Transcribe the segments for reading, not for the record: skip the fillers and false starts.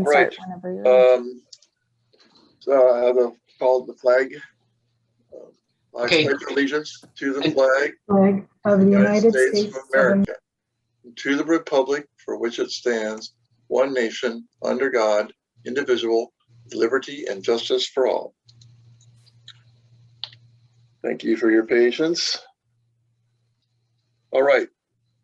can Right. start whenever you're ready. So I have a call the flag. I Okay. pledge allegiance to the flag Flag of the United States of America, and to the republic for which it stands, one nation, under God, indivisible, with liberty and justice for all. Thank you for your patience. All right,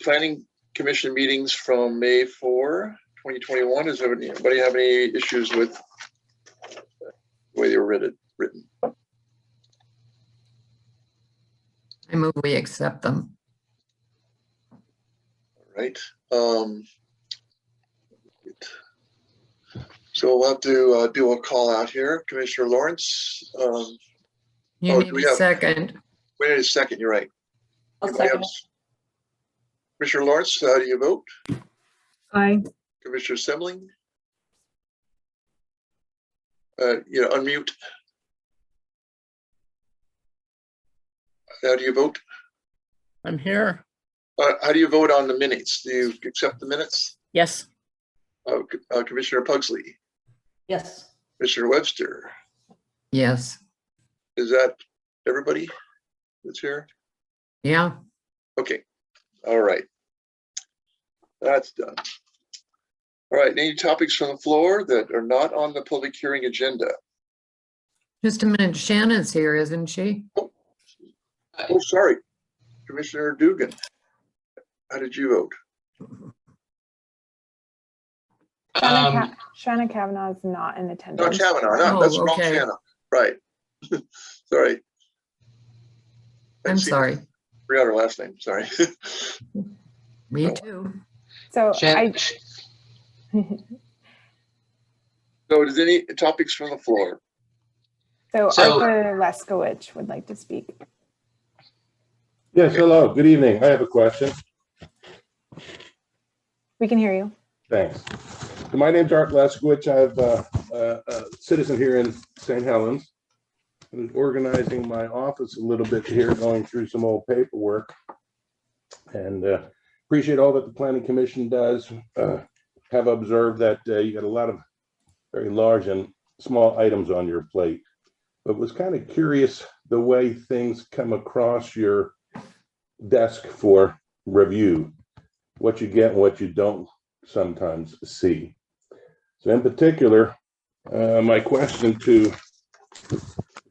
Planning Commission meetings from May 4, 2021. Does anybody have any issues with the way they were written? I move we accept them. All right. So we'll have to do a call out here. Commissioner Lawrence. You need a second. We need a second, you're right. I'll Anybody second else? Commissioner Lawrence, how do you vote? Aye. Commissioner Semling? Unmute. How do you vote? I'm here. How do you vote on the minutes? Do you accept the minutes? Yes. Commissioner Pugsley? Yes. Commissioner Webster? Yes. Is that everybody that's here? Yeah. Okay. All right. That's done. All right. Any topics from the floor that are not on the public hearing agenda? Just a minute. Shannon's here, isn't she? Oh, sorry. Commissioner Dugan. How did you vote? Shannon Kavanaugh is not in No, attendance. Kavanaugh. No, Oh, that's wrong, okay. Shannon. Right. Sorry. I'm sorry. Forgot her last name. Sorry. Me Oh. too. So So, does any topics from the floor? So So- Arthur Leskowicz would like to speak. Yes, hello, good evening. I have a question. We can hear you. Thanks. So my name's Art Leskowicz. I'm a citizen here in St. Helens. I'm organizing my office a little bit here, going through some old paperwork. And appreciate all that the Planning Commission does. Have observed that you got a lot of very large and small items on your plate. But was kind of curious the way things come across your desk for review, what you get and what you don't sometimes see. So in particular, my question to the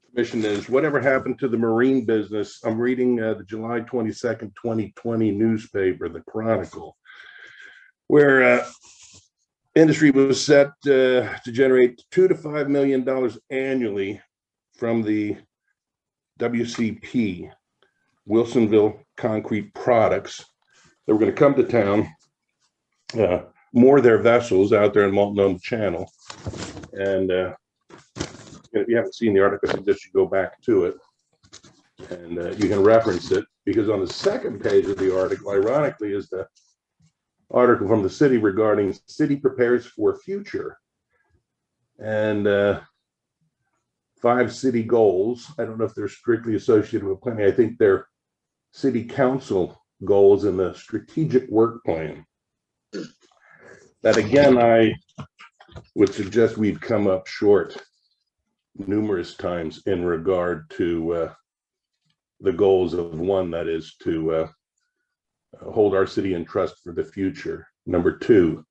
commission is, whatever happened to the marine business? I'm reading the July 22nd, 2020 newspaper, the Chronicle, where industry was set to generate $2 to $5 million annually from the WCP, Wilsonville Concrete Products. They were going to come to town, moor their vessels out there in Multnomah Channel. And if you haven't seen the article, I suggest you go back to it and you can reference it, because on the second page of the article, ironically, is the article from the city regarding city prepares for future. And 5 city goals. I don't know if they're strictly associated with planning. I think they're city council goals in the strategic work plan. That again, I would suggest we've come up short numerous times in regard to the goals of one, that is to hold our city in trust for the future. Number 2,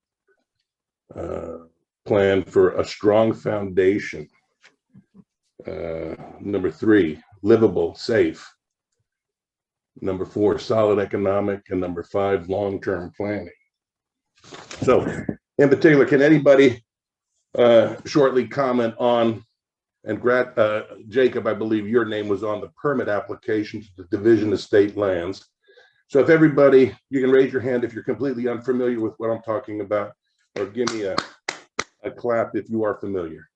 plan for a strong foundation. Number 3, livable, safe. Number 4, solid economic. And number 5, long-term planning. So in particular, can anybody shortly comment on, and Jacob, I believe your name was on the permit application to the Division of State Lands. So if everybody, you can raise your hand if you're completely unfamiliar with what I'm talking about, or give me a clap if you are familiar.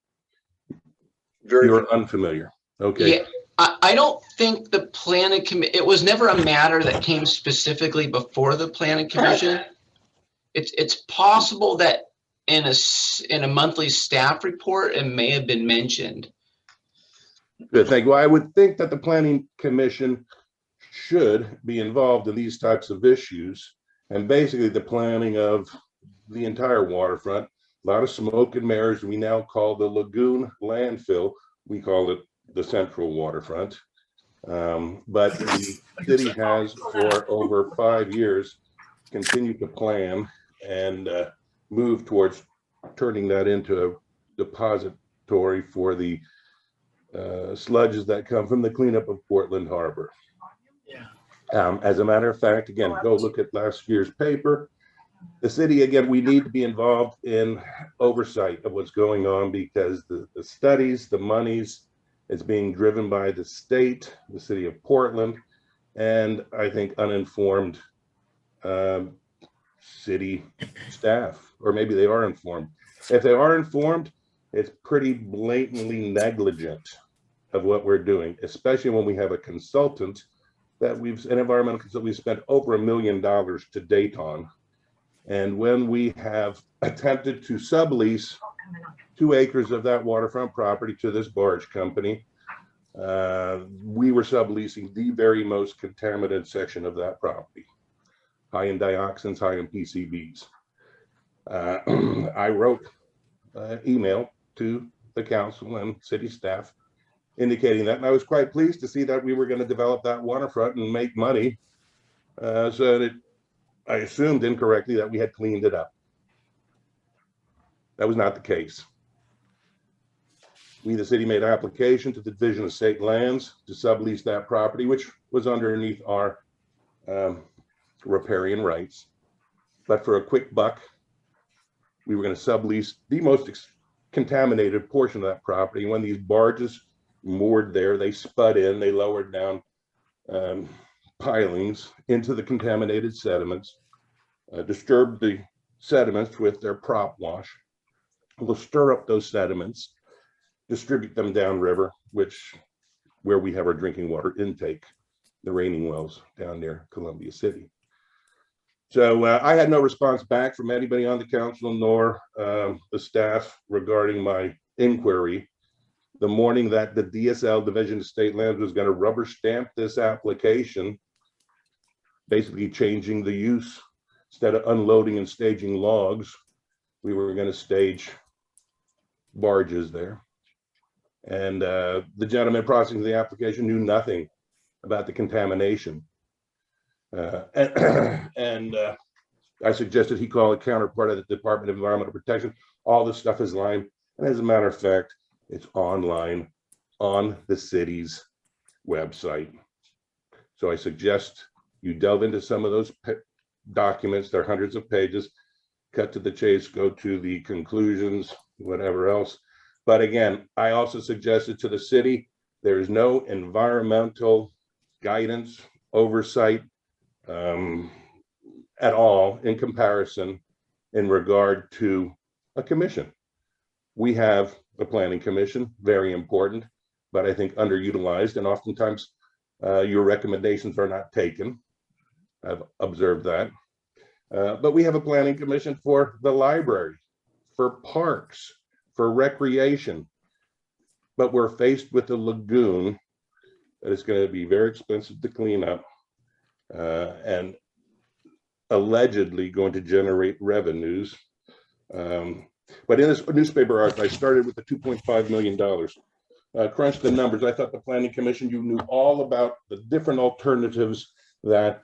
You're unfamiliar. Okay. Yeah, I don't think the planning committee, it was never a matter that came specifically before the planning commission. It's possible that in a monthly staff report, it may have been mentioned. Good, thank you. Well, I would think that the planning commission should be involved in these types of issues, and basically the planning of the entire waterfront, a lot of smoke and mirrors. We now call the lagoon landfill. We call it the central waterfront. But the city has for over 5 years continued to plan and move towards turning that into a depository for the sludges that come from the cleanup of Portland Harbor. As a matter of fact, again, go look at last year's paper. The city, again, we need to be involved in oversight of what's going on, because the studies, the monies, is being driven by the state, the city of Portland, and I think uninformed city staff, or maybe they are informed. If they are informed, it's pretty blatantly negligent of what we're doing, especially when we have a consultant that an environmental consultant we've spent over $1 million to date on. And when we have attempted to sublease 2 acres of that waterfront property to this barge company, we were subleasing the very most contaminated section of that property, high in dioxins, high in PCBs. I wrote an email to the council and city staff indicating that, and I was quite pleased to see that we were going to develop that waterfront and make money, so that I assumed incorrectly that we had cleaned it up. That was not the case. We, the city, made an application to the Division of State Lands to sublease that property, which was underneath our riparian rights. But for a quick buck, we were going to sublease the most contaminated portion of that property. When these barges moored there, they spud in, they lowered down pilings into the contaminated sediments, disturbed the sediments with their prop wash. We'll stir up those sediments, distribute them downriver, where we have our drinking water intake, the raining wells down near Columbia City. So I had no response back from anybody on the council nor the staff regarding my inquiry. The morning that the DSL, Division of State Lands, was going to rubber stamp this application, basically changing the use. Instead of unloading and staging logs, we were going to stage barges there. And the gentleman processing the application knew nothing about the contamination. And I suggested he call a counterpart of the Department of Environmental Protection. All this stuff is lying. And as a matter of fact, it's online on the city's website. So I suggest you delve into some of those documents. They're hundreds of pages. Cut to the chase, go to the conclusions, whatever else. But again, I also suggested to the city, there is no environmental guidance, oversight at all in comparison in regard to a commission. We have a planning commission, very important, but I think underutilized, and oftentimes your recommendations are not taken. I've observed that. But we have a planning commission for the library, for parks, for recreation. But we're faced with a lagoon that is going to be very expensive to clean up and allegedly going to generate revenues. But in this newspaper article, I started with the $2.5 million. Crunched the numbers. I thought the planning commission, you knew all about the different alternatives that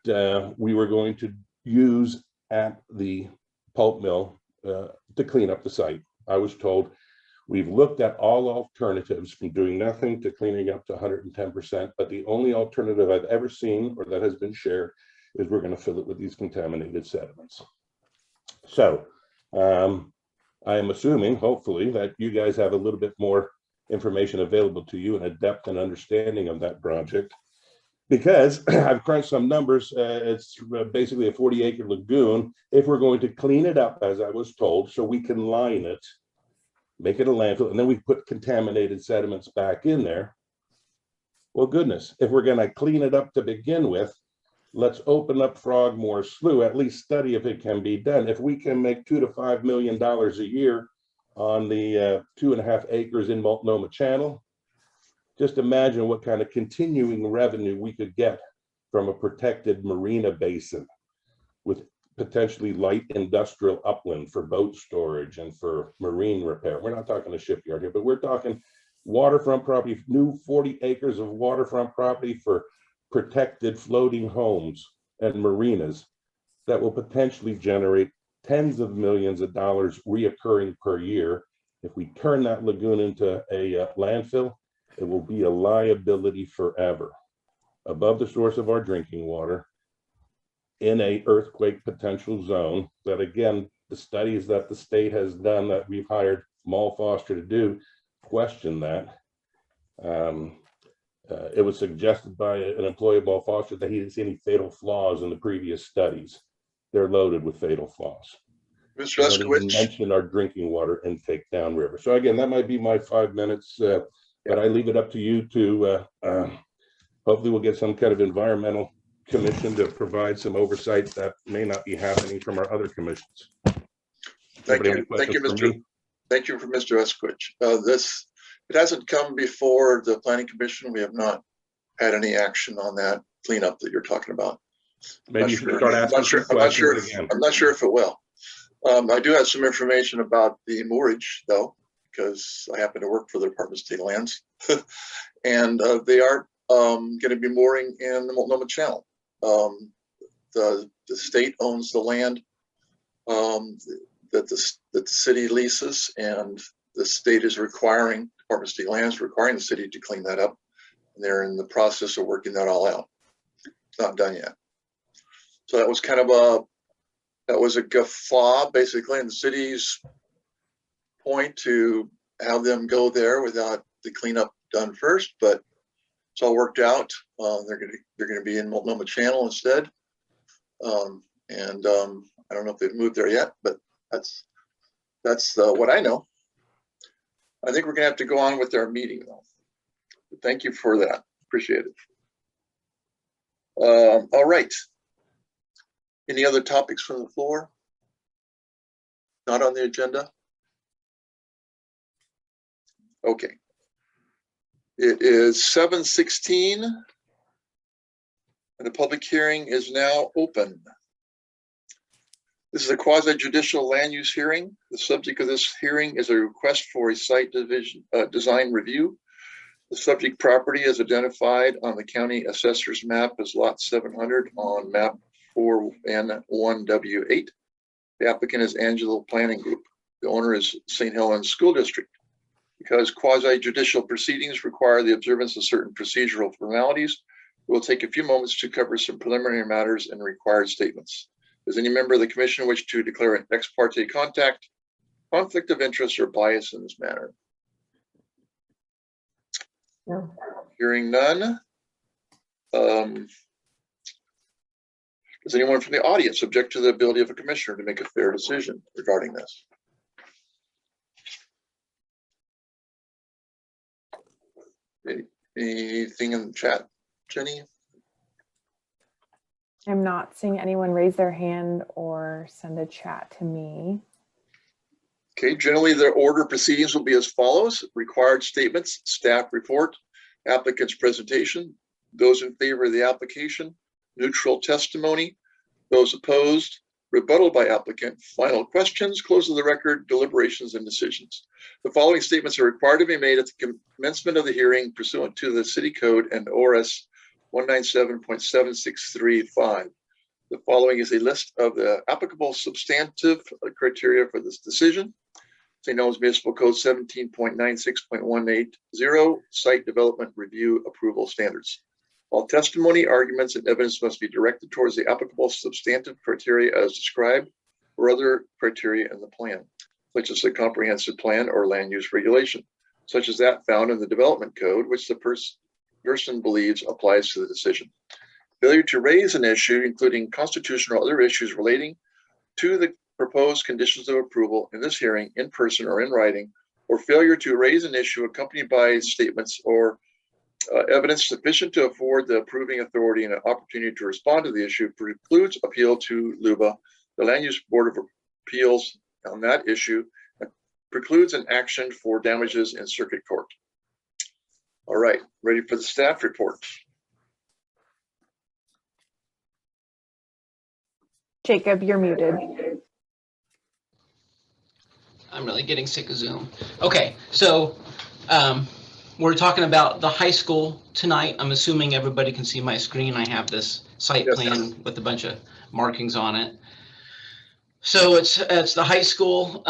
we were going to use at the pulp mill to clean up the site. I was told we've looked at all alternatives from doing nothing to cleaning up to 110%, but the only alternative I've ever seen or that has been shared is we're going to fill it with these contaminated sediments. So I am assuming, hopefully, that you guys have a little bit more information available to you and a depth and understanding of that project. Because I've crunched some numbers, it's basically a 40-acre lagoon. If we're going to clean it up, as I was told, so we can line it, make it a landfill, and then we put contaminated sediments back in there. Well, goodness, if we're going to clean it up to begin with, let's open up Frogmore Slough, at least study if it can be done. If we can make $2 to $5 million a year on the 2.5 acres in Multnomah Channel, just imagine what kind of continuing revenue we could get from a protected marina basin with potentially light industrial upland for boat storage and for marine repair. We're not talking a shipyard here, but we're talking waterfront property, new 40 acres of waterfront property for protected floating homes and marinas that will potentially generate tens of millions of dollars reoccurring per year. If we turn that lagoon into a landfill, it will be a liability forever, above the source of our drinking water, in a earthquake potential zone that, again, the studies that the state has done that we've hired Mal Foster to do question that. It was suggested by an employee of Mal Foster that he didn't see any fatal flaws in the previous studies. They're loaded with fatal flaws. Mr. I didn't even Leskowicz, mention our drinking water intake downriver. So again, that might be my 5 minutes, but I leave it up to you to, hopefully we'll get some kind of environmental commission to provide some oversight that may not be happening from our other commissions. thank Anybody have any you. Thank you, questions for me? Thank you for Mr. Leskowicz. It hasn't come before the planning commission. We have not had any action on that cleanup that you're talking about. Maybe you should start I'm asking not sure, some I'm not sure, questions again. I'm not sure if it will. I do have some information about the moorage though, because I happen to work for the Department of State Lands. And they are going to be mooring in the Multnomah Channel. The state owns the land that the city leases, and the state is requiring, Department of State Lands requiring the city to clean that up. And they're in the process of working that all out. It's not done yet. So that was kind of a guffaw basically in the city's point to have them go there without the cleanup done first, but it's all worked out. They're gonna be in Multnomah Channel instead. I don't know if they've moved there yet, but that's what I know. I think we're gonna have to go on with our meeting though. But thank you for that. Appreciate it. All right. Any other topics from the floor? Not on the agenda? Okay. It is 7:16 and the public hearing is now open. This is a quasi-judicial land use hearing. The subject of this hearing is a request for a site design review. The subject property is identified on the county assessor's map as lot 700 on map 4N1W8. The applicant is Angelo Planning Group. The owner is St. Helens School District. Because quasi-judicial proceedings require the observance of certain procedural formalities, we'll take a few moments to cover some preliminary matters and required statements. Does any member of the commission wish to declare an ex parte contact, conflict of interest, or bias in this matter? No. Hearing none. Does anyone from the audience object to the ability of a commissioner to make a fair decision regarding this? Anything in the chat, Jenny? I'm not seeing anyone raise their hand or send a chat to me. Okay, generally the order proceedings will be as follows: required statements, staff report, applicant's presentation, those in favor of the application, neutral testimony, those opposed, rebuttal by applicant, final questions, close of the record, deliberations and decisions. The following statements are required to be made at the commencement of the hearing pursuant to the city code and ORS 197.7635. The following is a list of the applicable substantive criteria for this decision. St. Helens Municipal Code 17.96.180, Site Development Review Approval Standards. All testimony, arguments, and evidence must be directed towards the applicable substantive criteria as described or other criteria in the plan, such as the comprehensive plan or land use regulation, such as that found in the development code, which the person believes applies to the decision. Failure to raise an issue, including constitutional or other issues relating to the proposed conditions of approval in this hearing in person or in writing, or failure to raise an issue accompanied by statements or evidence sufficient to afford the approving authority an opportunity to respond to the issue, precludes appeal to LUBA, the Land Use Board of Appeals, on that issue, and precludes an action for damages in circuit court. All right, ready for the staff report. Jacob, you're muted. I'm really getting sick of Zoom. Okay, so we're talking about the high school tonight. I'm assuming everybody can see my screen. I have this site Yes. plan with a bunch of markings on it. So it's the high school.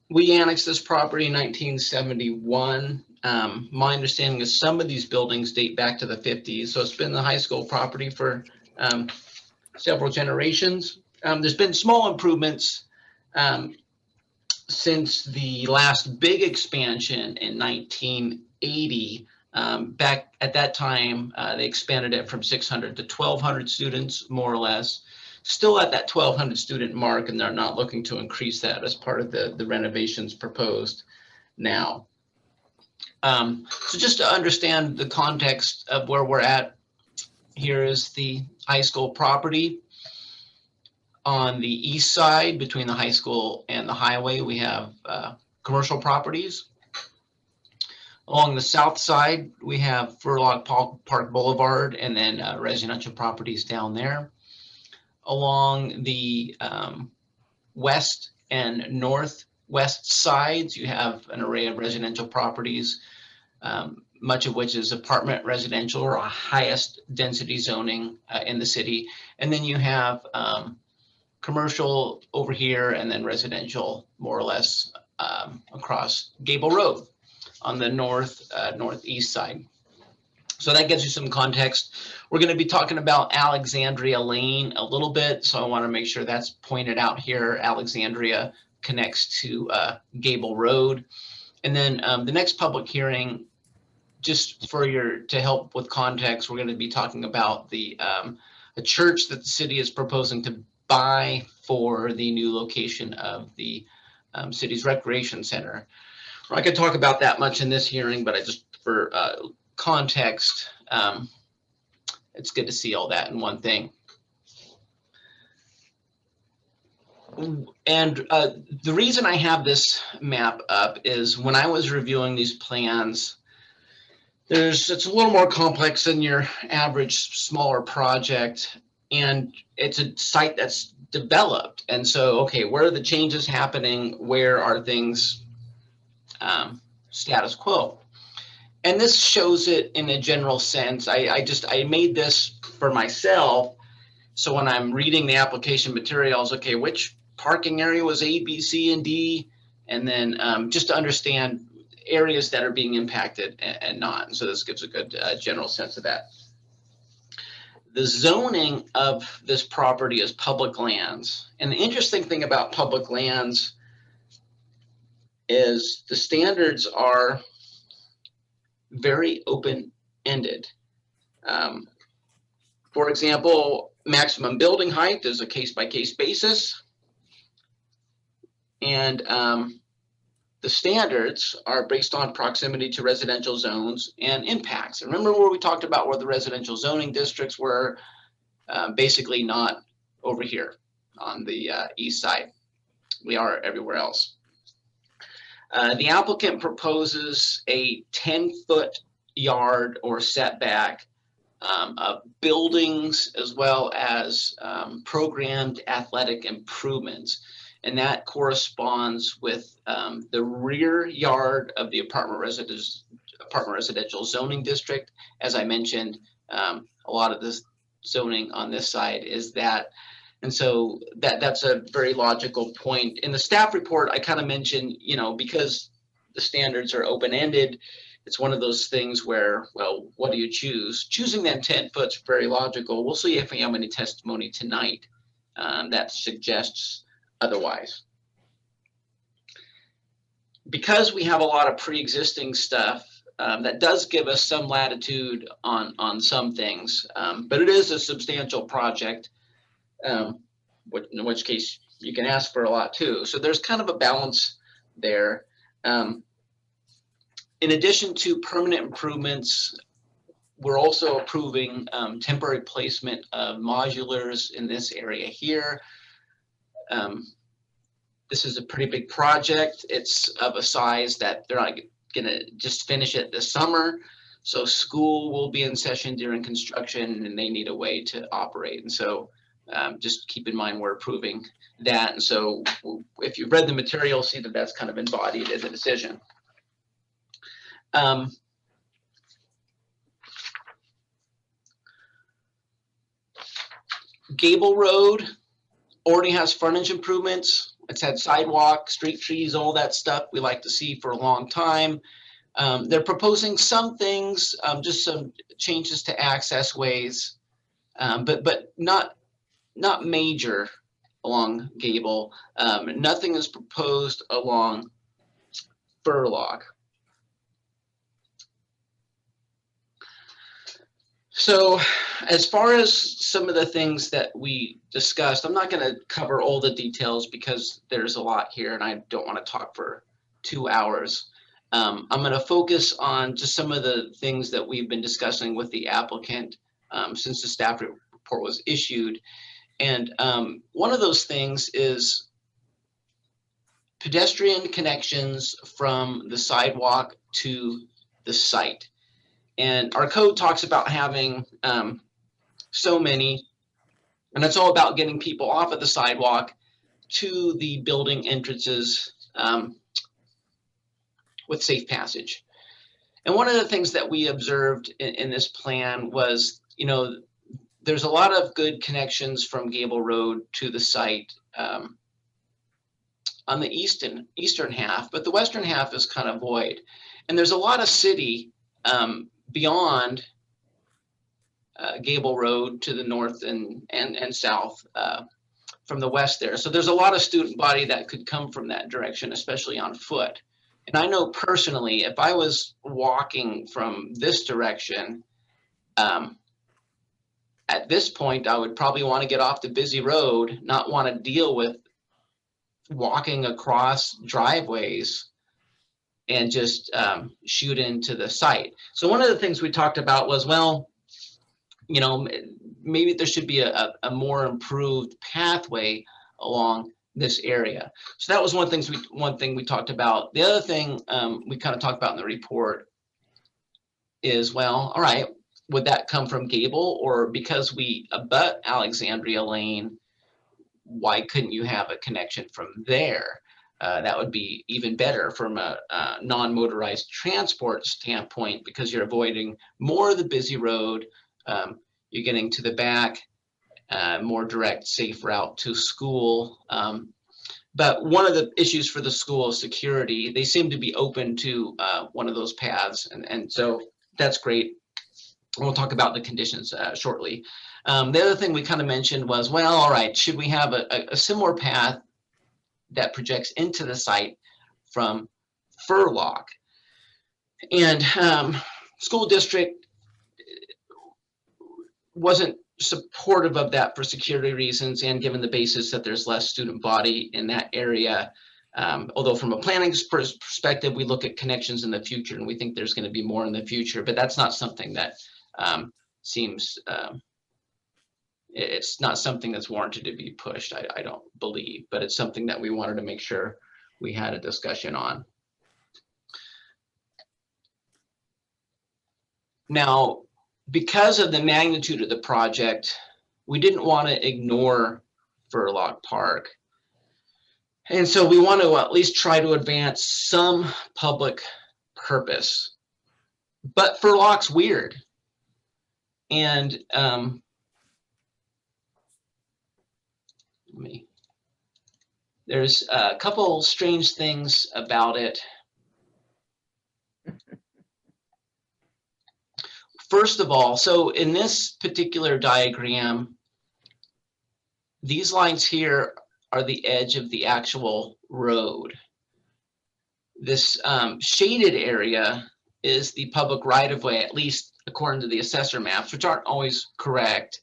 We annexed this property in 1971. My understanding is some of these buildings date back to the 50s. So it's been the high school property for several generations. There's been small improvements since the last big expansion in 1980. Back at that time, they expanded it from 600 to 1,200 students, more or less. Still at that 1,200 student mark, and they're not looking to increase that as part of the renovations proposed now. So just to understand the context of where we're at, here is the high school property. On the east side, between the high school and the highway, we have commercial properties. Along the south side, we have Furlong Park Boulevard and then residential properties down there. Along the west and northwest sides, you have an array of residential properties, much of which is apartment residential or highest density zoning in the city. And then you have commercial over here and then residential more or less across Gable Road on the northeast side. So that gives you some context. We're going to be talking about Alexandria Lane a little bit, so I want to make sure that's pointed out here. Alexandria connects to Gable Road. And then the next public hearing, just to help with context, we're going to be talking about the church that the city is proposing to buy for the new location of the city's recreation center. I could talk about that much in this hearing, but I just, for context, it's good to see all that in one thing. And the reason I have this map up is when I was reviewing these plans, it's a little more complex than your average smaller project, and it's a site that's developed. And so, okay, where are the changes happening? Where are things status quo? And this shows it in a general sense. I made this for myself. So when I'm reading the application materials, okay, which parking area was A, B, C, and D? And then just to understand areas that are being impacted and not. So this gives a good general sense of that. The zoning of this property is public lands. And the interesting thing about public lands is the standards are very open-ended. For example, maximum building height is a case-by-case basis. And the standards are based on proximity to residential zones and impacts. And remember where we talked about where the residential zoning districts were basically not over here on the east side. We are everywhere else. The applicant proposes a 10-foot yard or setback of buildings as well as programmed athletic improvements. And that corresponds with the rear yard of the apartment residential zoning district. As I mentioned, a lot of this zoning on this side is that. And so that's a very logical point. In the staff report, I kind of mentioned, because the standards are open-ended, it's one of those things where, well, what do you choose? Choosing that 10 foot's very logical. We'll see if we have any testimony tonight that suggests otherwise. Because we have a lot of pre-existing stuff, that does give us some latitude on some things, but it is a substantial project. In which case you can ask for a lot too. So there's kind of a balance there. In addition to permanent improvements, we're also approving temporary placement of modulars in this area here. This is a pretty big project. It's of a size that they're not gonna just finish it this summer. So school will be in session during construction and they need a way to operate. And so just keep in mind we're approving that. And so if you've read the material, see that that's kind of embodied in the decision. Gable Road already has frontage improvements. It's had sidewalk, street trees, all that stuff we like to see for a long time. They're proposing some things, just some changes to access ways, but not major along Gable. Nothing is proposed along Furlock. So as far as some of the things that we discussed, I'm not going to cover all the details because there's a lot here and I don't want to talk for 2 hours. I'm going to focus on just some of the things that we've been discussing with the applicant since the staff report was issued. And one of those things is pedestrian connections from the sidewalk to the site. And our code talks about having so many, and it's all about getting people off of the sidewalk to the building entrances with safe passage. And one of the things that we observed in this plan was, you know, there's a lot of good connections from Gable Road to the site on the eastern half, but the western half is kind of void. And there's a lot of city beyond Gable Road to the north and south from the west there. So there's a lot of student body that could come from that direction, especially on foot. And I know personally, if I was walking from this direction, at this point, I would probably want to get off the busy road, not want to deal with walking across driveways and just shoot into the site. So one of the things we talked about was, well, you know, maybe there should be a more improved pathway along this area. So that was one thing we talked about. The other thing we kind of talked about in the report is, well, all right, would that come from Gable, or because we abut Alexandria Lane, why couldn't you have a connection from there? That would be even better from a non-motorized transport standpoint, because you're avoiding more of the busy road. You're getting to the back, more direct, safe route to school. But one of the issues for the school is security. They seem to be open to one of those paths. And so that's great. We'll talk about the conditions shortly. The other thing we kind of mentioned was, well, all right, should we have a similar path that projects into the site from Furlock? And school district wasn't supportive of that for security reasons, and given the basis that there's less student body in that area. Although from a planning perspective, we look at connections in the future and we think there's going to be more in the future, but that's not something that seems, it's not something that's warranted to be pushed, I don't believe, but it's something that we wanted to make sure we had a discussion on. Now, because of the magnitude of the project, we didn't want to ignore Furlock Park. And so we want to at least try to advance some public purpose. But Furlock's weird. And there's a couple strange things about it. First of all, so in this particular diagram, these lines here are the edge of the actual road. This shaded area is the public right-of-way, at least according to the assessor maps, which aren't always correct.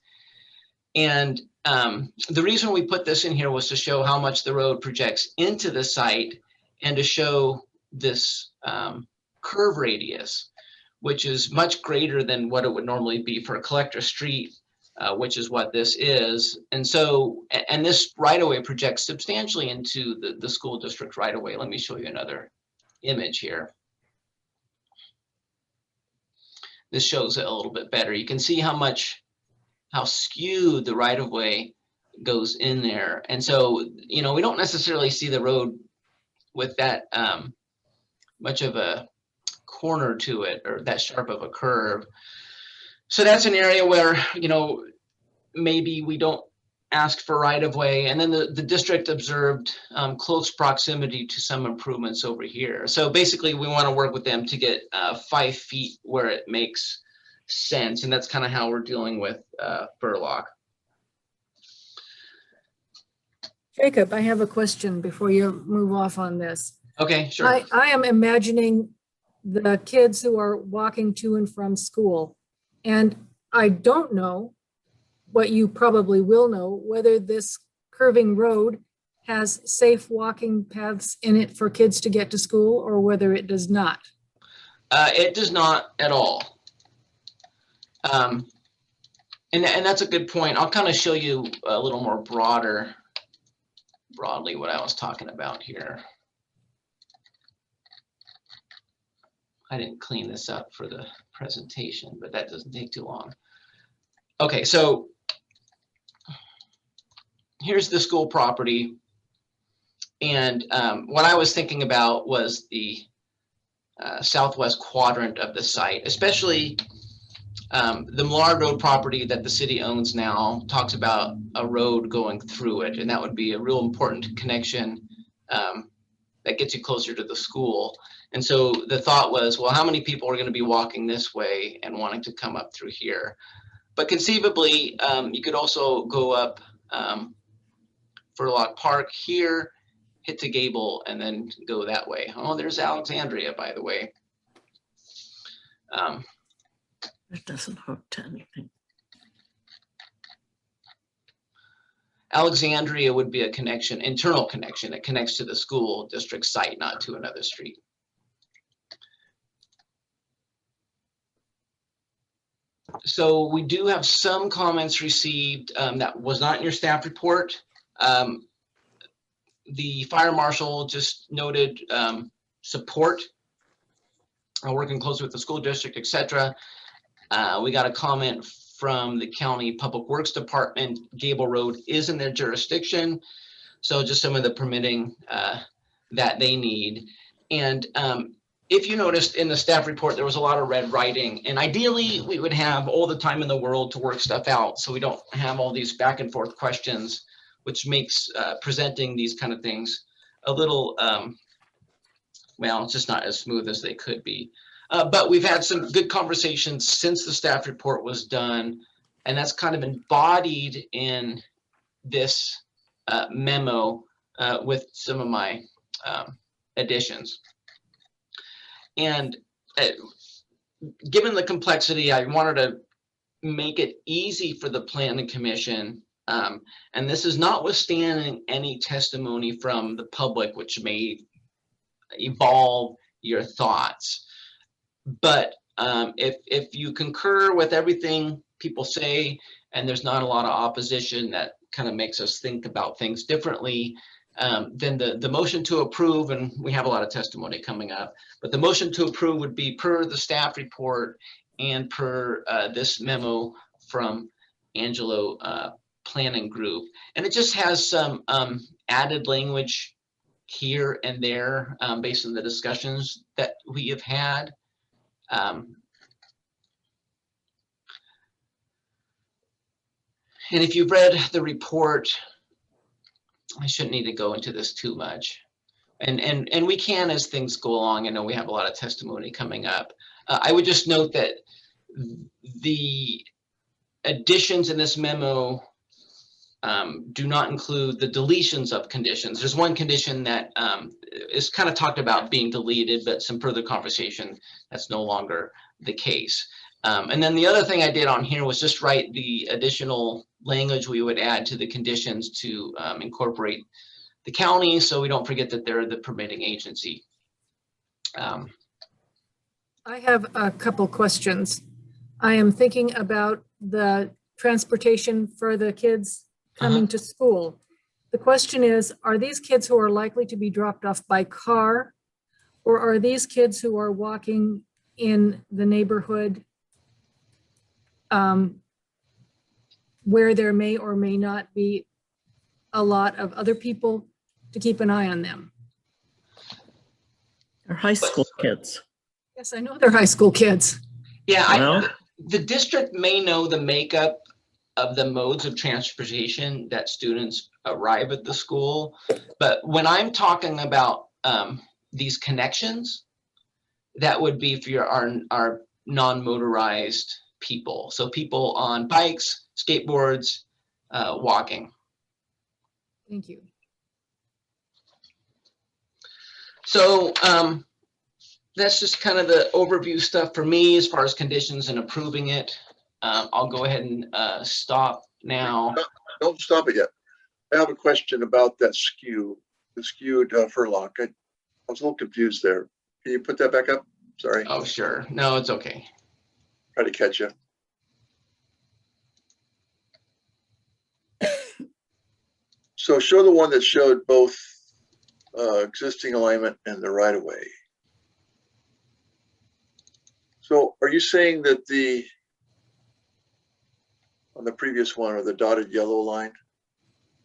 And the reason we put this in here was to show how much the road projects into the site and to show this curve radius, which is much greater than what it would normally be for a collector street, which is what this is. And so, and this right-of-way projects substantially into the school district right-of-way. Let me show you another image here. This shows it a little bit better. You can see how skewed the right-of-way goes in there. And so, you know, we don't necessarily see the road with that much of a corner to it or that sharp of a curve. So that's an area where, you know, maybe we don't ask for right of way. And then the district observed close proximity to some improvements over here. So basically we want to work with them to get 5 feet where it makes sense. And that's kind of how we're dealing with Furlock. Jacob, I have a question before you move off on this. Okay, sure. I am imagining the kids who are walking to and from school. And I don't know, what you probably will know, whether this curving road has safe walking paths in it for kids to get to school or whether it does not. It does not at all. And that's a good point. I'll kind of show you a little more broadly what I was talking about here. I didn't clean this up for the presentation, but that doesn't take too long. Okay, so here's the school property. And what I was thinking about was the southwest quadrant of the site, especially the Millard Road property that the city owns now talks about a road going through it. And that would be a real important connection that gets you closer to the school. And so the thought was, well, how many people are going to be walking this way and wanting to come up through here? But conceivably, you could also go up Furlock Park here, hit to Gable, and then go that way. Oh, there's Alexandria, by the way. It doesn't hook to anything. Alexandria would be a connection, internal connection. It connects to the school district site, not to another street. So we do have some comments received that was not in your staff report. The fire marshal just noted support, working closely with the school district, etc. We got a comment from the county public works department. Gable Road is in their jurisdiction. So just some of the permitting that they need. And if you noticed in the staff report, there was a lot of red writing, and ideally we would have all the time in the world to work stuff out. So we don't have all these back and forth questions, which makes presenting these kind of things a little, well, it's just not as smooth as they could be. But we've had some good conversations since the staff report was done, and that's kind of embodied in this memo with some of my additions. And given the complexity, I wanted to make it easy for the planning commission. And this is notwithstanding any testimony from the public, which may evolve your thoughts. But if you concur with everything people say, and there's not a lot of opposition that kind of makes us think about things differently, then the motion to approve, and we have a lot of testimony coming up, but the motion to approve would be per the staff report and per this memo from Angelo Planning Group. And it just has some added language here and there based on the discussions that we have had. And if you've read the report, I shouldn't need to go into this too much. And we can as things go along. I know we have a lot of testimony coming up. I would just note that the additions in this memo do not include the deletions of conditions. There's one condition that is kind of talked about being deleted, but some further conversation, that's no longer the case. And then the other thing I did on here was just write the additional language we would add to the conditions to incorporate the county, so we don't forget that they're the permitting agency. I have a couple questions. I am thinking about the transportation for the kids coming to school. The question is, are these kids who are likely to be dropped off by car, or are these kids who are walking in the neighborhood where there may or may not be a lot of other people to keep an eye on them? They're high school kids. Yes, I know they're high school kids. Yeah, Well- the district may know the makeup of the modes of transportation that students arrive at the school. But when I'm talking about these connections, that would be for our non-motorized people. So people on bikes, skateboards, walking. Thank you. So that's just kind of the overview stuff for me as far as conditions and approving it. I'll go ahead and stop now. Don't stop it yet. I have a question about that the skewed furlock. I was a little confused there. Can you put that back up? Sorry, Oh, sure. No, it's okay. try to catch you. So show the one that showed both existing alignment and the right of way. So are you saying that on the previous one, or the dotted yellow line,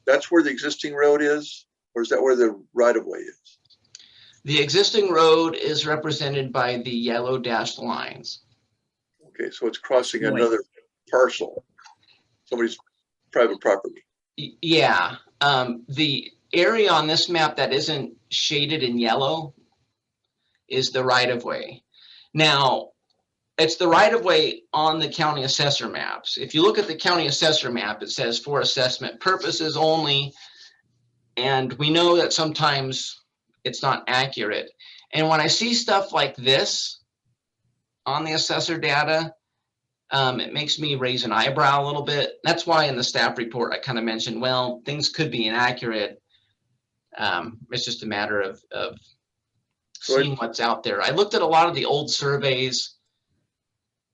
that's where the existing road is, or is that where the right of way is? The existing road is represented by the yellow dashed lines. Okay, so it's crossing Right. another parcel, somebody's private property. Yeah, the area on this map that isn't shaded in yellow is the right of way. Now, it's the right of way on the county assessor maps. If you look at the county assessor map, it says for assessment purposes only. And we know that sometimes it's not accurate. And when I see stuff like this on the assessor data, it makes me raise an eyebrow a little bit. That's why in the staff report, I kind of mentioned, well, things could be inaccurate. It's just a matter of seeing what's out there. I looked at a lot of the old surveys,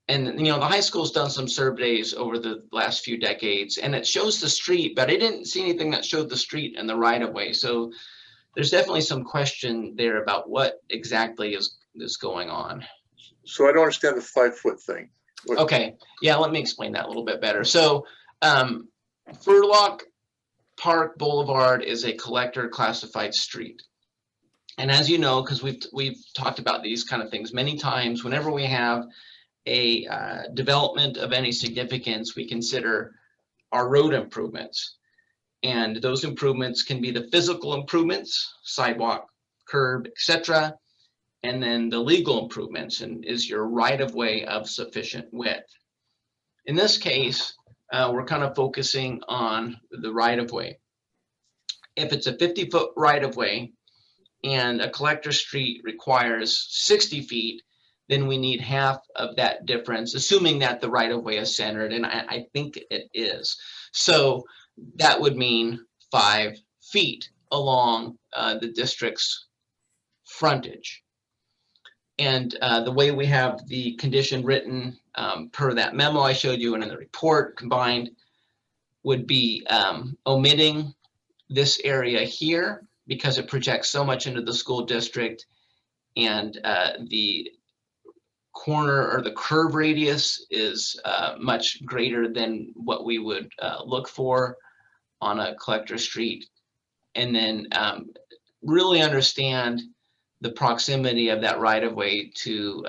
and the high school's done some surveys over the last few decades, and it shows the street, but I didn't see anything that showed the street and the right of way. So there's definitely some question there about what exactly is going on. So I don't understand the 5-foot thing. Okay, yeah, let me explain that a little bit better. So Furlock Park Boulevard is a collector classified street. And as you know, because we've talked about these kind of things many times, whenever we have a development of any significance, we consider our road improvements. And those improvements can be the physical improvements, sidewalk, curb, etc. And then the legal improvements, and is your right of way of sufficient width. In this case, we're kind of focusing on the right of way. If it's a 50-foot right of way and a collector street requires 60 feet, then we need half of that difference, assuming that the right of way is centered, and I think it is. So that would mean 5 feet along the district's frontage. And the way we have the condition written per that memo I showed you and in the report combined would be omitting this area here because it projects so much into the school district, and the corner or the curve radius is much greater than what we would look for on a collector street. And then really understand the proximity of that right of way to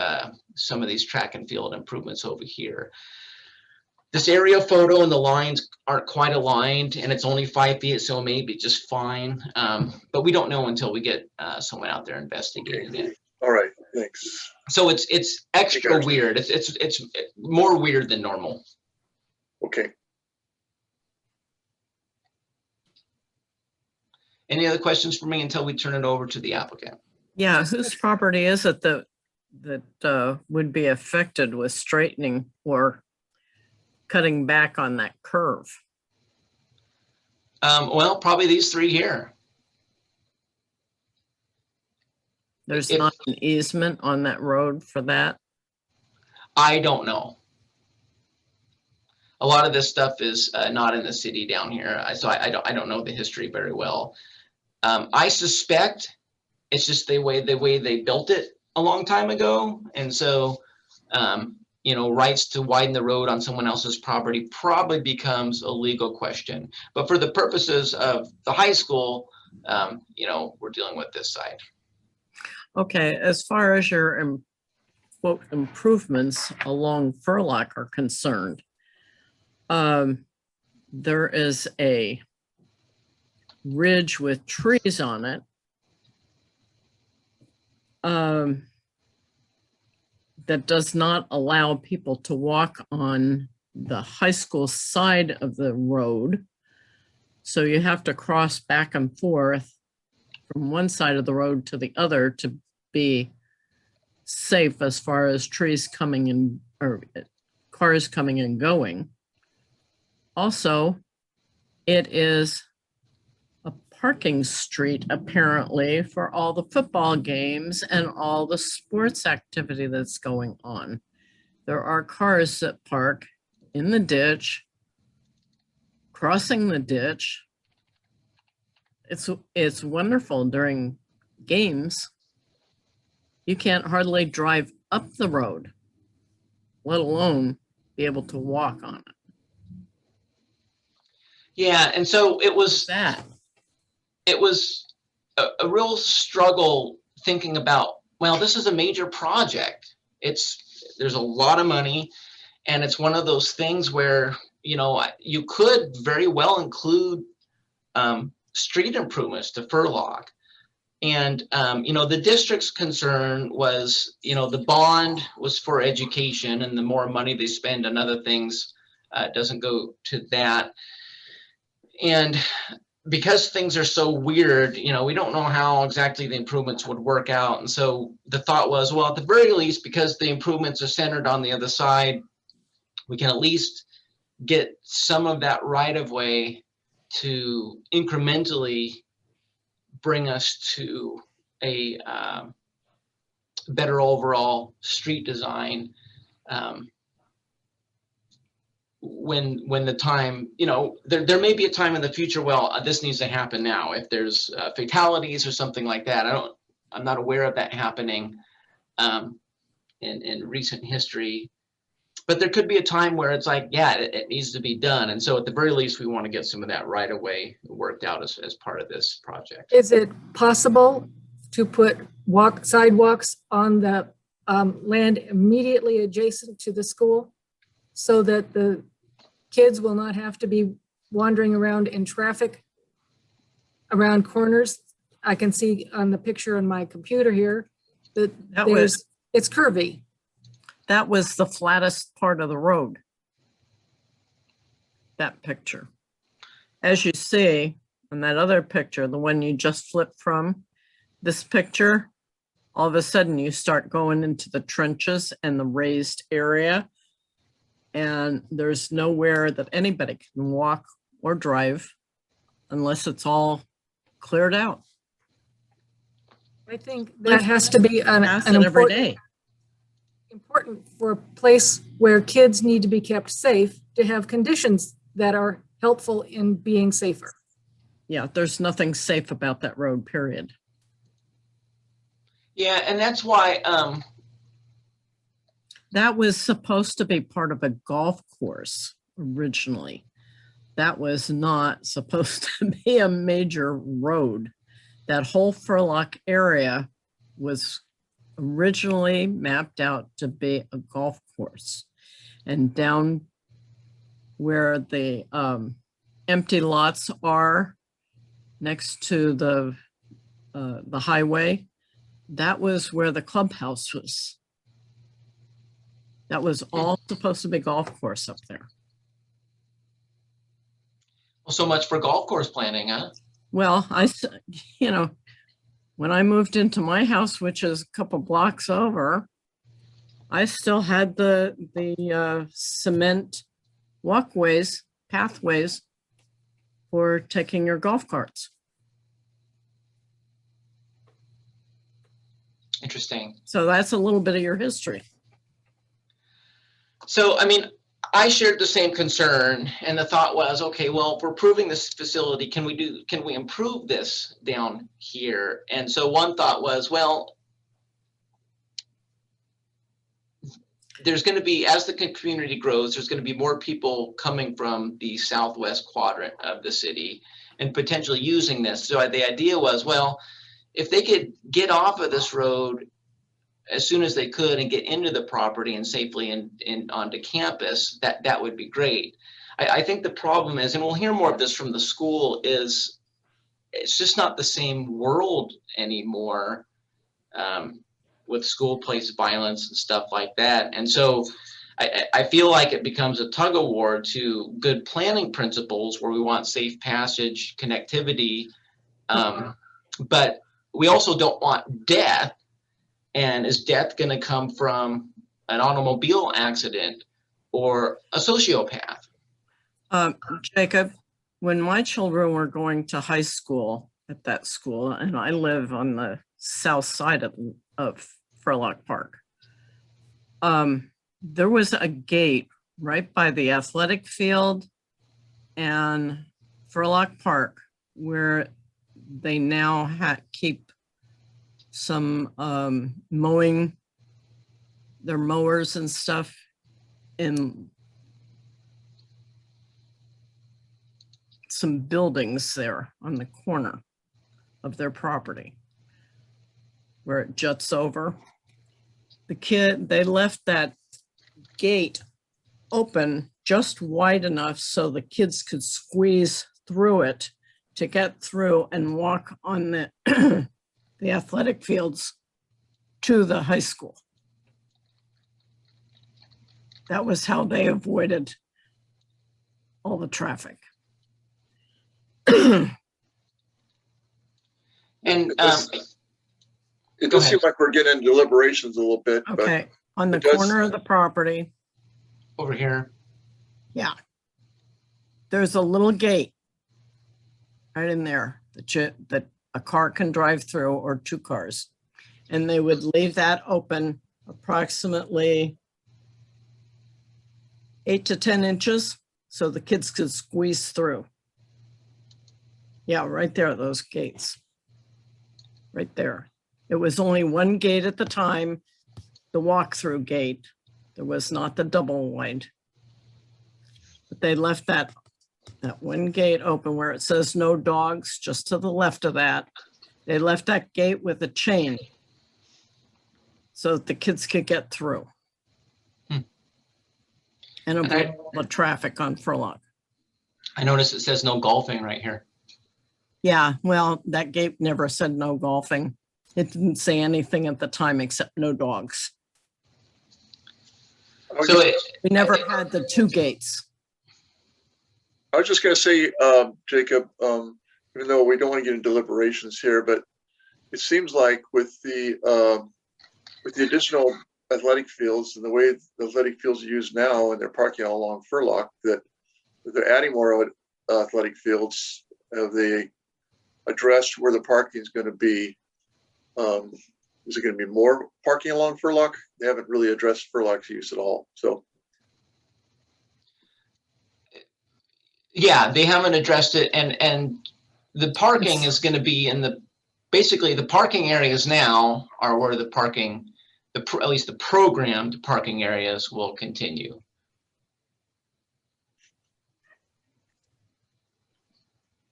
some of these track and field improvements over here. This aerial photo and the lines aren't quite aligned, and it's only 5 feet, so it may be just fine. But we don't know until we get someone out there investigating it. All right, thanks. So it's extra weird. It's more weird than normal. Okay, Any other questions for me until we turn it over to the applicant? Yeah, whose property is it that would be affected with straightening or cutting back on that curve? Well, probably these three here. There's If- not an easement on that road for that? I don't know. A lot of this stuff is not in the city down here, so I don't know the history very well. I suspect it's just the way they built it a long time ago, and so rights to widen the road on someone else's property probably becomes a legal question. But for the purposes of the high school, we're dealing with this side. Okay, as far as your quote improvements along Furlock are concerned, there is a ridge with trees on it. That does not allow people to walk on the high school side of the road. So you have to cross back and forth from one side of the road to the other to be safe as far as trees coming in or cars coming and going. Also, it is a parking street apparently for all the football games and all the sports activity that's going on. There are cars that park in the ditch, crossing the ditch. It's wonderful during games. You can't hardly drive up the road, let alone be able to walk on it. Yeah, and so it was That a real struggle thinking about, well, this is a major project. There's a lot of money, and it's one of those things where, you could very well include street improvements to Furlock. And, the district's concern was, the bond was for education, and the more money they spend on other things doesn't go to that. And because things are so weird, we don't know how exactly the improvements would work out. And so the thought was, well, at the very least, because the improvements are centered on the other side, we can at least get some of that right of way to incrementally bring us to a better overall street design. When the time, there may be a time in the future, well, this needs to happen now. If there's fatalities or something like that, I'm not aware of that happening in recent history. But there could be a time where it's like, yeah, it needs to be done. And so at the very least, we want to get some of that right away worked out as part of this project. Is it possible to put sidewalks on the land immediately adjacent to the school so that the kids will not have to be wandering around in traffic around corners? I can see on the picture on my computer here that it's curvy. That was the flattest part of the road. That picture. As you see on that other picture, the one you just flipped from, this picture, all of a sudden you start going into the trenches and the raised area. And there's nowhere that anybody can walk or drive unless it's all cleared out. I think that has to be an every day. important for a place where kids need to be kept safe to have conditions that are helpful in being safer. Yeah, there's nothing safe about that road, period. Yeah, and that's why that was supposed to be part of a golf course originally. That was not supposed to be a major road. That whole Furlock area was originally mapped out to be a golf course. And down where the empty lots are next to the highway, that was where the clubhouse was. That was all supposed to be golf course up there. well, so much for golf course planning, huh? Well, when I moved into my house, which is a couple blocks over, I still had the cement walkways, pathways for taking your golf carts. Interesting. So that's a little bit of your history. So, I shared the same concern, and the thought was, okay, well, if we're improving this facility, can we improve this down here? And so one thought was, well, there's going to be, as the community grows, there's going to be more people coming from the southwest quadrant of the city and potentially using this. So the idea was, well, if they could get off of this road as soon as they could and get into the property and safely and onto campus, that would be great. I think the problem is, and we'll hear more of this from the school, is it's just not the same world anymore. With school place violence and stuff like that. And so I feel like it becomes a tug of war to good planning principles where we want safe passage, connectivity, but we also don't want death. And is death going to come from an automobile accident or a sociopath? Jacob, when my children were going to high school at that school, and I live on the south side of Furlock Park, there was a gate right by the athletic field and Furlock Park where they now keep some mowing, their mowers and stuff in some buildings there on the corner of their property where it juts over. They left that gate open just wide enough so the kids could squeeze through it to get through and walk on the, the athletic fields to the high school. That was how they avoided all the traffic. And It Go does seem ahead. like we're getting into deliberations a little bit, but Okay, on the it does- corner of the property, over here, yeah. There's a little gate right in there that a car can drive through or two cars. And they would leave that open approximately 8 to 10 inches so the kids could squeeze through. Yeah, right there, those gates. Right there. It was only one gate at the time, the walk-through gate. There was not the double wide. But they left that one gate open where it says no dogs, just to the left of that. They left that gate with a chain so that the kids could get through. Hmm. And And avoid the traffic on Furlock. I noticed it says no golfing right here. Yeah, well, that gate never said no golfing. It didn't say anything at the time except no dogs. So We never had the two gates. I was just gonna say, Jacob, even though we don't want to get into deliberations here, but it seems like with the additional athletic fields and the way the athletic fields are used now and they're parking all along Furlock, that they're adding more athletic fields. Have they addressed where the parking is going to be? Is it going to be more parking along Furlock? They haven't really addressed Furlock's use at all. So yeah, they haven't addressed it, and the parking is going to be in basically the parking areas now are where the parking, at least the programmed parking areas will continue.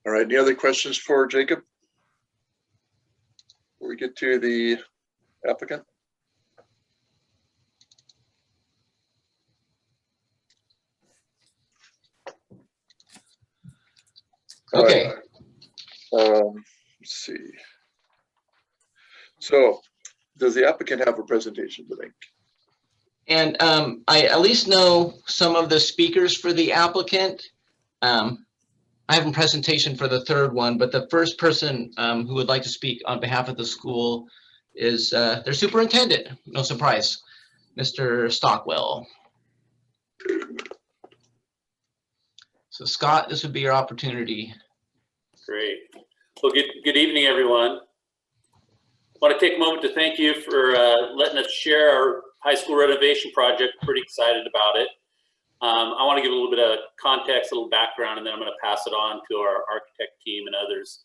all right, any other questions for Jacob? Before we get to the applicant? All Okay. right, let's see. So does the applicant have a presentation to make? And I at least know some of the speakers for the applicant. I have a presentation for the third one, but the first person who would like to speak on behalf of the school is their superintendent. No surprise, Mr. Stockwell. So Scott, this would be your opportunity. Great. Well, good evening, everyone. I want to take a moment to thank you for letting us share our high school renovation project. Pretty excited about it. I want to give a little bit of context, a little background, and then I'm going to pass it on to our architect team and others.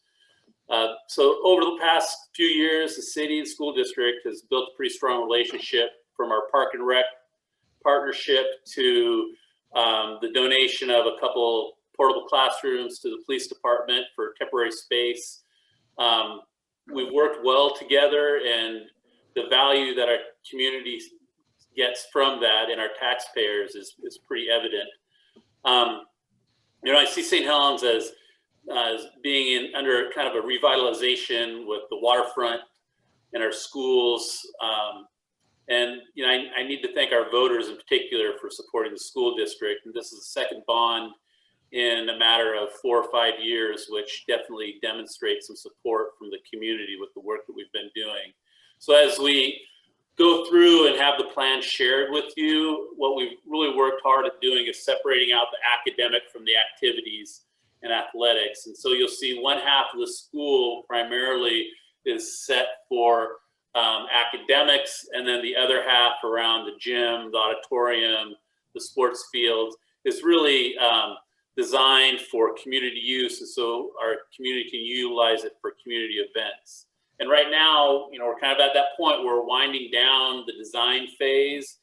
So over the past few years, the city and school district has built a pretty strong relationship from our park and rec partnership to the donation of a couple portable classrooms to the police department for temporary space. We've worked well together, and the value that our community gets from that and our taxpayers is pretty evident. You know, I see St. Helens as being under kind of a revitalization with the waterfront and our schools. And, you know, I need to thank our voters in particular for supporting the school district. And this is the second bond in a matter of 4 or 5 years, which definitely demonstrates some support from the community with the work that we've been doing. So as we go through and have the plan shared with you, what we've really worked hard at doing is separating out the academic from the activities and athletics. And so you'll see one half of the school primarily is set for academics, and then the other half around the gym, the auditorium, the sports field is really designed for community use. And so our community can utilize it for community events. And right now, you know, we're kind of at that point where we're winding down the design phase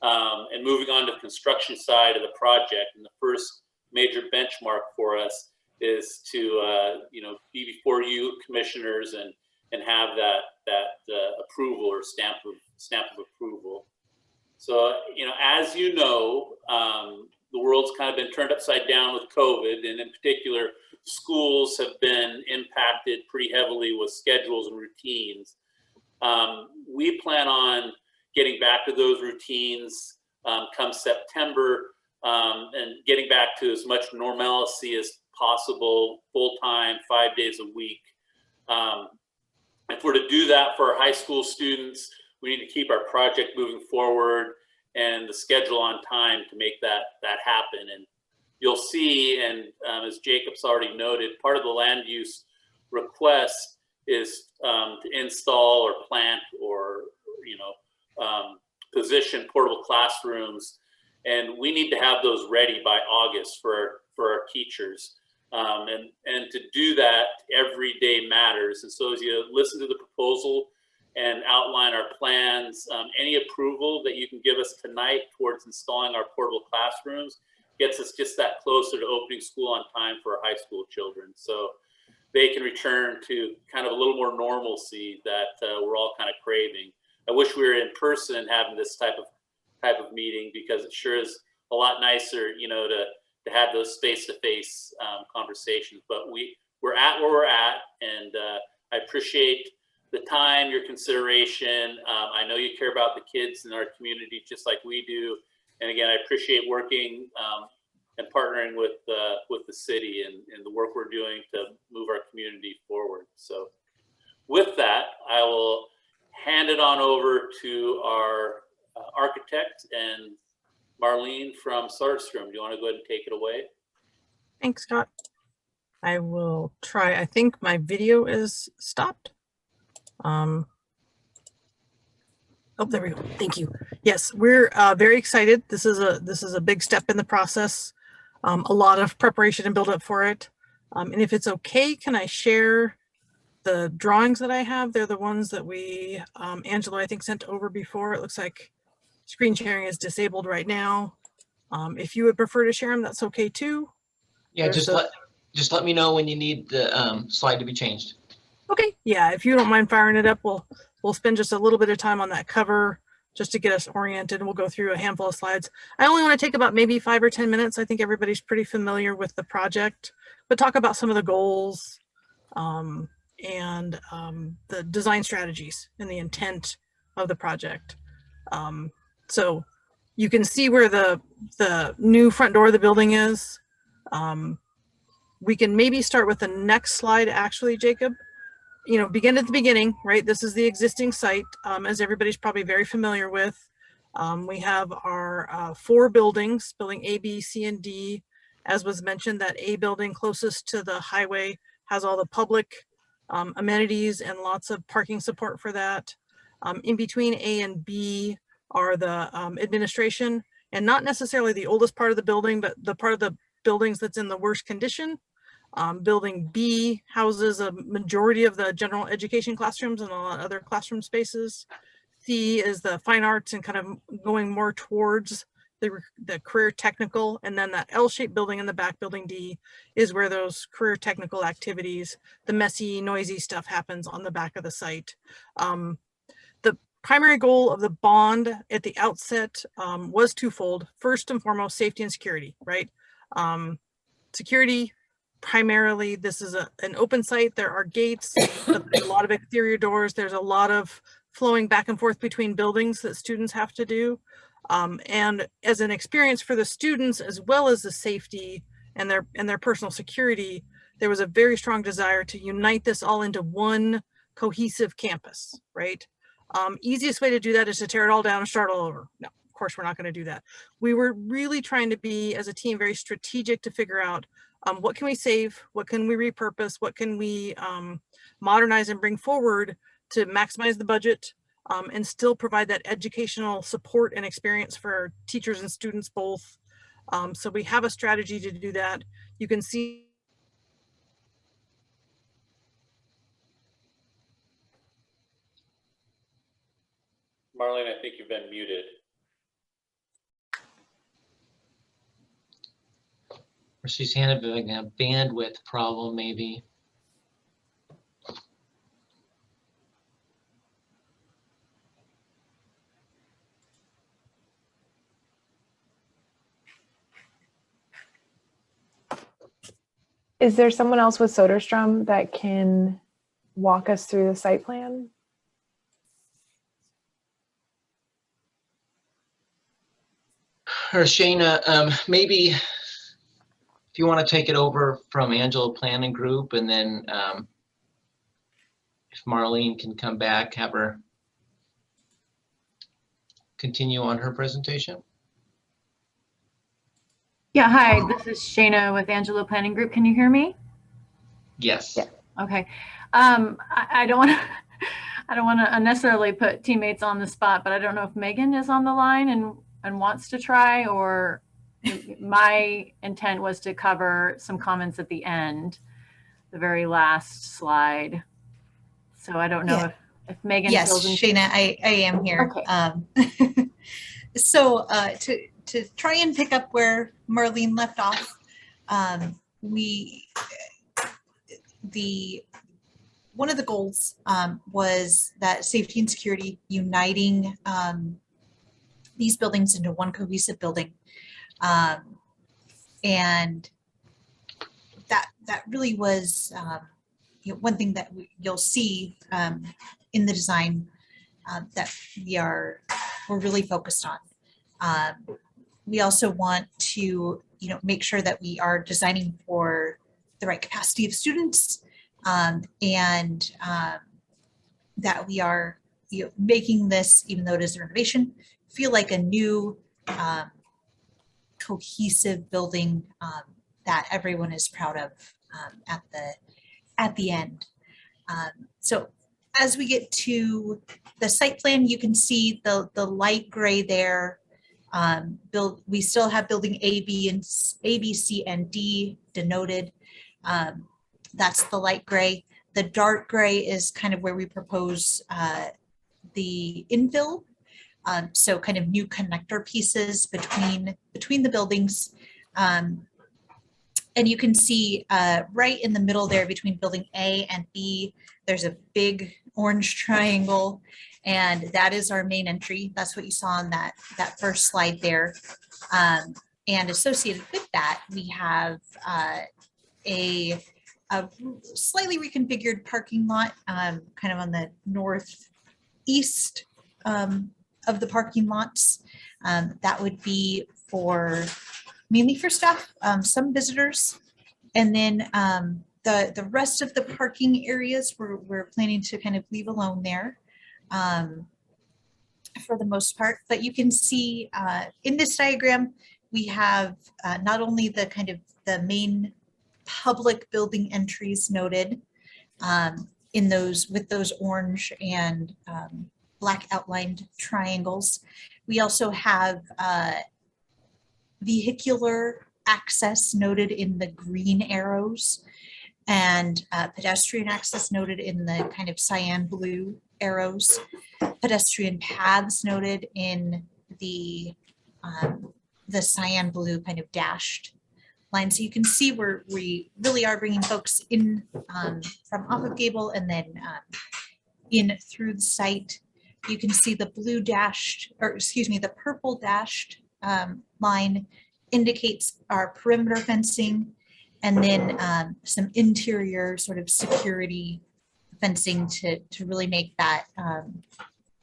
and moving on to the construction side of the project. And the first major benchmark for us is to, you know, be before you commissioners and have that approval or stamp of approval. So, you know, as you know, the world's kind of been turned upside down with COVID, and in particular, schools have been impacted pretty heavily with schedules and routines. We plan on getting back to those routines come September and getting back to as much normalcy as possible, full-time, 5 days a week. If we're to do that for our high school students, we need to keep our project moving forward and the schedule on time to make that happen. And you'll see, and as Jacob's already noted, part of the land use request is to install or plant or, you know, position portable classrooms. And we need to have those ready by August for our teachers. And to do that, every day matters. And so as you listen to the proposal and outline our plans, any approval that you can give us tonight towards installing our portable classrooms gets us just that closer to opening school on time for our high school children. So they can return to kind of a little more normalcy that we're all kind of craving. I wish we were in person having this type of meeting, because it sure is a lot nicer, you know, to have those face-to-face conversations. But we're at where we're at, and I appreciate the time, your consideration. I know you care about the kids in our community just like we do. And again, I appreciate working and partnering with the city and the work we're doing to move our community forward. So with that, I will hand it on over to our architect and Marlene from Soderstrom. Do you want to go ahead and take it away? Thanks, Scott. I will try. I think my video is stopped. Oh, there we go. Thank you. Yes, we're very excited. This is a big step in the process. A lot of preparation and build up for it. And if it's okay, can I share the drawings that I have? They're the ones that we, Angela, I think, sent over before. It looks like screen sharing is disabled right now. If you would prefer to share them, that's okay too. Yeah, just let me know when you need the slide to be changed. Okay, yeah, if you don't mind firing it up, we'll spend just a little bit of time on that cover just to get us oriented, and we'll go through a handful of slides. I only want to take about maybe 5 or 10 minutes. I think everybody's pretty familiar with the project, but talk about some of the goals and the design strategies and the intent of the project. So you can see where the new front door of the building is. We can maybe start with the next slide, actually, Jacob. You know, begin at the beginning, right? This is the existing site, as everybody's probably very familiar with. We have our 4 buildings, building A, B, C, and D. As was mentioned, that A building closest to the highway has all the public amenities and lots of parking support for that. In between A and B are the administration, and not necessarily the oldest part of the building, but the part of the buildings that's in the worst condition. Building B houses a majority of the general education classrooms and a lot of other classroom spaces. C is the fine arts and kind of going more towards the career technical, and then that L-shaped building in the back, building D, is where those career technical activities, the messy, noisy stuff happens on the back of the site. The primary goal of the bond at the outset was twofold. First and foremost, safety and security, right? Security, primarily, this is an open site. There are gates, a lot of exterior doors. There's a lot of flowing back and forth between buildings that students have to do. And as an experience for the students, as well as the safety and their personal security, there was a very strong desire to unite this all into one cohesive campus, right? Easiest way to do that is to tear it all down and start all over. No, of course, we're not going to do that. We were really trying to be, as a team, very strategic to figure out what can we save, what can we repurpose, what can we modernize and bring forward to maximize the budget, and still provide that educational support and experience for teachers and students both. So we have a strategy to do that. You can see Marlene, I think you've been muted. Or she's having a bandwidth problem, maybe. Is there someone else with Soderstrom that can walk us through the site plan? Or Shayna, maybe if you want to take it over from Angela Planning Group, and then if Marlene can come back, have her continue on her presentation. Yeah, hi, this is Shayna with Angelo Planning Group. Can you hear me? Yes. Yeah. Okay. I don't want to I don't want to unnecessarily put teammates on the spot, but I don't know if Megan is on the line and wants to try, or my intent was to cover some comments at the end, the very last slide. So I don't know if Megan Yes, feels Shayna, I am here. Okay. So to try and pick up where Marlene left off, one of the goals was that safety and security, uniting these buildings into one cohesive building, and that really was one thing that you'll see in the design that we're really focused on. We also want to make sure that we are designing for the right capacity of students, and that we are making this, even though it is a renovation, feel like a new cohesive building that everyone is proud of at the end. So as we get to the site plan, you can see the light gray there. We still have building A, B, C, and D denoted. That's the light gray. The dark gray is kind of where we propose the infill. So kind of new connector pieces between the buildings. And you can see right in the middle there between building A and B, there's a big orange triangle, and that is our main entry. That's what you saw on that first slide there. And associated with that, we have a slightly reconfigured parking lot, kind of on the northeast of the parking lots. That would be mainly for staff, some visitors, and then the rest of the parking areas we're planning to kind of leave alone there for the most part. But you can see in this diagram, we have not only the kind of the main public building entries noted with those orange and black outlined triangles. We also have vehicular access noted in the green arrows, and pedestrian access noted in the kind of cyan blue arrows. Pedestrian paths noted in the cyan blue kind of dashed line. So you can see where we really are bringing folks in from off of Gable and then in through the site. You can see the blue dashed, or excuse me, the purple dashed line indicates our perimeter fencing, and then some interior sort of security fencing to really make that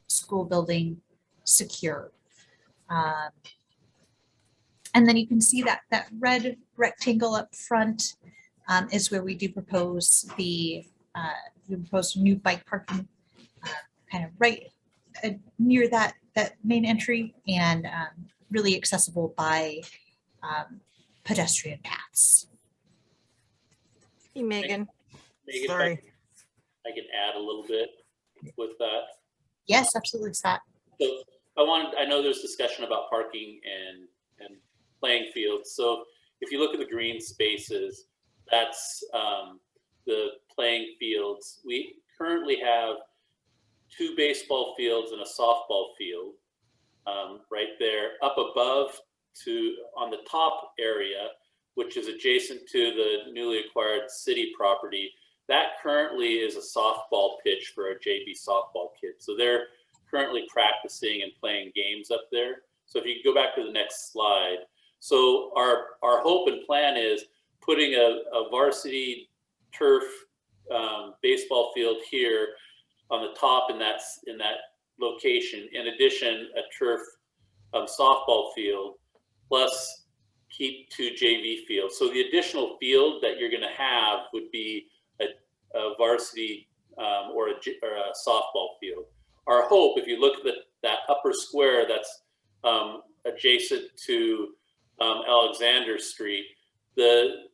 school building secure. And then you can see that red rectangle up front is where we do propose we propose new bike parking kind of right near that main entry, and really accessible by pedestrian paths. Hey, Megan. Megan, Sorry. I can add a little bit with that. Yes, absolutely, Scott. So I know there's discussion about parking and playing fields. So if you look at the green spaces, that's the playing fields. We currently have 2 baseball fields and a softball field right there. Up above on the top area, which is adjacent to the newly acquired city property, that currently is a softball pitch for our JV softball kids. So they're currently practicing and playing games up there. So if you go back to the next slide. So our hope and plan is putting a varsity turf baseball field here on the top in that location. In addition, a turf softball field, plus keep 2 JV fields. So the additional field that you're going to have would be a varsity or a softball field. Our hope, if you look at that upper square that's adjacent to Alexander Street, the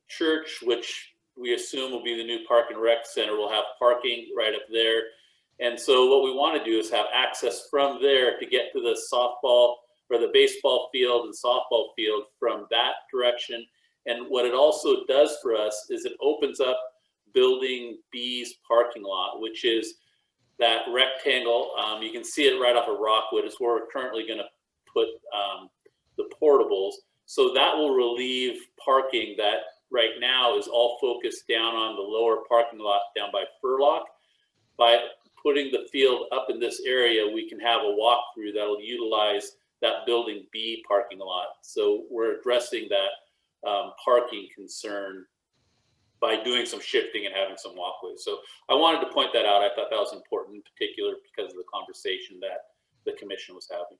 church, which we assume will be the new Park and Rec Center, will have parking right up there. And so what we want to do is have access from there to get to the softball or the baseball field and softball field from that direction. And what it also does for us is it opens up Building B's parking lot, which is that rectangle. You can see it right off of Rockwood. It's where we're currently going to put the portables. So that will relieve parking that right now is all focused down on the lower parking lot down by Furlock. By putting the field up in this area, we can have a walkthrough that'll utilize that Building B parking lot. So we're addressing that parking concern by doing some shifting and having some walkways. So I wanted to point that out. I thought that was important in particular because of the conversation that the commission was having.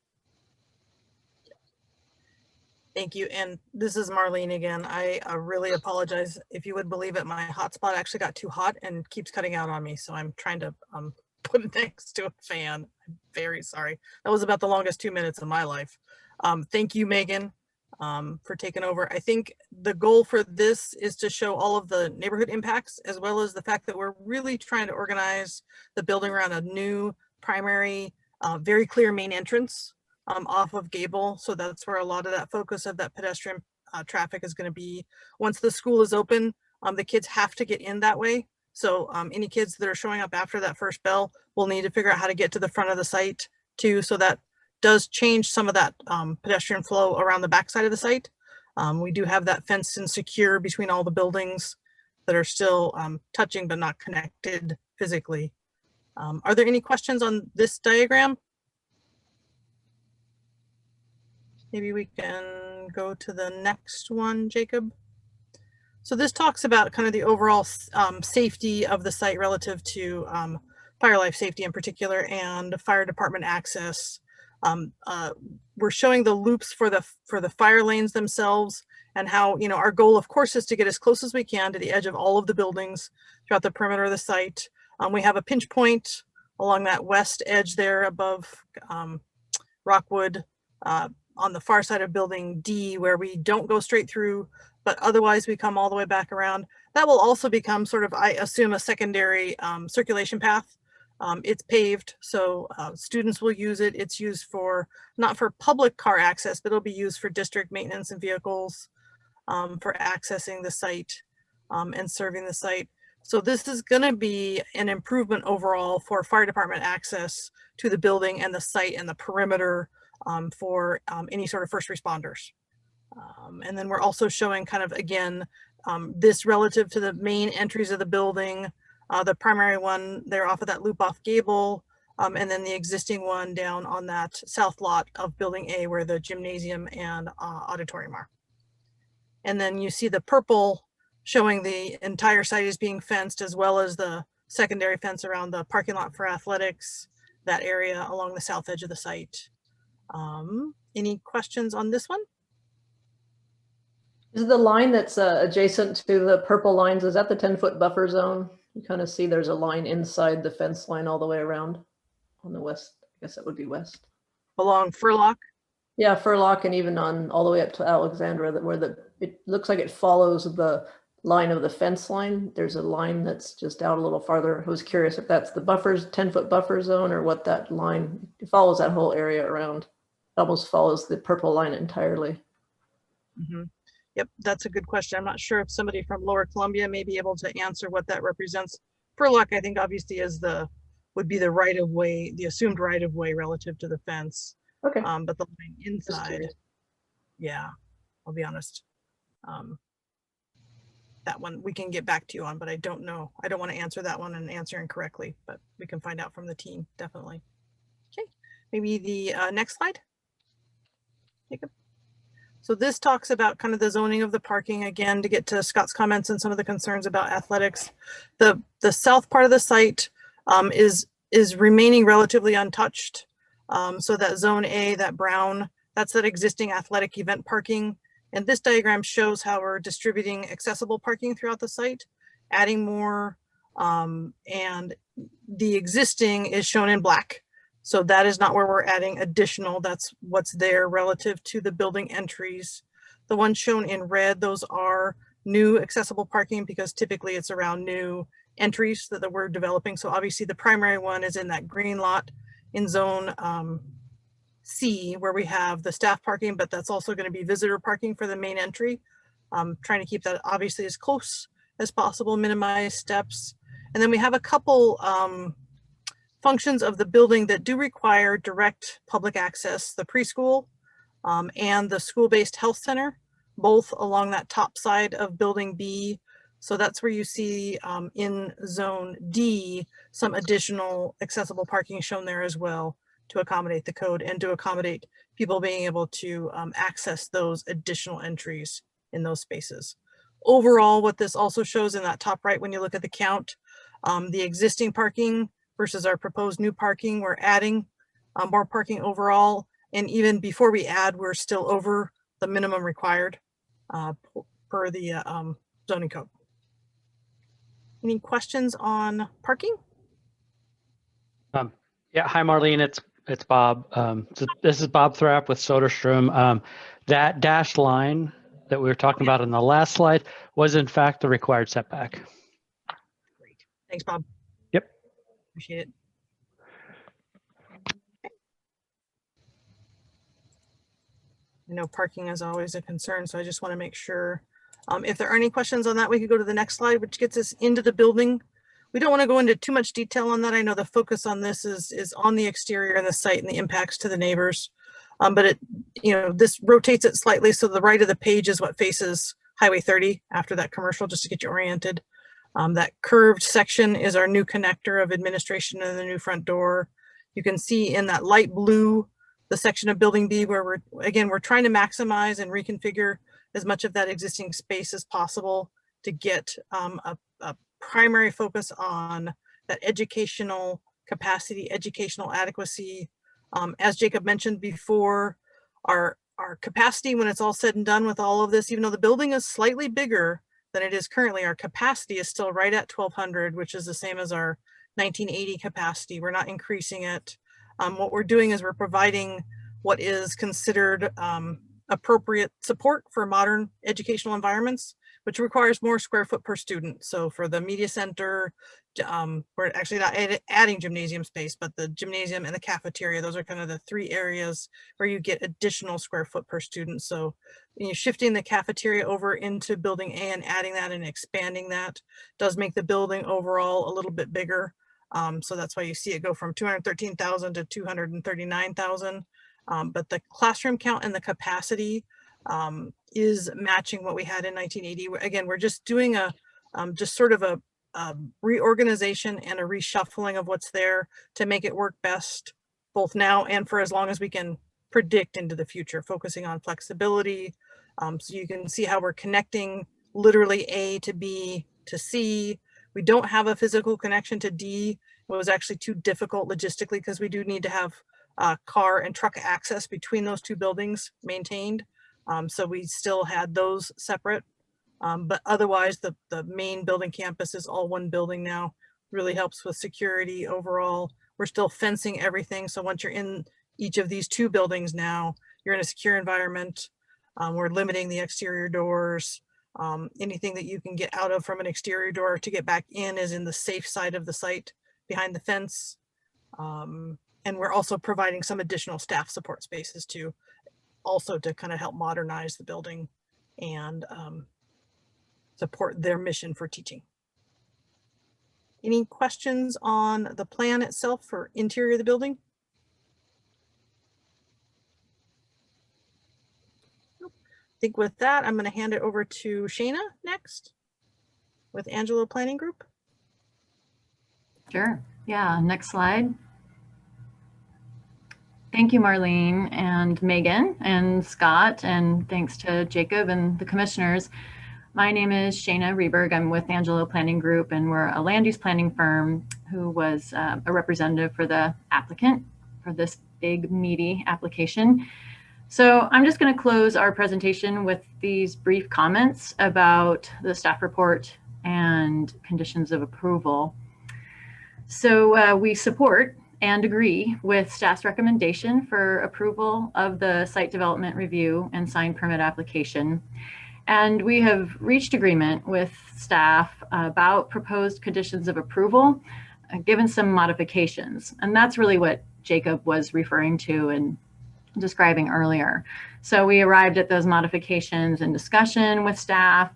Thank you. And this is Marlene again. I really apologize. If you would believe it, my hotspot actually got too hot and keeps cutting out on me. So I'm trying to put it next to a fan. I'm very sorry. That was about the longest 2 minutes of my life. Thank you, Megan, for taking over. I think the goal for this is to show all of the neighborhood impacts, as well as the fact that we're really trying to organize the building around a new primary, very clear main entrance off of Gable. So that's where a lot of that focus of that pedestrian traffic is going to be. Once the school is open, the kids have to get in that way. So any kids that are showing up after that first bell will need to figure out how to get to the front of the site too. So that does change some of that pedestrian flow around the backside of the site. We do have that fenced and secure between all the buildings that are still touching but not connected physically. Are there any questions on this diagram? Maybe we can go to the next one, Jacob. So this talks about kind of the overall safety of the site relative to fire life safety in particular and fire department access. We're showing the loops for the fire lanes themselves and how, you know, our goal of course is to get as close as we can to the edge of all of the buildings throughout the perimeter of the site. We have a pinch point along that west edge there above Rockwood on the far side of Building D, where we don't go straight through, but otherwise we come all the way back around. That will also become sort of, I assume, a secondary circulation path. It's paved, so students will use it. It's used for, not for public car access, but it'll be used for district maintenance and vehicles for accessing the site and serving the site. So this is going to be an improvement overall for fire department access to the building and the site and the perimeter for any sort of first responders. And then we're also showing kind of, again, this relative to the main entries of the building, the primary one there off of that loop off gable, and then the existing one down on that south lot of building A where the gymnasium and auditorium are. And then you see the purple showing the entire site is being fenced, as well as the secondary fence around the parking lot for athletics, that area along the south edge of the site. Any questions on this one? Is the line that's adjacent to the purple lines, is that the 10-foot buffer zone? You kind of see there's a line inside the fence line all the way around on the west. I guess that would be west. Along Furlock? Yeah, Furlock, and even on all the way up to Alexandra, where it looks like it follows the line of the fence line. There's a line that's just out a little farther. I was curious if that's the 10-foot buffer zone or what that line, it follows that whole area around. It almost follows the purple line entirely. Mm-hmm. Yep, that's a good question. I'm not sure if somebody from Lower Columbia may be able to answer what that represents. Furlock, I think obviously would be the right of way, the assumed right of way relative to the fence. Okay. But the line inside, yeah, I'll be honest. That one we can get back to you on, but I don't know. I don't want to answer that one and answer incorrectly, but we can find out from the team, definitely. Okay, maybe the next slide. Jacob. So this talks about kind of the zoning of the parking, again, to get to Scott's comments and some of the concerns about athletics. The south part of the site is remaining relatively untouched. So that zone A, that brown, that's that existing athletic event parking. And this diagram shows how we're distributing accessible parking throughout the site, adding more, and the existing is shown in black. So that is not where we're adding additional, that's what's there relative to the building entries. The ones shown in red, those are new accessible parking because typically it's around new entries that we're developing. So obviously the primary one is in that green lot in zone C, where we have the staff parking, but that's also going to be visitor parking for the main entry. Trying to keep that obviously as close as possible, minimize steps. And then we have a couple functions of the building that do require direct public access, the preschool and the school-based health center, both along that top side of building B. So that's where you see in zone D, some additional accessible parking shown there as well to accommodate the code and to accommodate people being able to access those additional entries in those spaces. Overall, what this also shows in that top right, when you look at the count, the existing parking versus our proposed new parking, we're adding more parking overall. And even before we add, we're still over the minimum required per the zoning code. Any questions on parking? Yeah, hi Marlene, it's Bob. So this is Bob Thrapp with Soderstrom. That dashed line that we were talking about in the last slide was in fact the required setback. Great, thanks Bob. Yep. Appreciate it. I know parking is always a concern, so I just want to make sure if there are any questions on that, we could go to the next slide, which gets us into the building. We don't want to go into too much detail on that. I know the focus on this is on the exterior and the site and the impacts to the neighbors. But it, this rotates it slightly. So the right of the page is what faces Highway 30 after that commercial, just to get you oriented. That curved section is our new connector of administration and the new front door. You can see in that light blue, the section of building B where we're trying to maximize and reconfigure as much of that existing space as possible to get a primary focus on that educational capacity, educational adequacy. As Jacob mentioned before, our capacity when it's all said and done with all of this, even though the building is slightly bigger than it is currently, our capacity is still right at 1,200, which is the same as our 1980 capacity. We're not increasing it. What we're doing is we're providing what is considered appropriate support for modern educational environments, which requires more square foot per student. So for the media center, we're actually not adding gymnasium space, but the gymnasium and the cafeteria, those are kind of the 3 areas where you get additional square foot per student. So shifting the cafeteria over into building A and adding that and expanding that does make the building overall a little bit bigger. So that's why you see it go from 213,000 to 239,000. But the classroom count and the capacity is matching what we had in 1980. Again, we're just doing a just sort of a reorganization and a reshuffling of what's there to make it work best both now and for as long as we can predict into the future, focusing on flexibility. So you can see how we're connecting literally A to B to C. We don't have a physical connection to D. It was actually too difficult logistically because we do need to have car and truck access between those 2 buildings maintained. So we still had those separate. But otherwise, the main building campus is all one building now. Really helps with security overall. We're still fencing everything. So once you're in each of these 2 buildings now, you're in a secure environment. We're limiting the exterior doors. Anything that you can get out of from an exterior door to get back in is in the safe side of the site behind the fence. And we're also providing some additional staff support spaces too, also to kind of help modernize the building and support their mission for teaching. Any questions on the plan itself for interior of the building? Nope. I think with that, I'm going to hand it over to Shayna next with Angelo Planning Group. Sure. Yeah, next slide. Thank you, Marlene and Megan and Scott, and thanks to Jacob and the commissioners. My name is Shayna Reberg. I'm with Angelo Planning Group, and we're a land use planning firm who was a representative for the applicant for this big, meaty application. So I'm just going to close our presentation with these brief comments about the staff report and conditions of approval. So we support and agree with staff's recommendation for approval of the site development review and sign permit application. And we have reached agreement with staff about proposed conditions of approval, given some modifications. And that's really what Jacob was referring to and describing earlier. So we arrived at those modifications in discussion with staff,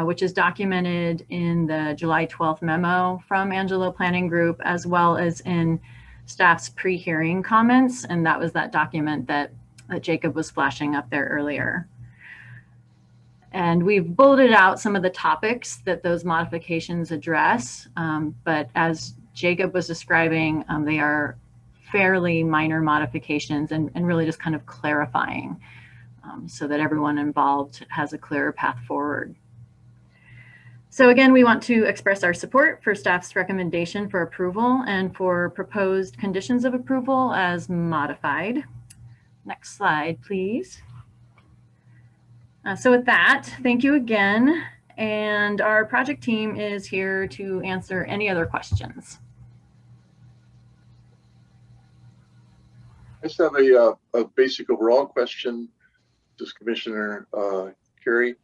which is documented in the July 12th memo from Angelo Planning Group, as well as in staff's pre-hearing comments. And that was that document that Jacob was flashing up there earlier. And we've bulleted out some of the topics that those modifications address. But as Jacob was describing, they are fairly minor modifications and really just kind of clarifying so that everyone involved has a clearer path forward. So again, we want to express our support for staff's recommendation for approval and for proposed conditions of approval as modified. Next slide, please. So with that, thank you again. And our project team is here to answer any other questions. I just have a basic overall question, just Commissioner Carey.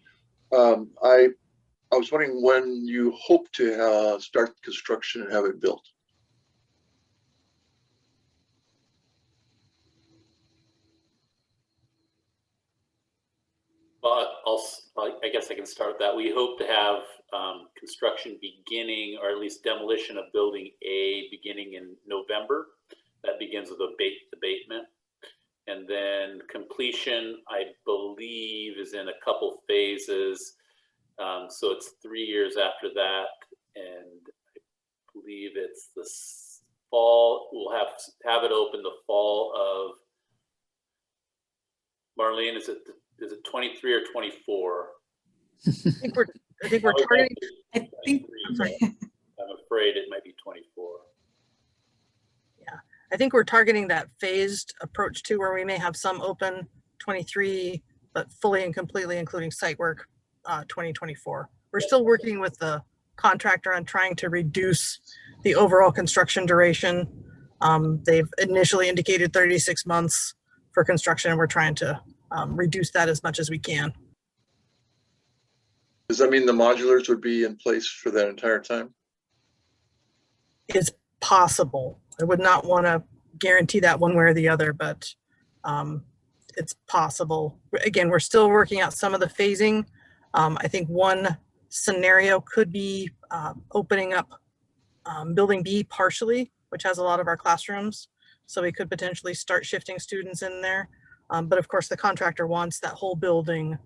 I was wondering when you hope to start construction and have it built. Well, I guess I can start with that. We hope to have construction beginning, or at least demolition of building A beginning in November. That begins with abatement. And then completion, I believe, is in a couple phases. So it's 3 years after that. And I believe it's the fall. We'll have it open the fall of, Marlene, is it 23 or 24? I think we're targeting. I'm afraid it might be 24. Yeah, I think we're targeting that phased approach too, where we may have some open 23, but fully and completely including site work 2024. We're still working with the contractor on trying to reduce the overall construction duration. They've initially indicated 36 months for construction, and we're trying to reduce that as much as we can. Does that mean the modulars would be in place for that entire time? It's possible. I would not want to guarantee that one way or the other, but it's possible. Again, we're still working out some of the phasing. I think one scenario could be opening up Building B partially, which has a lot of our classrooms. So we could potentially start shifting students in there. But of course, the contractor wants that whole building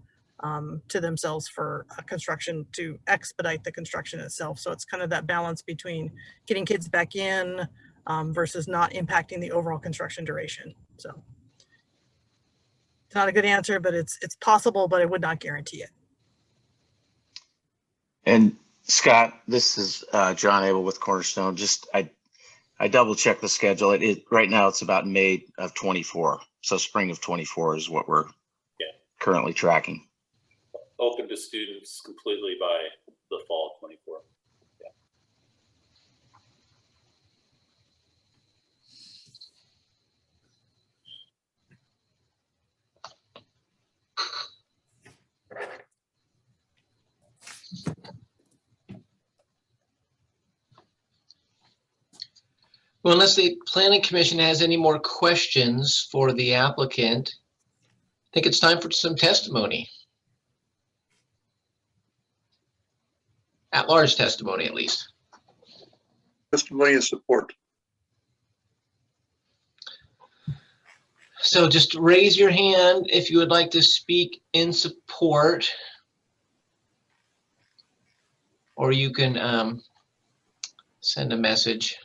to themselves for construction to expedite the construction itself. So it's kind of that balance between getting kids back in versus not impacting the overall construction duration. So it's not a good answer, but it's possible, but I would not guarantee it. And Scott, this is John Abel with Cornerstone. Just I double checked the schedule. It right now it's about May of 24. So spring of 24 is what we're currently tracking. Open to students completely by the fall of 24. Yeah. Well, unless the Planning Commission has any more questions for the applicant, I think it's time for some testimony. At-large testimony, at least. Testimony and support. So just raise your hand if you would like to speak in support. Or you can send a message.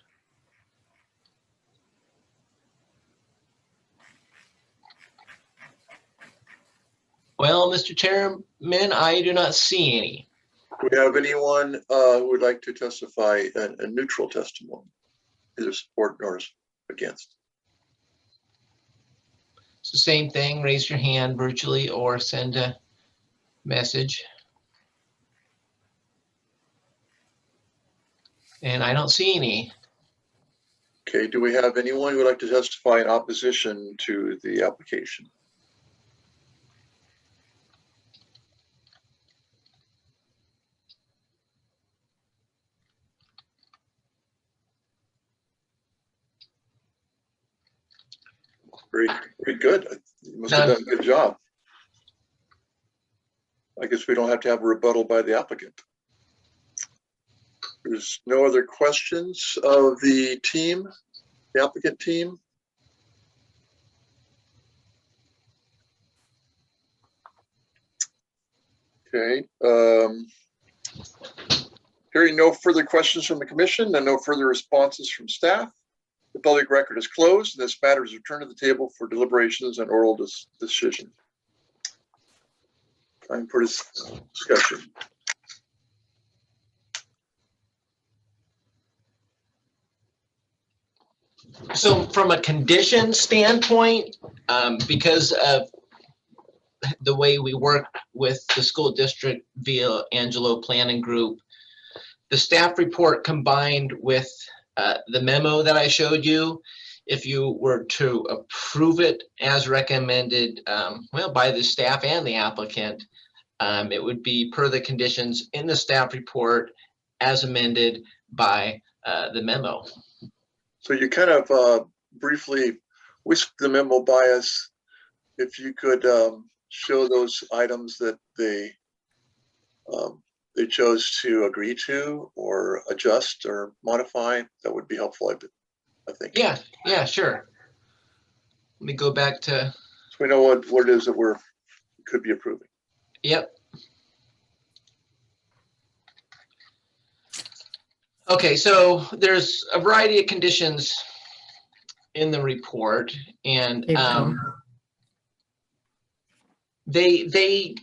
Well, Mr. Chairman, I do not see any. Do we have anyone who would like to testify a neutral testimony, either support nor against? It's the same thing. Raise your hand virtually or send a message. And I don't see any. Okay, do we have anyone who would like to testify in opposition to the application? Very good. You must have done a good job. I guess we don't have to have a rebuttal by the applicant. There's no other questions of the team, the applicant team. Okay. Hearing no further questions from the commission and no further responses from staff, the public record is closed, and this matter is returned to the table for deliberations and oral decision. Time for discussion. So from a condition standpoint, because of the way we work with the school district via Angelo Planning Group, the staff report combined with the memo that I showed you, if you were to approve it as recommended, well, by the staff and the applicant, it would be per the conditions in the staff report as amended by the memo. So you kind of briefly whisked the memo by us. If you could show those items that they chose to agree to or adjust or modify, that would be helpful, I think. Yeah, sure. Let me go back to. So we know what it is that we could be approving. Yep. Okay, so there's a variety of conditions in the report, and they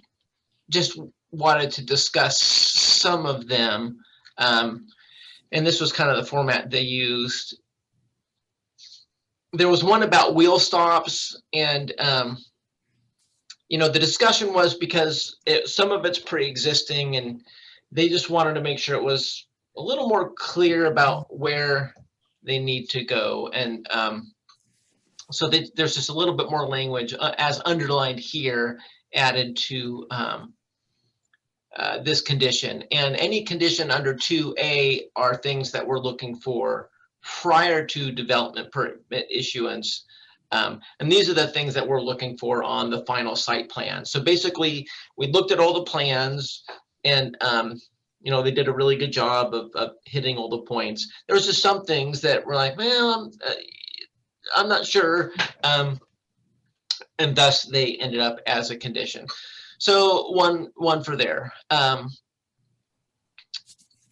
just wanted to discuss some of them, and this was kind of the format they used. There was one about wheel stops, and you know, the discussion was because some of it's pre-existing, and they just wanted to make sure it was a little more clear about where they need to go. And so there's just a little bit more language as underlined here added to this condition. And any condition under 2A are things that we're looking for prior to development permit issuance. And these are the things that we're looking for on the final site plan. So basically, we looked at all the plans and, they did a really good job of hitting all the points. There was just some things that were like, well, I'm not sure. And thus they ended up as a condition. So one for there.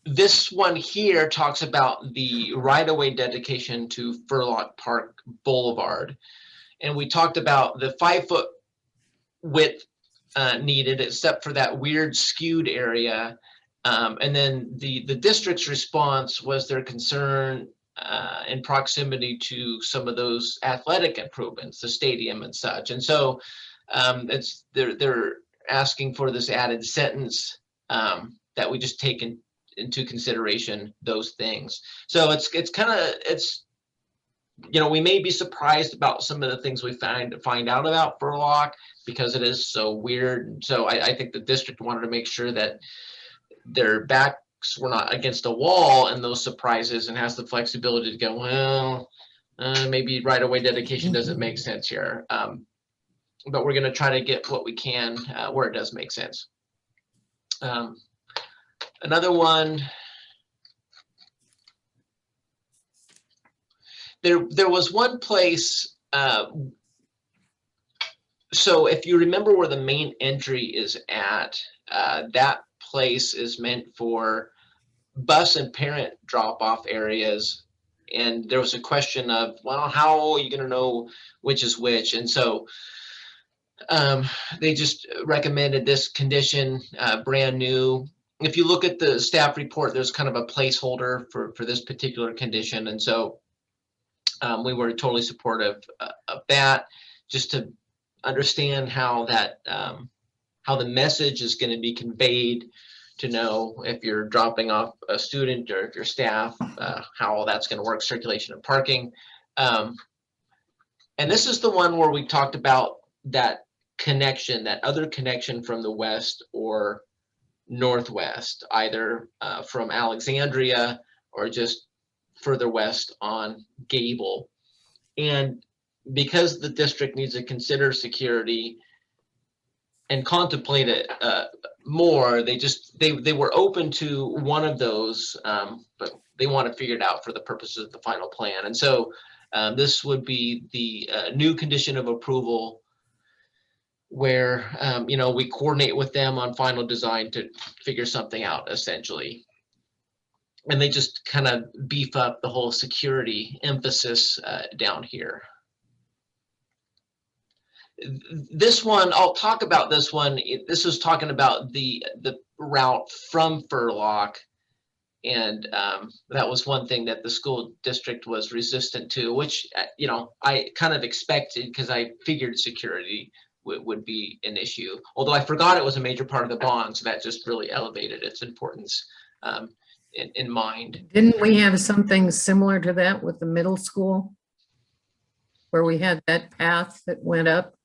This one here talks about the right-of-way dedication to Furlock Park Boulevard. And we talked about the 5-foot width needed, except for that weird skewed area. And then the district's response was their concern in proximity to some of those athletic improvements, the stadium and such. And so they're asking for this added sentence that we just take into consideration those things. So it's we may be surprised about some of the things we find out about Furlock because it is so weird. So I think the district wanted to make sure that their backs were not against a wall in those surprises and has the flexibility to go, well, maybe right-of-way dedication doesn't make sense here. But we're going to try to get what we can where it does make sense. Another one, there was one place, so if you remember where the main entry is at, that place is meant for bus and parent drop-off areas. And there was a question of, well, how are you going to know which is which? And so they just recommended this condition, brand new. If you look at the staff report, there's kind of a placeholder for this particular condition. And so we were totally supportive of that, just to understand how that, how the message is going to be conveyed, to know if you're dropping off a student or if you're staff, how all that's going to work, circulation and parking. And this is the one where we talked about that connection, that other connection from the west or northwest, either from Alexandria or just further west on Gable. And because the district needs to consider security and contemplate it more, they were open to one of those, but they want to figure it out for the purposes of the final plan. And so this would be the new condition of approval, where we coordinate with them on final design to figure something out, essentially. And they just kind of beef up the whole security emphasis down here. This one, I'll talk about this one. This is talking about the route from Furlock. And that was one thing that the school district was resistant to, which, I kind of expected, because I figured security would be an issue. Although I forgot it was a major part of the bond, so that just really elevated its importance in mind. Didn't we have something similar to that with the middle school? Where we had that path that went up?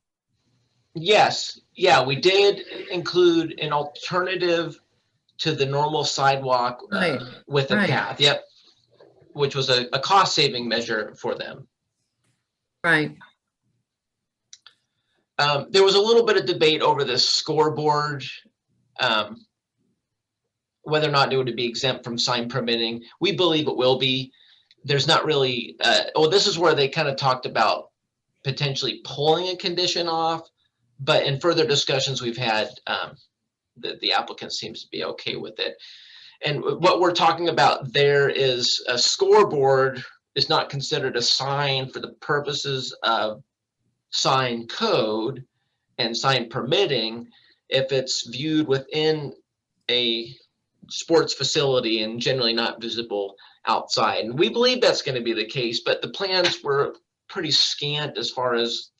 Yes, yeah, we did include an alternative to the normal sidewalk with a path, yep, which was a cost-saving measure for them. Right. There was a little bit of debate over this scoreboard, whether or not it would be exempt from sign permitting. We believe it will be. There's not really, this is where they kind of talked about potentially pulling a condition off, but in further discussions we've had, the applicant seems to be okay with it. And what we're talking about there is a scoreboard is not considered a sign for the purposes of sign code and sign permitting if it's viewed within a sports facility and generally not visible outside. And we believe that's going to be the case, but the plans were pretty scant as far as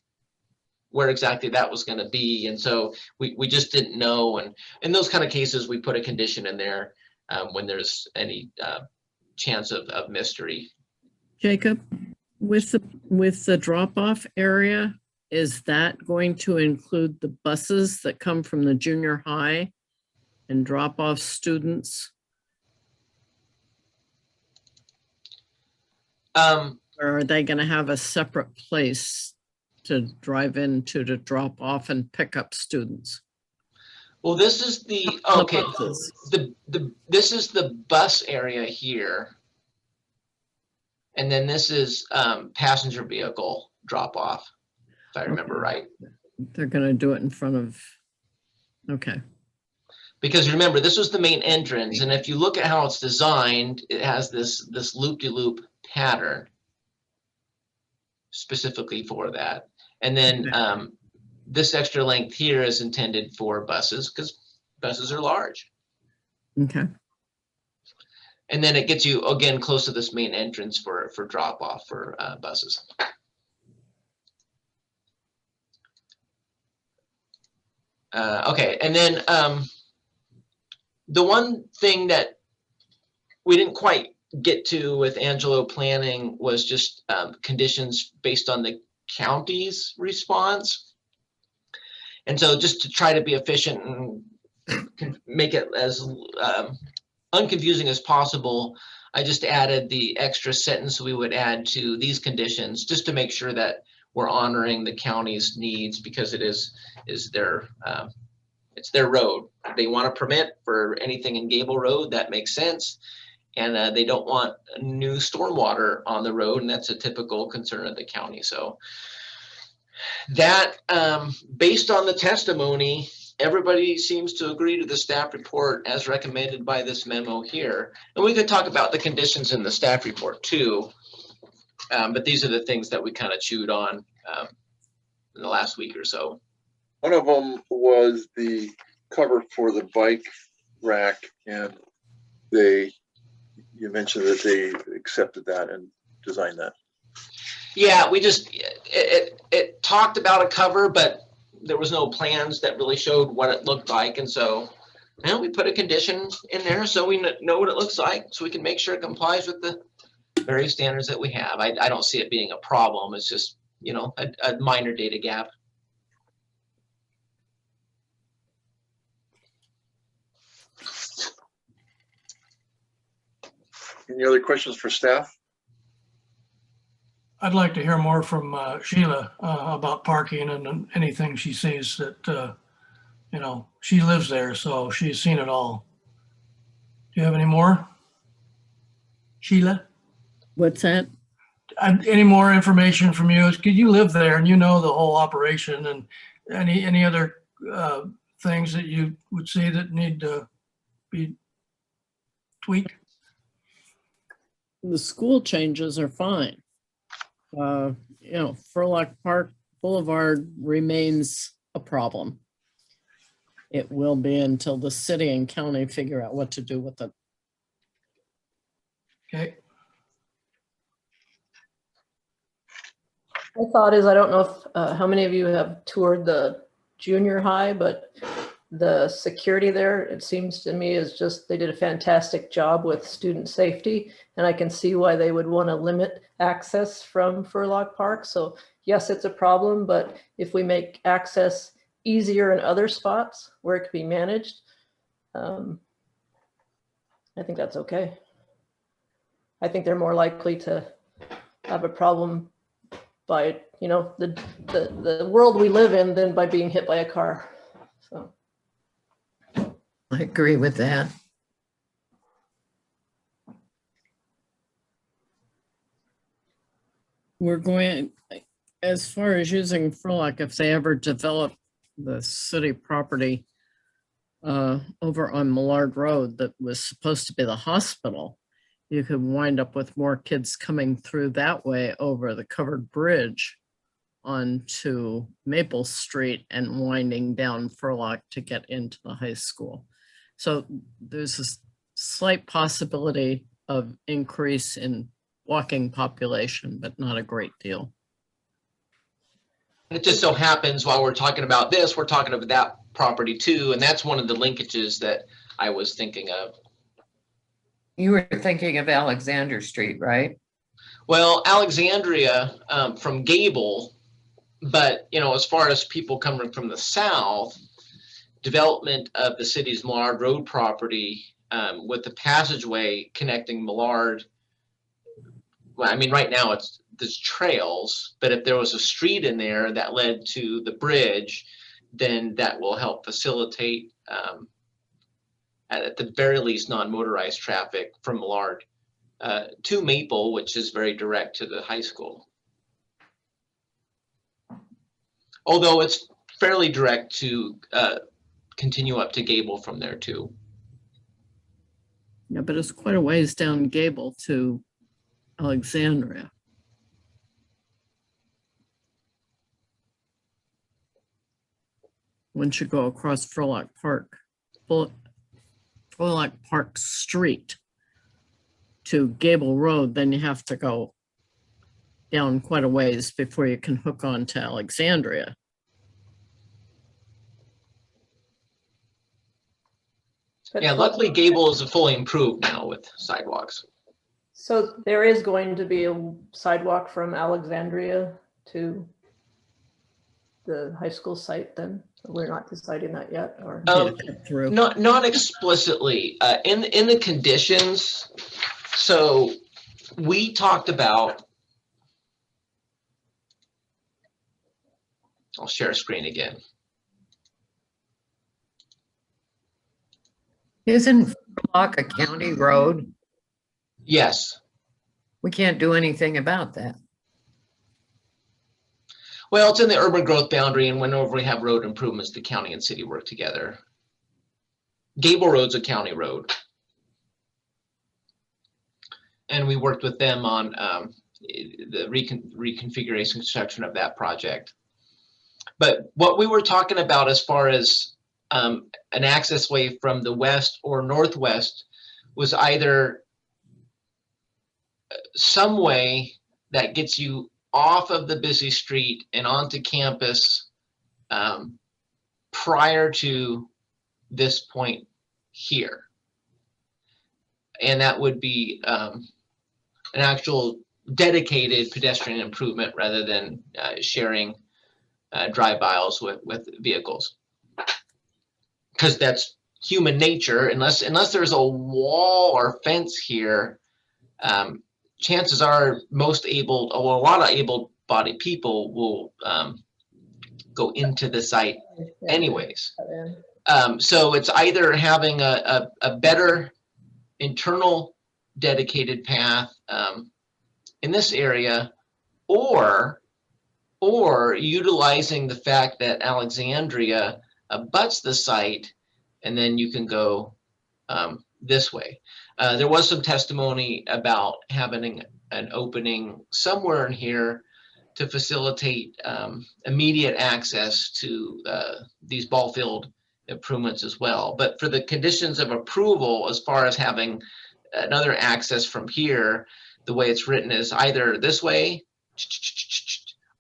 where exactly that was going to be. And so we just didn't know. And in those kind of cases, we put a condition in there when there's any chance of mystery. Jacob, with the drop-off area, is that going to include the buses that come from the junior high and drop off students? Or are they going to have a separate place to drive into to drop off and pick up students? Well, this is the, okay, this is the bus area here. And then this is passenger vehicle drop off, if I remember right. They're going to do it in front of, okay. Because remember, this was the main entrance, and if you look at how it's designed, it has this loop-de-loop pattern specifically for that. And then this extra length here is intended for buses because buses are large. Okay. And then it gets you again close to this main entrance for drop off for buses. Okay, and then the one thing that we didn't quite get to with Angelo planning was just conditions based on the county's response. And so just to try to be efficient and make it as unconfusing as possible, I just added the extra sentence we would add to these conditions just to make sure that we're honoring the county's needs, because it is their it's their road. They want a permit for anything in Gable Road, that makes sense. And they don't want new stormwater on the road, and that's a typical concern of the county. So that, based on the testimony, everybody seems to agree to the staff report as recommended by this memo here. And we could talk about the conditions in the staff report too. But these are the things that we kind of chewed on in the last week or so. One of them was the cover for the bike rack, and you mentioned that they accepted that and designed that. Yeah, we just, it talked about a cover, but there was no plans that really showed what it looked like. And so now we put a condition in there so we know what it looks like, so we can make sure it complies with the various standards that we have. I don't see it being a problem. It's just, you know, a minor data gap. Any other questions for staff? I'd like to hear more from Sheila about parking and anything she sees that, you know, she lives there, so she's seen it all. Do you have any more? Sheila? What's that? Any more information from you? Because you live there and you know the whole operation, and any other things that you would see that need to be tweaked? The school changes are fine. You know, Furlock Park Boulevard remains a problem. It will be until the city and county figure out what to do with it. Okay. My thought is, I don't know if how many of you have toured the junior high, but the security there, it seems to me, is just, they did a fantastic job with student safety, and I can see why they would want to limit access from Furlock Park. So yes, it's a problem, but if we make access easier in other spots where it could be managed, I think that's okay. I think they're more likely to have a problem by, you know, the world we live in than by being hit by a car. So I agree with that. We're going, as far as using Furlock, if they ever develop the city property over on Millard Road that was supposed to be the hospital, you could wind up with more kids coming through that way over the covered bridge onto Maple Street and winding down Furlock to get into the high school. So there's a slight possibility of increase in walking population, but not a great deal. It just so happens while we're talking about this, we're talking about that property too, and that's one of the linkages that I was thinking of. You were thinking of Alexander Street, right? Well, Alexandria from Gable, but you know, as far as people coming from the south, development of the city's Millard Road property with the passageway connecting Millard. Well, I mean, right now there's trails, but if there was a street in there that led to the bridge, then that will help facilitate, at the very least, non-motorized traffic from Millard to Maple, which is very direct to the high school. Although it's fairly direct to continue up to Gable from there too. Yeah, but it's quite a ways down Gable to Alexandria. Once you go across Furlock Park Street to Gable Road, then you have to go down quite a ways before you can hook on to Alexandria. Yeah, luckily Gable is fully improved now with sidewalks. So there is going to be a sidewalk from Alexandria to the high school site then? We're not deciding that yet, or? Not explicitly in the conditions. So we talked about, I'll share a screen again. Isn't Furlock a county road? Yes. We can't do anything about that. Well, it's in the urban growth boundary, and whenever we have road improvements, the county and city work together. Gable Road's a county road. And we worked with them on the reconfiguration construction of that project. But what we were talking about as far as an access way from the west or northwest was either some way that gets you off of the busy street and onto campus prior to this point here. And that would be an actual dedicated pedestrian improvement rather than sharing drive aisles with vehicles. Because that's human nature. Unless there's a wall or fence here, chances are most able, or a lot of able-bodied people will go into the site anyways. So it's either having a better internal dedicated path in this area, or utilizing the fact that Alexandria abuts the site, and then you can go this way. There was some testimony about having an opening somewhere in here to facilitate immediate access to these ball field improvements as well. But for the conditions of approval, as far as having another access from here, the way it's written is either this way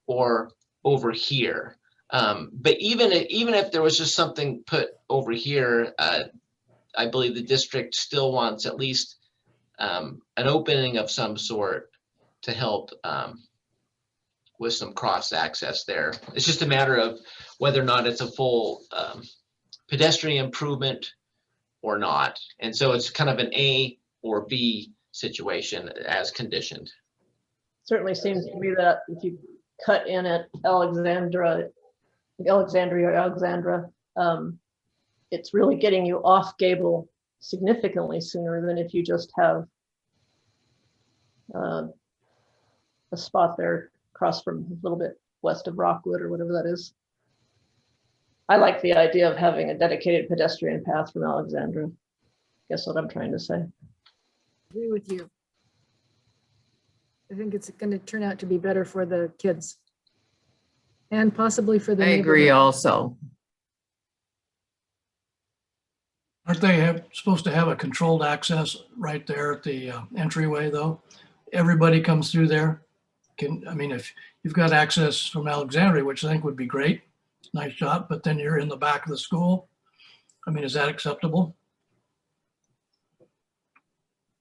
or over here. But even if there was just something put over here, I believe the district still wants at least an opening of some sort to help with some cross access there. It's just a matter of whether or not it's a full pedestrian improvement or not. And so it's kind of an A or B situation as conditioned. Certainly seems to me that if you cut in at Alexandria, it's really getting you off Gable significantly sooner than if you just have a spot there across from a little bit west of Rockwood or whatever that is. I like the idea of having a dedicated pedestrian path from Alexandria. Guess what I'm trying to say. Agree with you. I think it's going to turn out to be better for the kids and possibly for the I agree neighborhood. also. Aren't they supposed to have a controlled access right there at the entryway though? Everybody comes through there. If you've got access from Alexandria, which I think would be great, nice job, but then you're in the back of the school. Is that acceptable?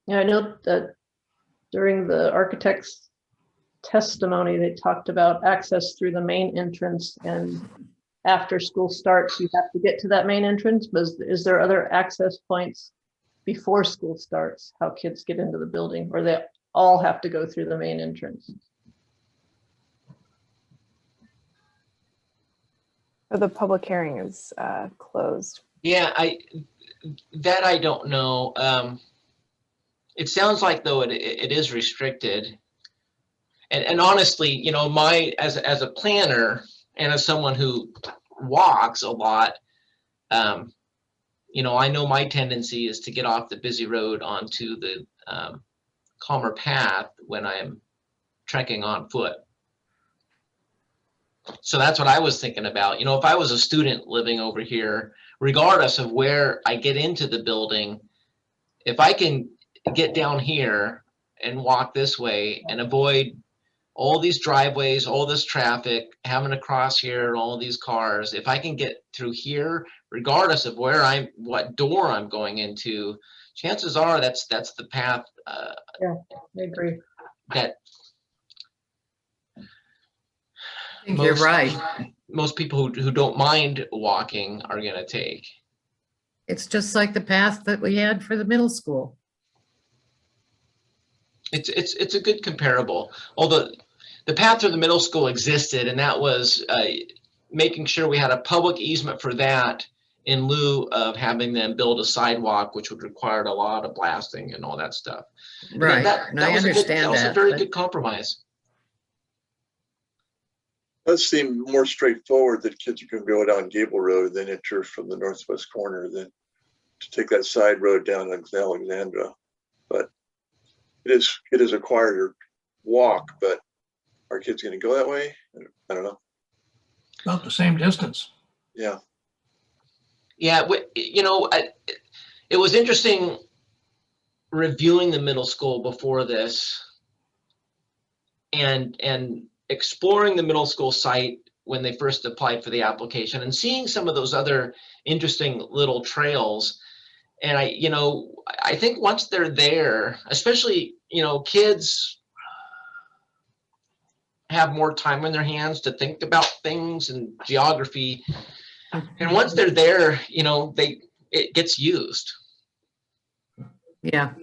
Yeah, I know that during the architect's testimony, they talked about access through the main entrance and after school starts, you have to get to that main entrance, but is there other access points before school starts, how kids get into the building, or they all have to go through the main entrance? So the public hearing is closed. Yeah, I don't know. It sounds like though it is restricted. And honestly, you know, as a planner and as someone who walks a lot, you know, I know my tendency is to get off the busy road onto the calmer path when I'm trekking on foot. So that's what I was thinking about. You know, if I was a student living over here, regardless of where I get into the building, if I can get down here and walk this way and avoid all these driveways, all this traffic, having to cross here, all these cars, if I can get through here, regardless of what door I'm going into, chances are that's the path. Yeah, I agree. That I think you're right. Most people who don't mind walking are going to take. It's just like the path that we had for the middle school. It's a good comparable. Although the path through the middle school existed, and that was making sure we had a public easement for that in lieu of having them build a sidewalk, which would require a lot of blasting and all that stuff. Right. That I understand that was a that, very but- good compromise. Does seem more straightforward that kids are going to go down Gable Road and then enter from the northwest corner than to take that side road down Alexandra. But it is a quieter walk, but are kids going to go that way? I don't know. About the same distance. Yeah. Yeah, you know, it was interesting reviewing the middle school before this and exploring the middle school site when they first applied for the application and seeing some of those other interesting little trails. And I think once they're there, especially, you know, kids have more time on their hands to think about things and geography. And once they're there, you know, it gets used. Yeah.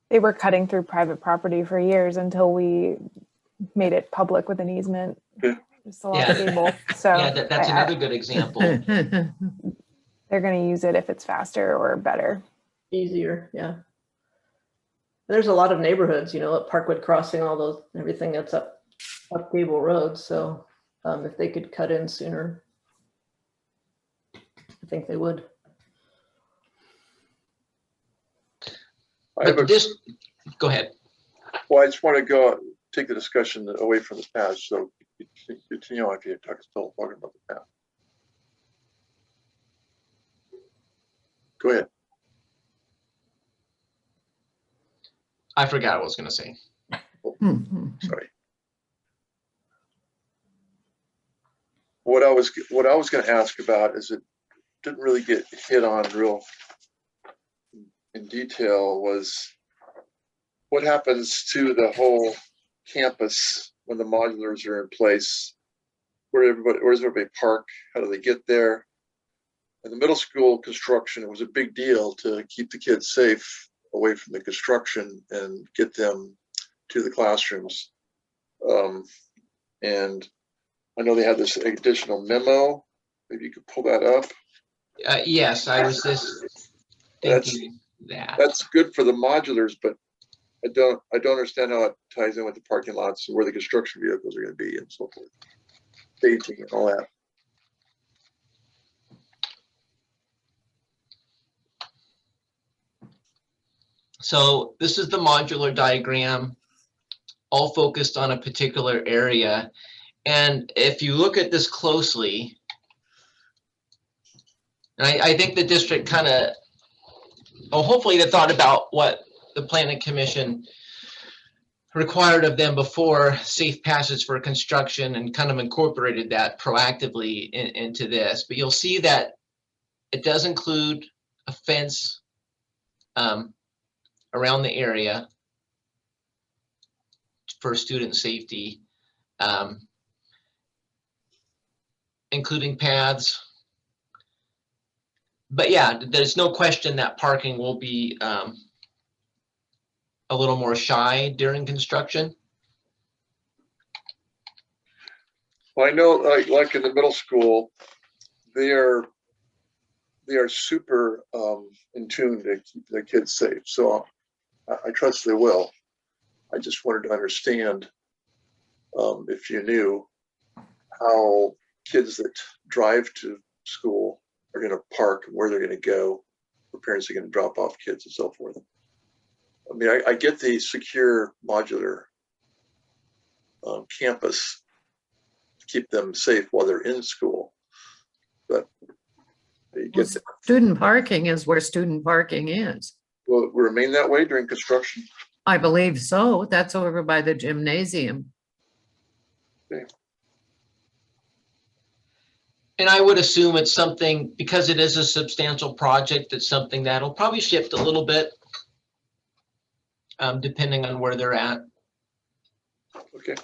They were cutting through private property for years until we made it public with an easement. Just a lot of cable. So yeah, that's another good example. They're going to use it if it's faster or better. Easier, yeah. There's a lot of neighborhoods, you know, at Parkwood Crossing, all those, everything that's up Gable Road. So if they could cut in sooner, I think they would. Go ahead. Well, I just want to take the discussion away from the past. So continue if you're still talking about the past. Go ahead. I forgot what I was going to say. Sorry. What I was going to ask about is it didn't really get hit on real in detail was what happens to the whole campus when the modulars are in place? Where does everybody park? How do they get there? In the middle school construction, it was a big deal to keep the kids safe away from the construction and get them to the classrooms. And I know they had this additional memo. Maybe you could pull that up. Yes, I was just thinking that. That's good for the modulars, but I don't understand how it ties in with the parking lots and where the construction vehicles are going to be and so forth. Staging and all that. So this is the modular diagram, all focused on a particular area. And if you look at this closely, and I think the district kind of, well, hopefully they thought about what the Planning Commission required of them before safe passage for construction and kind of incorporated that proactively into this. But you'll see that it does include a fence around the area for student safety, including paths. But yeah, there's no question that parking will be a little more shy during construction. Well, I know, like in the middle school, they are super in tune to keep the kids safe. So I trust they will. I just wanted to understand if you knew how kids that drive to school are going to park and where they're going to go, where parents are going to drop off kids and so forth. I mean, I get the secure modular campus to keep them safe while they're in school, but you Well, get that. student parking is where student parking is. Will it remain that way during construction? I believe so. That's over by the gymnasium. Okay. And I would assume it's something, because it is a substantial project, it's something that'll probably shift a little bit, depending on where they're at. Okay.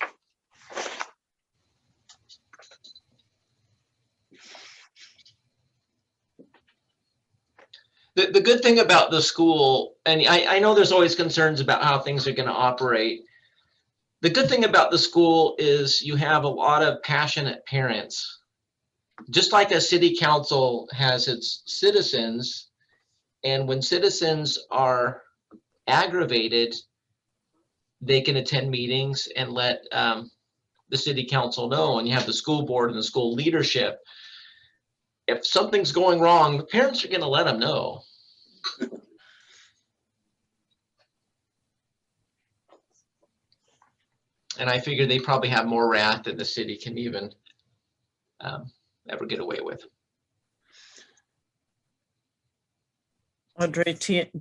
The good thing about the school, and I know there's always concerns about how things are going to operate. The good thing about the school is you have a lot of passionate parents. Just like a city council has its citizens, and when citizens are aggravated, they can attend meetings and let the city council know, and you have the school board and the school leadership. If something's going wrong, the parents are going to let them know. And I figure they probably have more wrath than the city can even ever get away with. Audrey,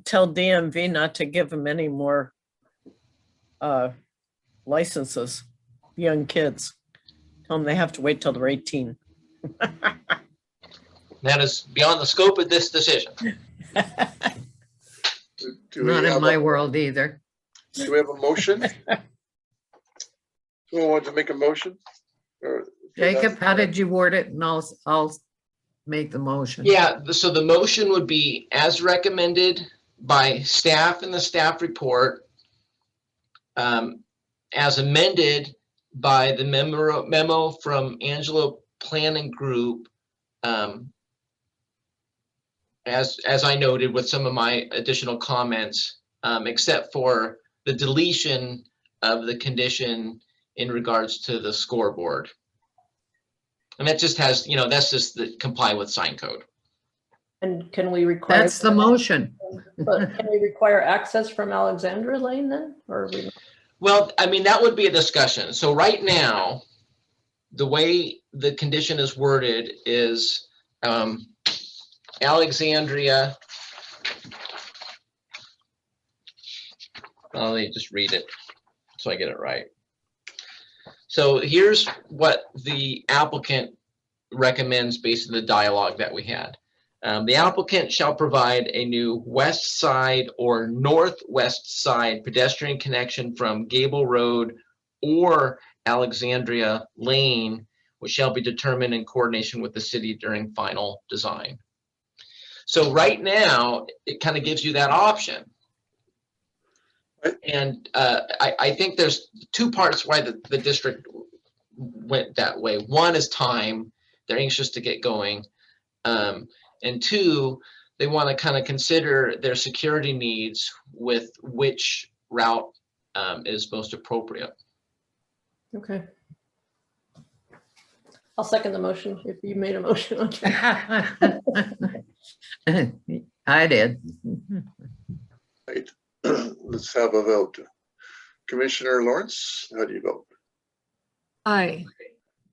tell DMV not to give them any more licenses, young kids. Tell them they have to wait till they're 18. That is beyond the scope of this decision. Do we Not in have my world either. Do we have a motion? Someone want to make a motion? Or- Jacob, how did you word it? And I'll make the motion. Yeah, so the motion would be as recommended by staff in the staff report, as amended by the memo from Angelo Planning Group, as I noted with some of my additional comments, except for the deletion of the condition in regards to the scoreboard. And that just has, that's just the comply with sign code. And can we require? That's the motion. But can we require access from Alexandra Lane then, or? we- Well, I mean, that would be a discussion. So right now, the way the condition is worded is Alexandria. Let me just read it so I get it right. So here's what the applicant recommends based on the dialogue that we had. The applicant shall provide a new west side or northwest side pedestrian connection from Gable Road or Alexandria Lane, which shall be determined in coordination with the city during final design. So right now, it kind of gives you that option. And I think there's two parts why the district went that way. One is time. They're anxious to get going. And two, they want to kind of consider their security needs with which route is most appropriate. Okay. I'll second the motion if you made a motion. I did. Right. Let's have a vote. Commissioner Lawrence, how do you vote? Aye.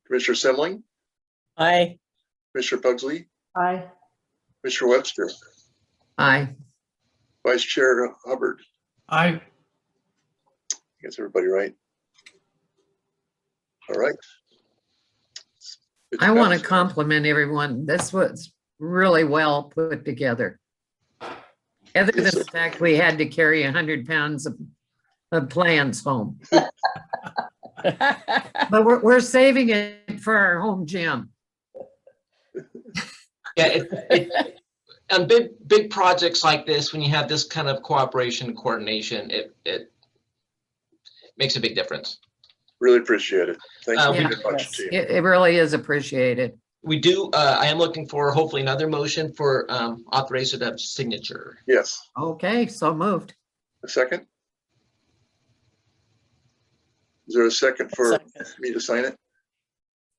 Commissioner Semling, Aye. Commissioner Pugsley, Aye. Commissioner Webster, Aye. Vice Chair Hubbard. I, Gets everybody right. All right. It's I want to passed. compliment everyone. This was really well put together. Other than Yes, the sir. fact we had to carry 100 pounds of the plans home. But we're saving it for our home gym. Yeah, and big projects like this, when you have this kind of cooperation and coordination, it makes a big difference. Really appreciate it. Thank you Yeah. very much, team. It really is appreciated. We do, I am looking for hopefully another motion for authorization of signature. Yes. Okay, so moved. A second? Is there a second for me to sign it?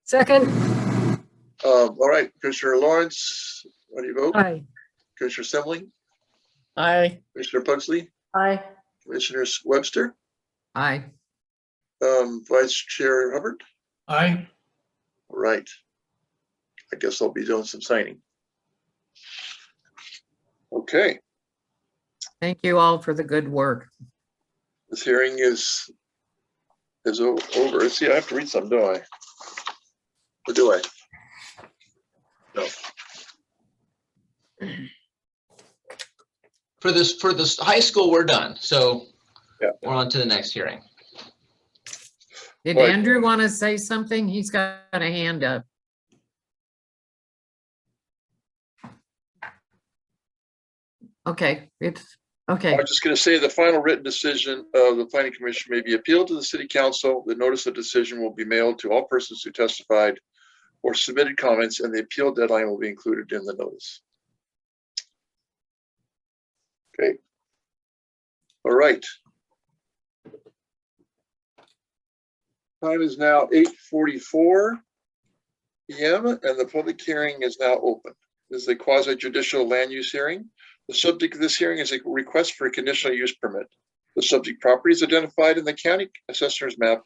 Second, All right, Commissioner Lawrence, how do you vote? aye. Commissioner Semling, Aye. Commissioner Pugsley, Aye. Commissioner Webster, Aye. Vice Chair Hubbard. Aye. All right. I guess I'll be doing some signing. Okay, Thank you all for the good work. this hearing is over. See, I have to read some, don't I? Or do I? No. For this high school, we're done. So yeah, we're on to the next hearing. Did Right. Andrew want to say something? He's got a hand up. Okay, it's, okay. I was just going to say the final written decision of the planning commission may be appealed to the city council. The notice of decision will be mailed to all persons who testified or submitted comments, and the appeal deadline will be included in the notice. Okay. All right. Time is now 8:44 p.m. and the public hearing is now open. This is a quasi judicial land use hearing. The subject of this hearing is a request for a conditional use permit. The subject property is identified in the county assessor's map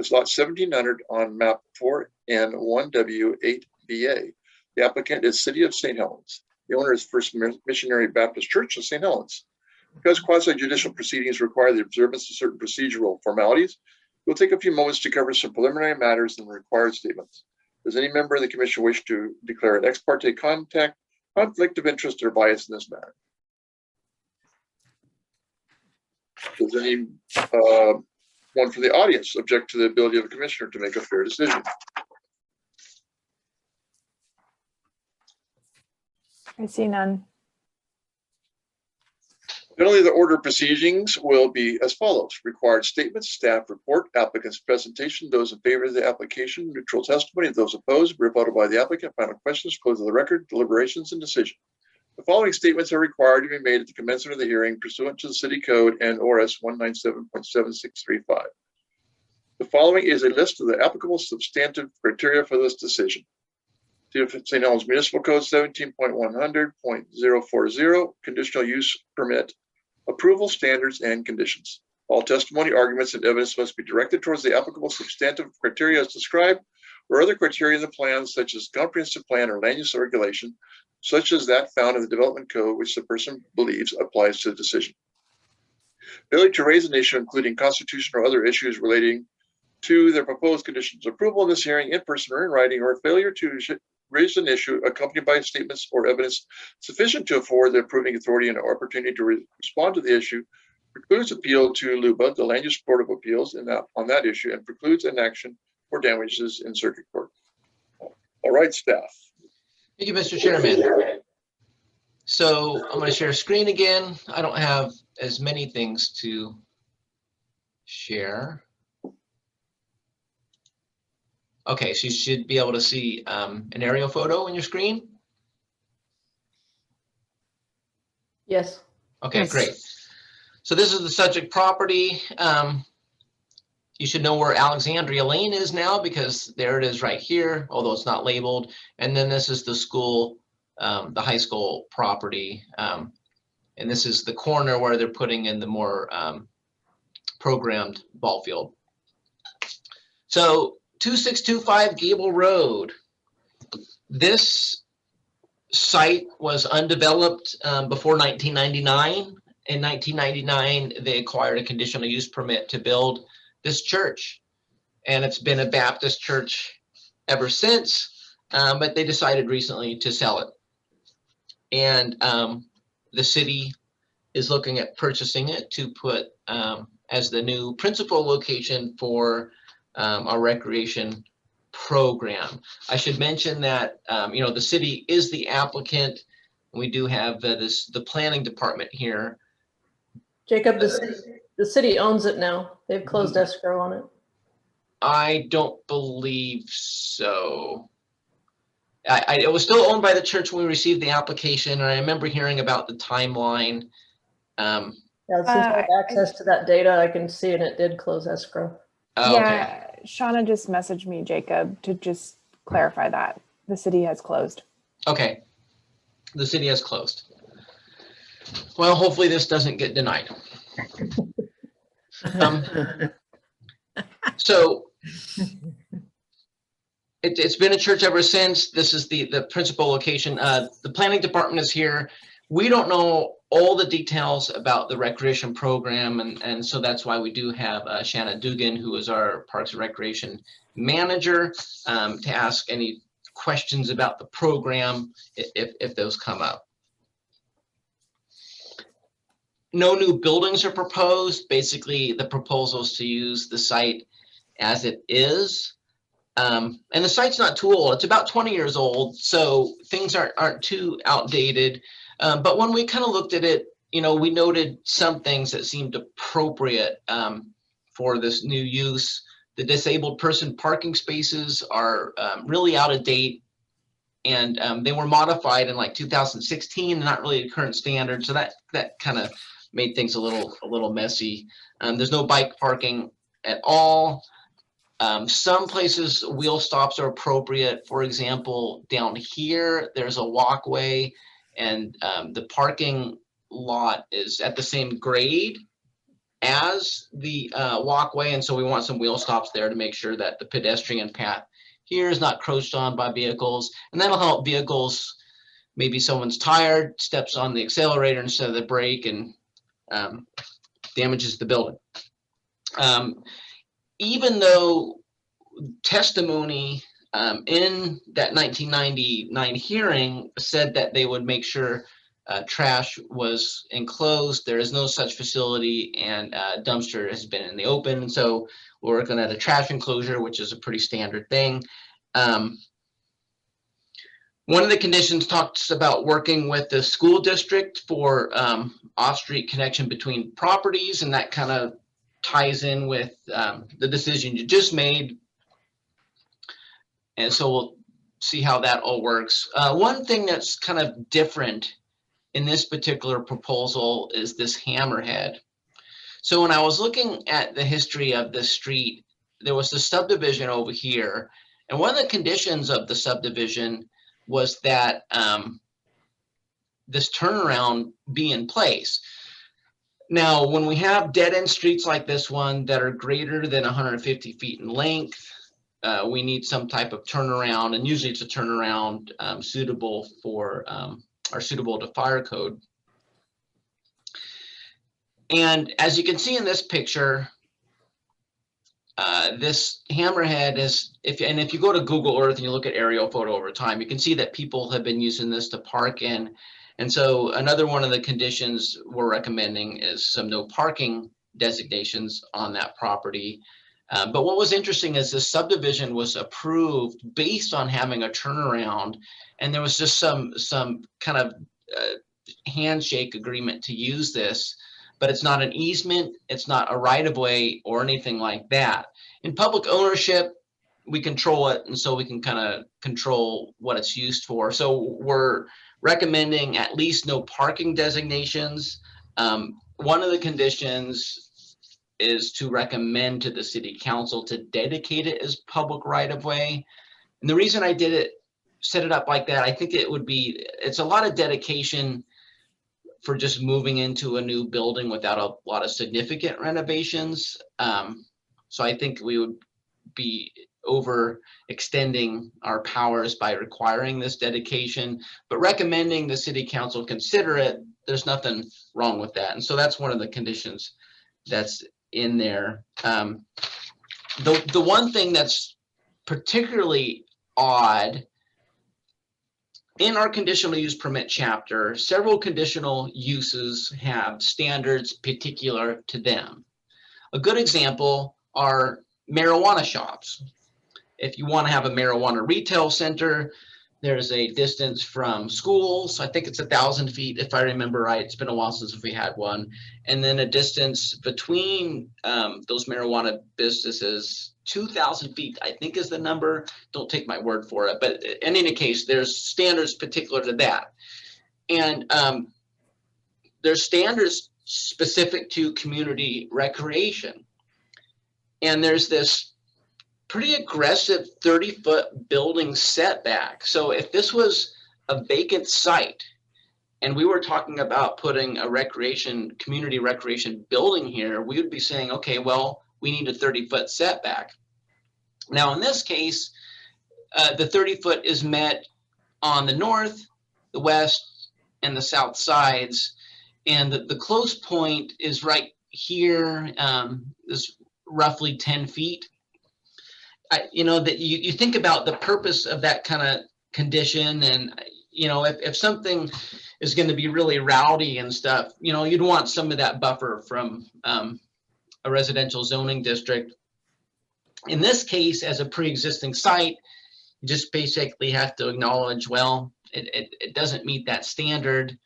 as lot 1700 on map 4N1W8BA. The applicant is City of St. Helens. The owner is First Missionary Baptist Church of St. Helens. Because quasi judicial proceedings require the observance of certain procedural formalities, we'll take a few moments to cover some preliminary matters and required statements. Does any member of the commission wish to declare an ex parte conflict of interest or bias in this matter? Does any one from the audience object to the ability of a commissioner to make a fair decision? I see none. Generally, the order of proceedings will be as follows: required statements, staff report, applicant's presentation, those in favor of the application, neutral testimony, those opposed, rebuttal by the applicant, final questions, close of the record, deliberations, and decision. The following statements are required to be made at the commencement of the hearing pursuant to the City Code and ORS 197.7635. The following is a list of the applicable substantive criteria for this decision. St. Helens Municipal Code 17.100.040, conditional use permit, approval standards and conditions. All testimony, arguments, and evidence must be directed towards the applicable substantive criteria as described, or other criteria in the plan, such as comprehensive plan or land use regulation, such as that found in the development code, which the person believes applies to the decision. Failure to raise an issue, including constitutional or other issues relating to the proposed conditions of approval in this hearing, in person or in writing, or failure to raise an issue accompanied by statements or evidence sufficient to afford the approving authority an opportunity to respond to the issue, precludes appeal to LUBA, the Land Use Board of Appeals, on that issue, and precludes an action for damages in circuit court. All right, staff. Thank you, Mr. Chairman. So I'm going to share screen again. I don't have as many things to share. Okay, so you should be able to see an aerial photo on your screen. Yes. Okay, Yes. great. So this is the subject property. You should know where Alexandria Lane is now, because there it is right here, although it's not labeled. And then this is the school, the high school property. And this is the corner where they're putting in the more programmed ball field. So 2625 Gable Road. This site was undeveloped before 1999. In 1999, they acquired a conditional use permit to build this church, and it's been a Baptist church ever since, but they decided recently to sell it. And the city is looking at purchasing it to put as the new principal location for our recreation program. I should mention that, you know, the city is the applicant. We do have the planning department here. Jacob, the city owns it now. They've closed escrow on it. I don't believe so. It was still owned by the church when we received the application, and I remember hearing about the timeline. Yeah, since I have access to that data, I can see, and it did close escrow. Oh, okay. Yeah, Shauna just messaged me, Jacob, to just clarify that the city has closed. Okay. The city has closed. Well, hopefully this doesn't get denied. So it's been a church ever since. This is the principal location. The planning department is here. We don't know all the details about the recreation program, and so that's why we do have Shanna Dugan, who is our Parks and Recreation manager, to ask any questions about the program if those come up. No new buildings are proposed. Basically, the proposal is to use the site as it is. And the site's not too old. It's about 20 years old, so things aren't too outdated. But when we kind of looked at it, you know, we noted some things that seemed appropriate for this new use. The disabled person parking spaces are really out of date, and they were modified in like 2016, not really a current standard. So that kind of made things a little messy. There's no bike parking at all. Some places wheel stops are appropriate. For example, down here, there's a walkway, and the parking lot is at the same grade as the walkway. And so we want some wheel stops there to make sure that the pedestrian path here is not encroached on by vehicles. And that'll help vehicles. Maybe someone's tired, steps on the accelerator instead of the brake, and damages the building. Even though testimony in that 1999 hearing said that they would make sure trash was enclosed, there is no such facility, and dumpster has been in the open. And so we're working at a trash enclosure, which is a pretty standard thing. One of the conditions talks about working with the school district for off-street connection between properties, and that kind of ties in with the decision you just made. And so we'll see how that all works. One thing that's kind of different in this particular proposal is this hammerhead. So when I was looking at the history of this street, there was the subdivision over here. And one of the conditions of the subdivision was that this turnaround be in place. Now, when we have dead-end streets like this one that are greater than 150 feet in length, we need some type of turnaround, and usually it's a turnaround suitable for or suitable to fire code. And as you can see in this picture, this hammerhead is, if you go to Google Earth and you look at aerial photo over time, you can see that people have been using this to park in. And so another one of the conditions we're recommending is some no parking designations on that property. But what was interesting is this subdivision was approved based on having a turnaround, and there was just some kind of handshake agreement to use this, but it's not an easement, it's not a right-of-way or anything like that. In public ownership, we control it, and so we can kind of control what it's used for. So we're recommending at least no parking designations. One of the conditions is to recommend to the city council to dedicate it as public right-of-way. And the reason I set it up like that, I think it's a lot of dedication for just moving into a new building without a lot of significant renovations. So I think we would be overextending our powers by requiring this dedication, but recommending the city council consider it, there's nothing wrong with that. And so that's one of the conditions that's in there. The one thing that's particularly odd in our conditional use permit chapter, several conditional uses have standards particular to them. a good example are marijuana shops. If you want to have a marijuana retail center, there's a distance from schools. I think it's 1,000 feet, if I remember right. It's been a while since we had one. And then a distance between those marijuana businesses, 2,000 feet, I think is the number. Don't take my word for it. But in any case, there's standards particular to that. And there's standards specific to community recreation. And there's this pretty aggressive 30-foot building setback. So if this was a vacant site and we were talking about putting a community recreation building here, we would be saying, okay, well, we need a 30-foot setback. Now, in this case, the 30-foot is met on the north, the west, and the south sides. And the close point is right here, is roughly 10 feet. You know, that you think about the purpose of that kind of condition, and you know, if something is going to be really rowdy and stuff, you know, you'd want some of that buffer from a residential zoning district. In this case, as a pre-existing site, you just basically have to acknowledge, well, it doesn't meet that standard,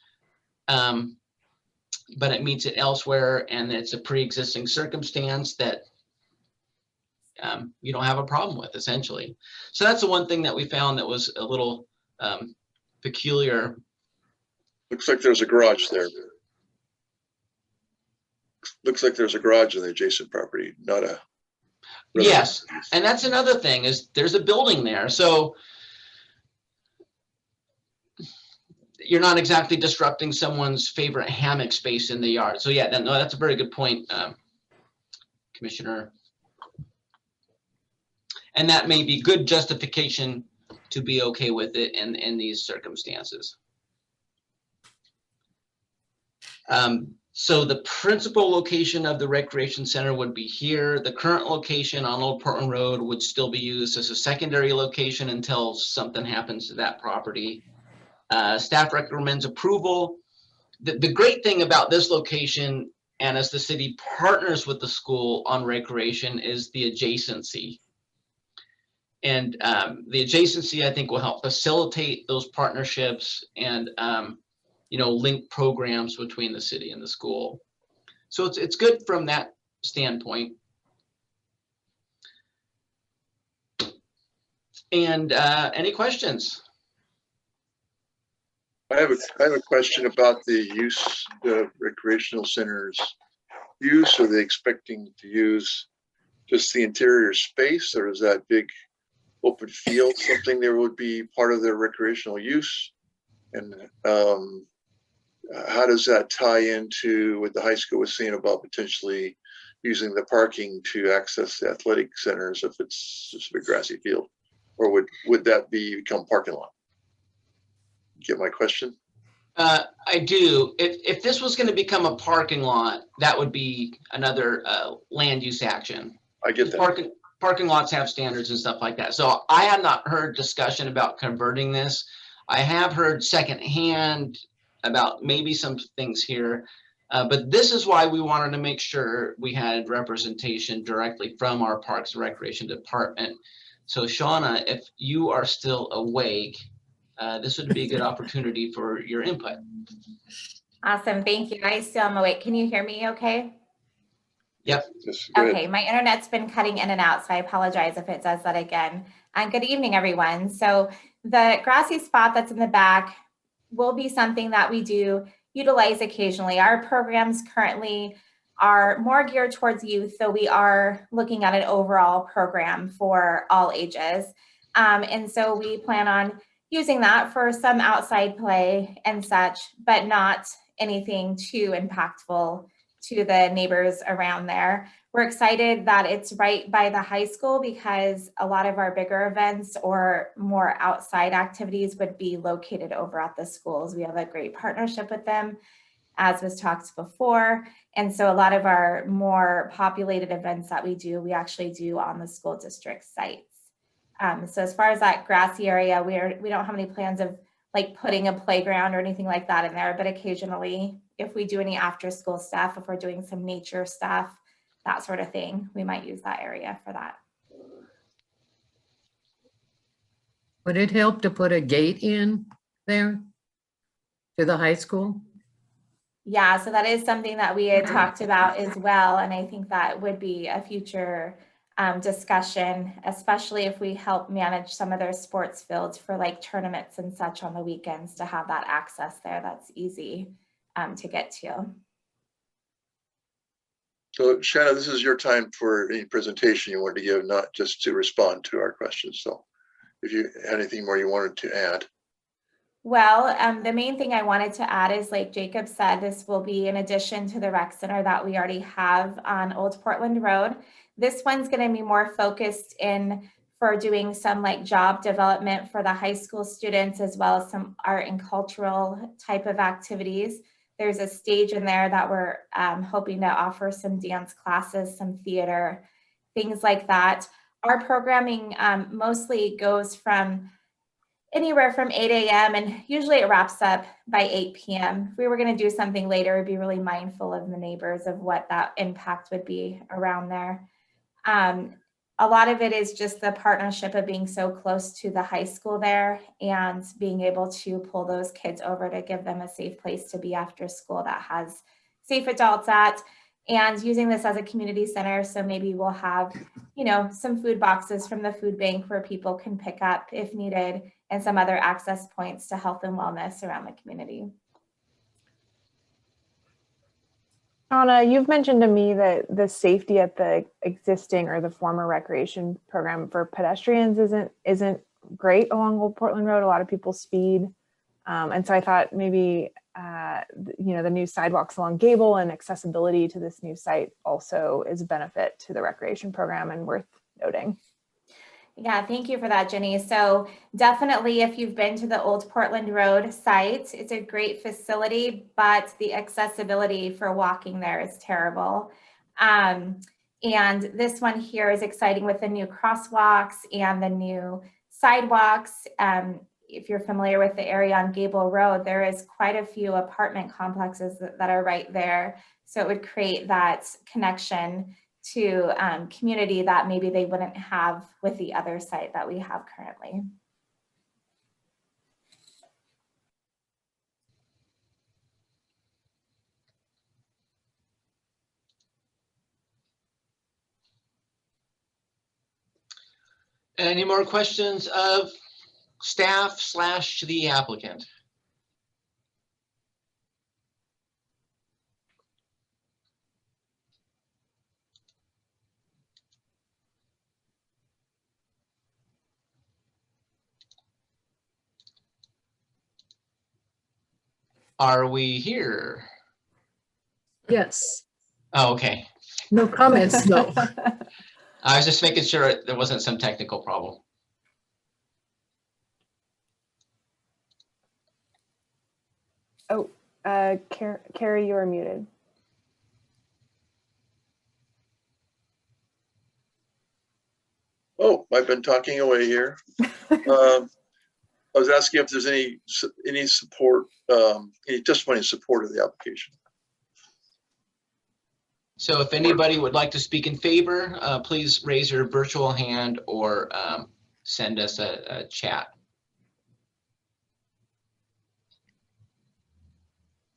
but it meets it elsewhere, and it's a pre-existing circumstance that you don't have a problem with, essentially. So that's the one thing that we found that was a little peculiar. Looks like there's a garage there. Looks like there's a garage in the adjacent property, not a. Yes, and that's another thing, is there's a building there. So you're not exactly disrupting someone's favorite hammock space in the yard. So yeah, no, that's a very good point, Commissioner. And that may be good justification to be okay with it in these circumstances. So the principal location of the recreation center would be here. The current location on Old Portland Road would still be used as a secondary location until something happens to that property. Staff recommends approval. The great thing about this location, and as the city partners with the school on recreation, is the adjacency. And the adjacency, I think, will help facilitate those partnerships and, you know, link programs between the city and the school. So it's good from that standpoint. And any questions? I have a question about the use, the recreational center's use. Are they expecting to use just the interior space, or is that big open field something there would be part of their recreational use? And how does that tie into what the high school was saying about potentially using the parking to access the athletic centers if it's just a big grassy field? Or would that become parking lot? Get my question? I do. If this was going to become a parking lot, that would be another land use action. I get that. Parking lots have standards and stuff like that. So I have not heard discussion about converting this. I have heard secondhand about maybe some things here, but this is why we wanted to make sure we had representation directly from our Parks and Recreation Department. So Shauna, if you are still awake, this would be a good opportunity for your input. Awesome, thank you. I still am awake. Can you hear me okay? Yep. Okay, my internet's been cutting in and out, so I apologize if it does that again. And good evening, everyone. So the grassy spot that's in the back will be something that we do utilize occasionally. Our programs currently are more geared towards youth, so we are looking at an overall program for all ages. And so we plan on using that for some outside play and such, but not anything too impactful to the neighbors around there. We're excited that it's right by the high school because a lot of our bigger events or more outside activities would be located over at the schools. We have a great partnership with them, as was talked before. And so a lot of our more populated events that we do, we actually do on the school district sites. So as far as that grassy area, we don't have any plans of like putting a playground or anything like that in there, but occasionally if we do any after school stuff, if we're doing some nature stuff, that sort of thing. We might use that area for that. Would it help to put a gate in there to the high school? Yeah, so that is something that we had talked about as well. And I think that would be a future discussion, especially if we help manage some of their sports fields for like tournaments and such on the weekends, to have that access there that's easy to get to. So Shanna, this is your time for any presentation you wanted to give, not just to respond to our questions. So if you had anything more you wanted to add. Well, the main thing I wanted to add is, like Jacob said, this will be in addition to the rec center that we already have on Old Portland Road. This one's going to be more focused in for doing some like job development for the high school students, as well as some art and cultural type of activities. There's a stage in there that we're hoping to offer some dance classes, some theater, things like that. Our programming mostly goes from anywhere from 8 a.m. and usually it wraps up by 8 p.m. If we were going to do something later, we'd be really mindful of the neighbors, of what that impact would be around there. A lot of it is just the partnership of being so close to the high school there and being able to pull those kids over to give them a safe place to be after school that has safe adults at, and using this as a community center. So maybe we'll have, you know, some food boxes from the food bank where people can pick up if needed, and some other access points to health and wellness around the community. Anna, you've mentioned to me that the safety at the existing or the former recreation program for pedestrians isn't great along Old Portland Road. A lot of people speed. And so I thought maybe, you know, the new sidewalks along Gable and accessibility to this new site also is a benefit to the recreation program and worth noting. Yeah, thank you for that, Jenny. So definitely, if you've been to the Old Portland Road site, it's a great facility, but the accessibility for walking there is terrible. And this one here is exciting with the new crosswalks and the new sidewalks. If you're familiar with the area on Gable Road, there is quite a few apartment complexes that are right there. So it would create that connection to community that maybe they wouldn't have with the other site that we have currently. Any more questions of staff / the applicant? Are we here? Yes. Oh, okay. No comments, no. I was just making sure there wasn't some technical problem. Oh, Carrie, you are muted. Oh, I've been talking away here. I was asking if there's any support, any testimony in support of the application. So if anybody would like to speak in favor, please raise your virtual hand or send us a chat.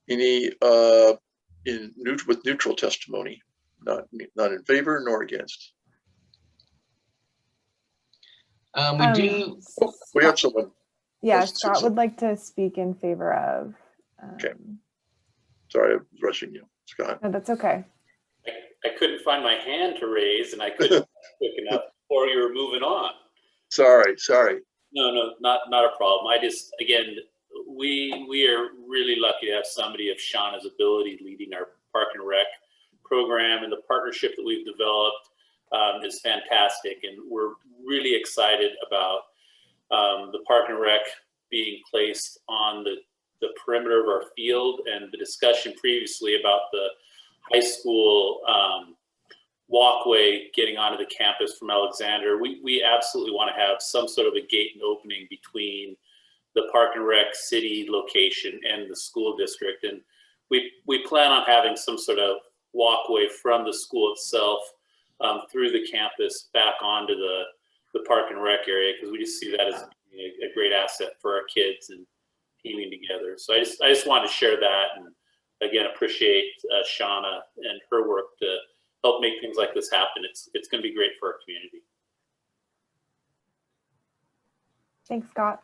Any with neutral testimony, not in favor nor against. We do. Oh, we have someone. Yeah, Scott would like to speak in favor of. Okay. Sorry, I was rushing you, Scott. No, that's okay. I couldn't find my hand to raise, and I couldn't quick enough before you were moving on. Sorry. No, not a problem. I just, again, we are really lucky to have somebody of Shauna's ability leading our Park and Rec program, and the partnership that we've developed is fantastic, and we're really excited about the Park and Rec being placed on the perimeter of our field, and the discussion previously about the high school walkway getting onto the campus from Alexander. We absolutely want to have some sort of a gate and opening between the Park and Rec city location and the school district. And we plan on having some sort of walkway from the school itself through the campus back onto the park and rec area, because we just see that as a great asset for our kids and teaming together. So I just wanted to share that, and again appreciate Shauna and her work to help make things like this happen. It's going to be great for our community. Thanks, Scott.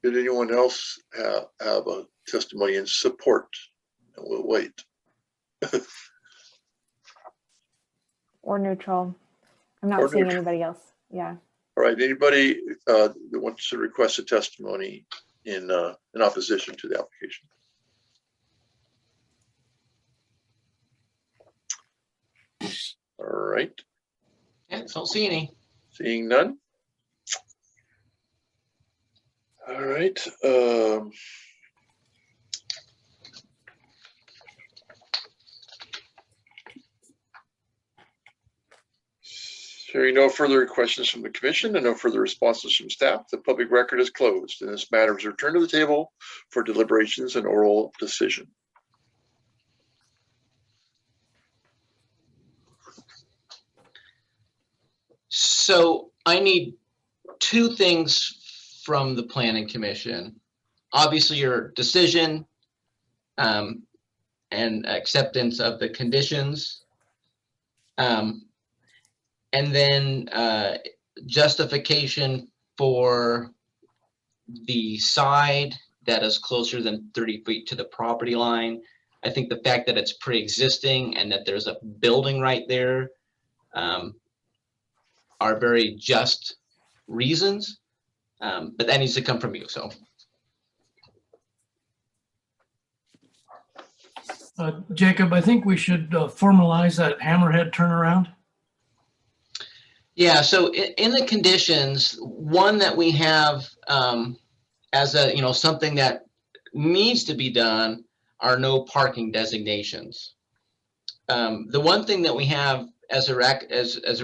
Did anyone else have a testimony in support? And we'll wait. Or neutral. I'm not Or seeing neutral. anybody else. Yeah. All right, anybody that wants to request a testimony in opposition to the application? All right. Yeah, don't see any. Seeing none. All right. Hearing no further questions from the commission and no further responses from staff, the public record is closed and this matter is returned to the table for deliberations and oral decision. So I need two things from the planning commission. Obviously your decision and acceptance of the conditions. And then justification for the side that is closer than 30 feet to the property line. I think the fact that it's pre-existing and that there's a building right there are very just reasons, but that needs to come from you, so. Jacob, I think we should formalize that hammerhead turnaround. Yeah, so in the conditions, one that we have as a, something that needs to be done are no parking designations. The one thing that we have as a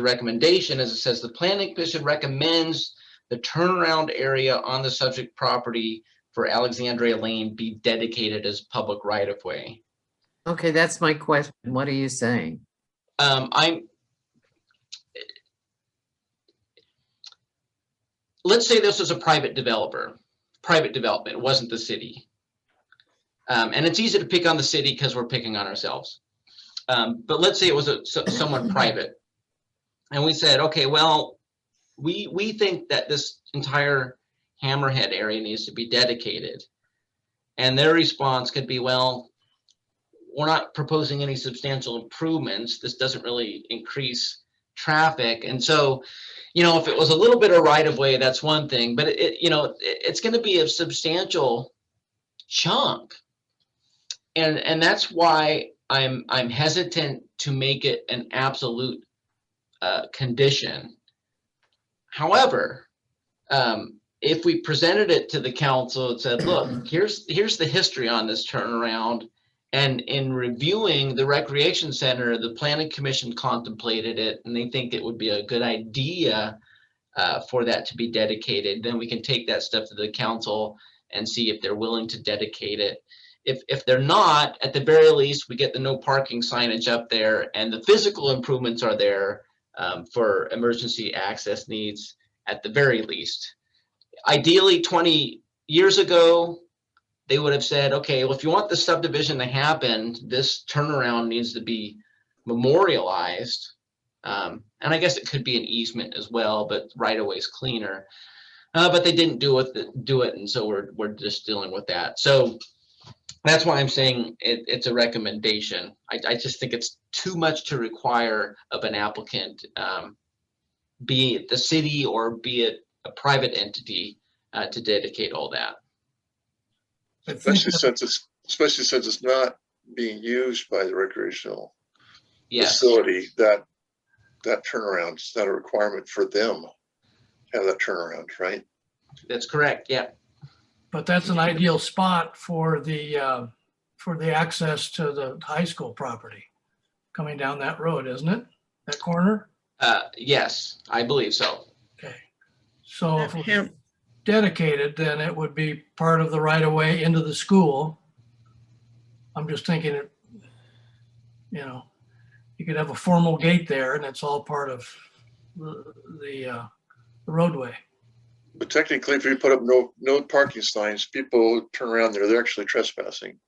recommendation is it says the planning commission recommends the turnaround area on the subject property for Alexandria Lane be dedicated as public right of way. Okay, that's my question. What are you saying? Let's say this was a private development, it wasn't the city. And it's easy to pick on the city because we're picking on ourselves. But let's say it was someone private. And we said, okay, well, we think that this entire hammerhead area needs to be dedicated. And their response could be, well, we're not proposing any substantial improvements. This doesn't really increase traffic. And so, if it was a little bit of right of way, that's one thing, but it's going to be a substantial chunk. And that's why I'm hesitant to make it an absolute condition. However, if we presented it to the council and said, look, here's the history on this turnaround, and in reviewing the recreation center, the planning commission contemplated it, and they think it would be a good idea for that to be dedicated, then we can take that stuff to the council and see if they're willing to dedicate it. If they're not, at the very least, we get the no parking signage up there, and the physical improvements are there for emergency access needs at the very least. Ideally, 20 years ago, they would have said, okay, well, if you want the subdivision to happen, this turnaround needs to be memorialized. And I guess it could be an easement as well, but right away is cleaner. But they didn't do it, and so we're just dealing with that. So that's why I'm saying it's a recommendation. I just think it's too much to require of an applicant, be it the city or be it a private entity, to dedicate all that. Especially since it's not being used by the recreational facility, that turnaround is not a requirement for them to have that turnaround, right? That's correct. Yeah. But that's an ideal spot for the access to the high school property coming down that road, isn't it? That corner? Yes, I believe so. Okay. So if it's dedicated, then it would be part of the right of way into the school. I'm just thinking it, you could have a formal gate there and it's all part of the roadway. But technically, if you put up no parking signs, people turn around there, they're actually trespassing.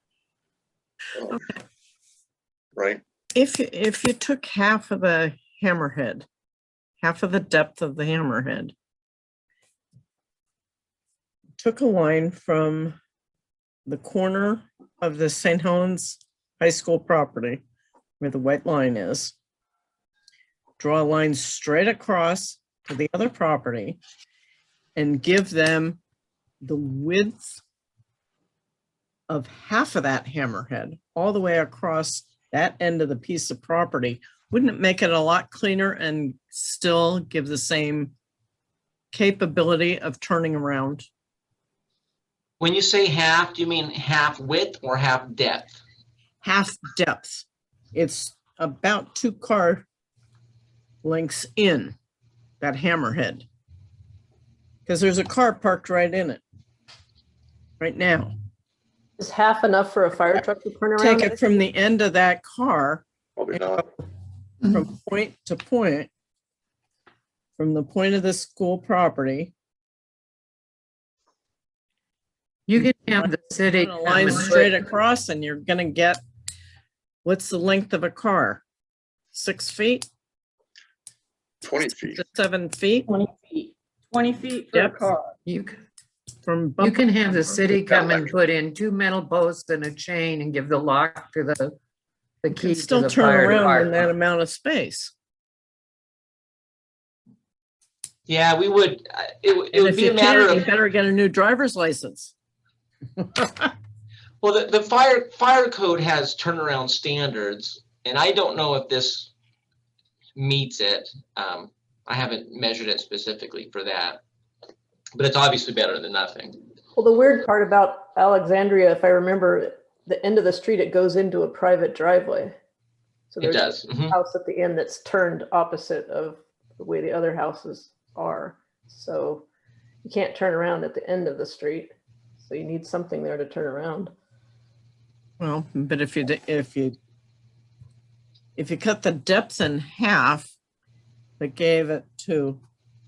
Right? If you took half of the hammerhead, half of the depth of the hammerhead, took a line from the corner of the St. Helens High School property, where the white line is, draw a line straight across to the other property, and give them the width of half of that hammerhead all the way across that end of the piece of property, wouldn't it make it a lot cleaner and still give the same capability of turning around? When you say half, do you mean half width or half depth? Half depth. It's about 2 car lengths in that hammerhead. Because there's a car parked right in it right now. Is half enough for a fire truck to turn around? Take it from the end of that car, Probably not. from point to point, from the point of the school property. You can have the city. Run a line straight across and you're gonna get, what's the length of a car? 6 feet? 20 feet. 7 feet? 20 feet. 20 feet for a Yep. car. From You can have the bumper- city come and put in 2 metal posts and a chain and give the lock to the You key can to still the turn fire around in that department. amount of space. Yeah, we would, it And would if be you a matter can't, you of, better get a new driver's license. well, the fire code has turnaround standards, and I don't know if this meets it. I haven't measured it specifically for that, but it's obviously better than nothing. Well, the weird part about Alexandria, if I remember, the end of the street, it goes into a private driveway. So It there's does. a house at the end that's turned opposite of the way the other houses are. So you can't turn around at the end of the street. So you need something there to turn around. Well, but if you cut the depth in half, but gave it to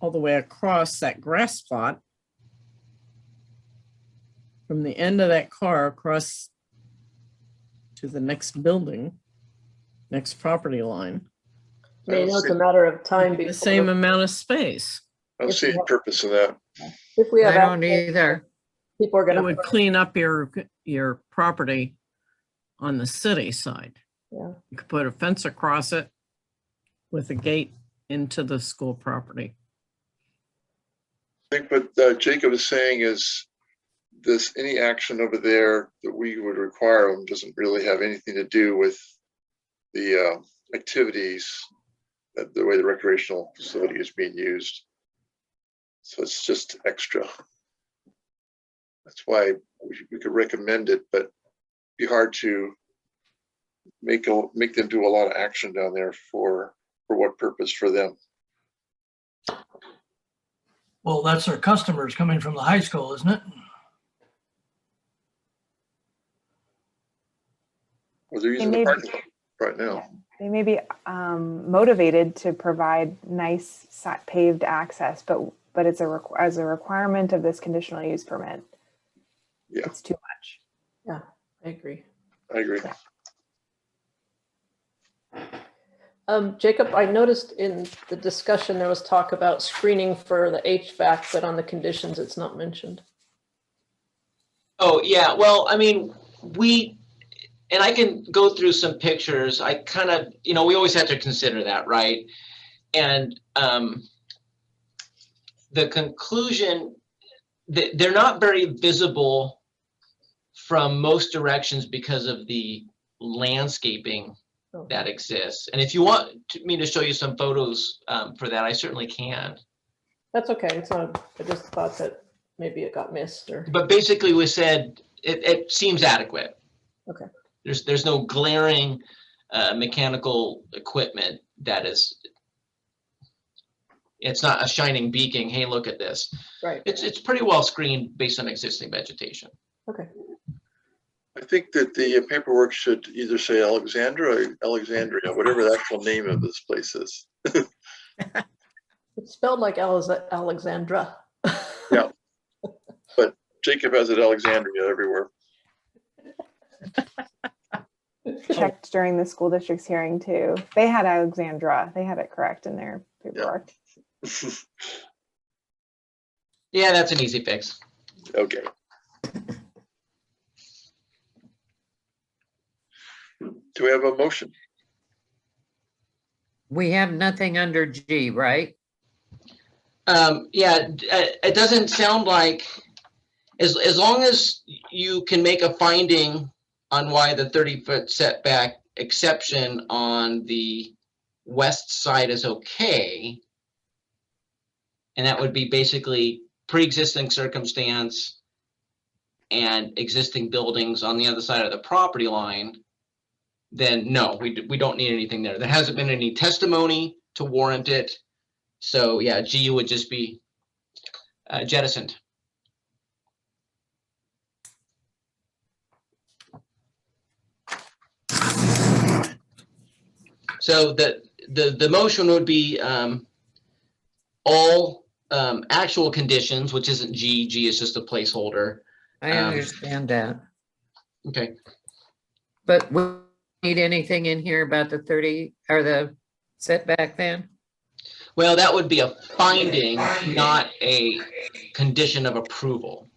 all the way across that grass plot, from the end of that car across to the next building, next property line, I mean, I know it's a matter of time the before, same amount of space. I don't see any purpose in that. if we have I don't access, either. people are It gonna, would clean up your property on the city side. yeah. You could put a fence across it with a gate into the school property. I think what Jacob is saying is this, any action over there that we would require them doesn't really have anything to do with the activities, the way the recreational facility is being used. So it's just extra. That's why we could recommend it, but be hard to make them do a lot of action down there for what purpose for them. Well, that's our customers coming from the high school, isn't it? Well, they're using the parking lot right now. They may be motivated to provide nice paved access, but it's as a requirement of this conditional use permit. Yeah. It's too much. Yeah, I agree. I agree. Jacob, I noticed in the discussion, there was talk about screening for the HVAC, but on the conditions, it's not mentioned. Oh, yeah, well, I mean, and I can go through some pictures. I kind of, we always have to consider that, right? And the conclusion that they're not very visible from most directions because of the landscaping that exists. And if you want me to show you some photos for that, I certainly can. That's okay. It's not, I just thought that maybe it got missed or. But basically we said it seems adequate. Okay. There's no glaring mechanical equipment that is, it's not a shining beacon, hey, look at this. Right. It's pretty well screened based on existing vegetation. Okay. I think that the paperwork should either say Alexandra or Alexandria, whatever the actual name of this place is. It's spelled like Alexandra. Yeah, but Jacob has it Alexandria everywhere. Checked during the school district's hearing too. They had Alexandra. They had it correct in their paperwork. Yeah, that's an easy fix. Okay. Do we have a motion? We have nothing under G, right? Yeah, it doesn't sound like, as long as you can make a finding on why the 30-foot setback exception on the west side is okay. And that would be basically pre-existing circumstance and existing buildings on the other side of the property line. Then no, we don't need anything there. There hasn't been any testimony to warrant it. So yeah, G would just be jettisoned. So the motion would be all actual conditions, which isn't G. G is just a placeholder. I understand that. Okay. But we need anything in here about the 30 or the setback then? Well, that would be a finding, not a condition of approval.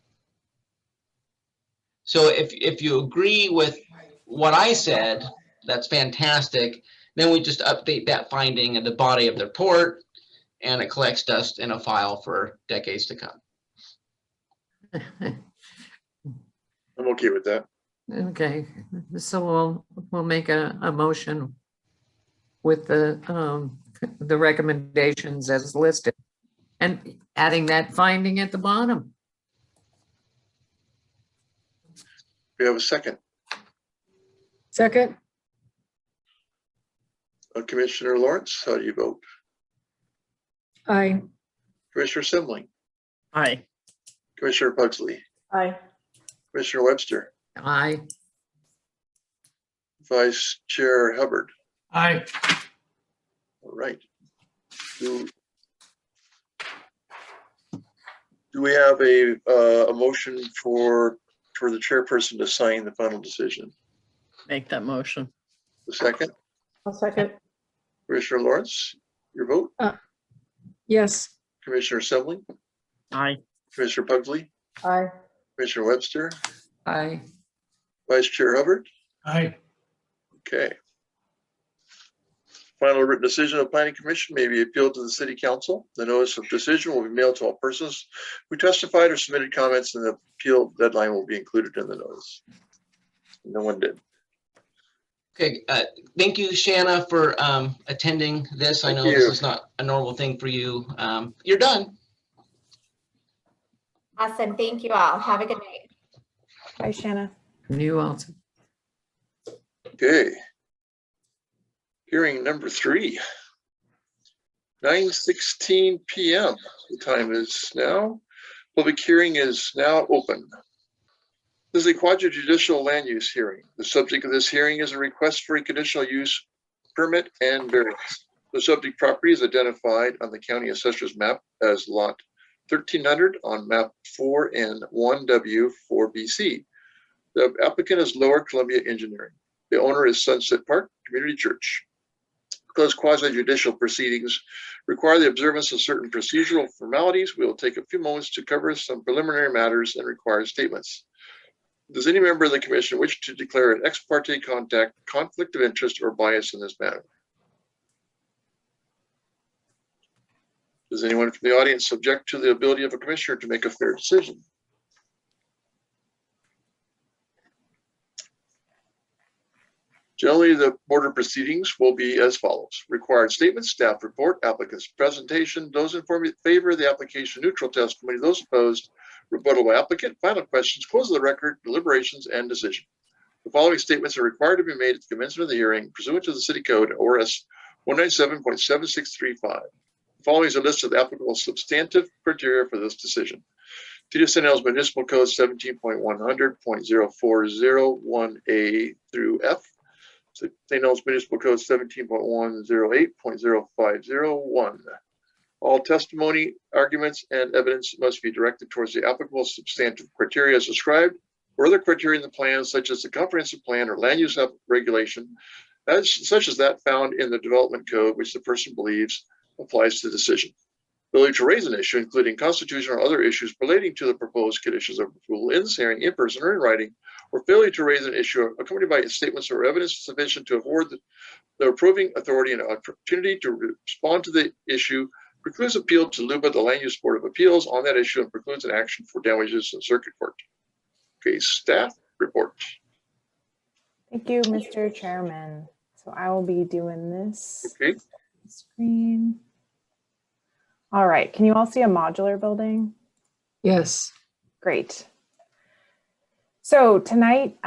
So if you agree with what I said, that's fantastic. Then we just update that finding in the body of the report, and it collects dust in a file for decades to come. I'm okay with that. Okay, so we'll make a motion with the recommendations as listed and adding that finding at the bottom. We have a second. Second, Commissioner Lawrence, how do you vote? aye. Commissioner Simling, Aye. Commissioner Pugsley, Aye. Commissioner Webster, Aye. Vice Chair Hubbard. Aye. All right. Do we have a motion for the chairperson to sign the final decision? Make that motion. The second, I'll second. Commissioner Lawrence, your vote? Yes. Commissioner Simling, Aye. Commissioner Pugsley, Aye. Commissioner Webster, Aye. Vice Chair Hubbard. Aye. Okay. Final written decision of Planning Commission may be appealed to the City Council. The notice of decision will be mailed to all persons who testified or submitted comments, and the appeal deadline will be included in the notice. No one did. Okay, thank you, Shanna, for attending this. I know Thank this you. is not a normal thing for you. You're done. Awesome. Thank you all. Have a good night. Bye, Shanna. You also. Okay. Hearing number 3. 9:16 p.m. The time is now. Public hearing is now open. This is a quasi-judicial land use hearing. The subject of this hearing is a request for a conditional use permit and variance. The subject property is identified on the county assessor's map as lot 1300 on map 4N1W 4BC. The applicant is Lower Columbia Engineering. The owner is Sunset Park Community Church. Because quasi-judicial proceedings require the observance of certain procedural formalities, we will take a few moments to cover some preliminary matters and required statements. Does any member of the commission wish to declare an ex parte conflict of interest or bias in this matter? Does anyone from the audience object to the ability of a commissioner to make a fair decision? Generally, the order of proceedings will be as follows. Required statements, staff report, applicant's presentation, those in favor of the application, neutral testimony, those opposed, rebuttal by applicant, final questions, close of the record, deliberations, and decision. The following statements are required to be made at the commencement of the hearing pursuant to the City Code ORS 197.7635. The following is a list of the applicable substantive criteria for this decision. City of St. Helens Municipal Code 17.100.0401A through F. St. Helens Municipal Code 17.108.0501. All testimony, arguments, and evidence must be directed towards the applicable substantive criteria as described, or other criteria in the plan, such as the comprehensive plan or land use regulation, such as that found in the development code, which the person believes applies to the decision. Ability to raise an issue, including constitutional or other issues relating to the proposed conditions of approval in this hearing, in person or in writing, or failure to raise an issue accompanied by statements or evidence sufficient to afford the approving authority an opportunity to respond to the issue, precludes appeal to LUBA, the Land Use Board of Appeals, on that issue, and precludes an action for damages in circuit court. Okay, staff report. Thank you, Mr. Chairman. So I will be doing this. Okay. Screen. All right, can you all see a modular building? Yes. Great. So tonight,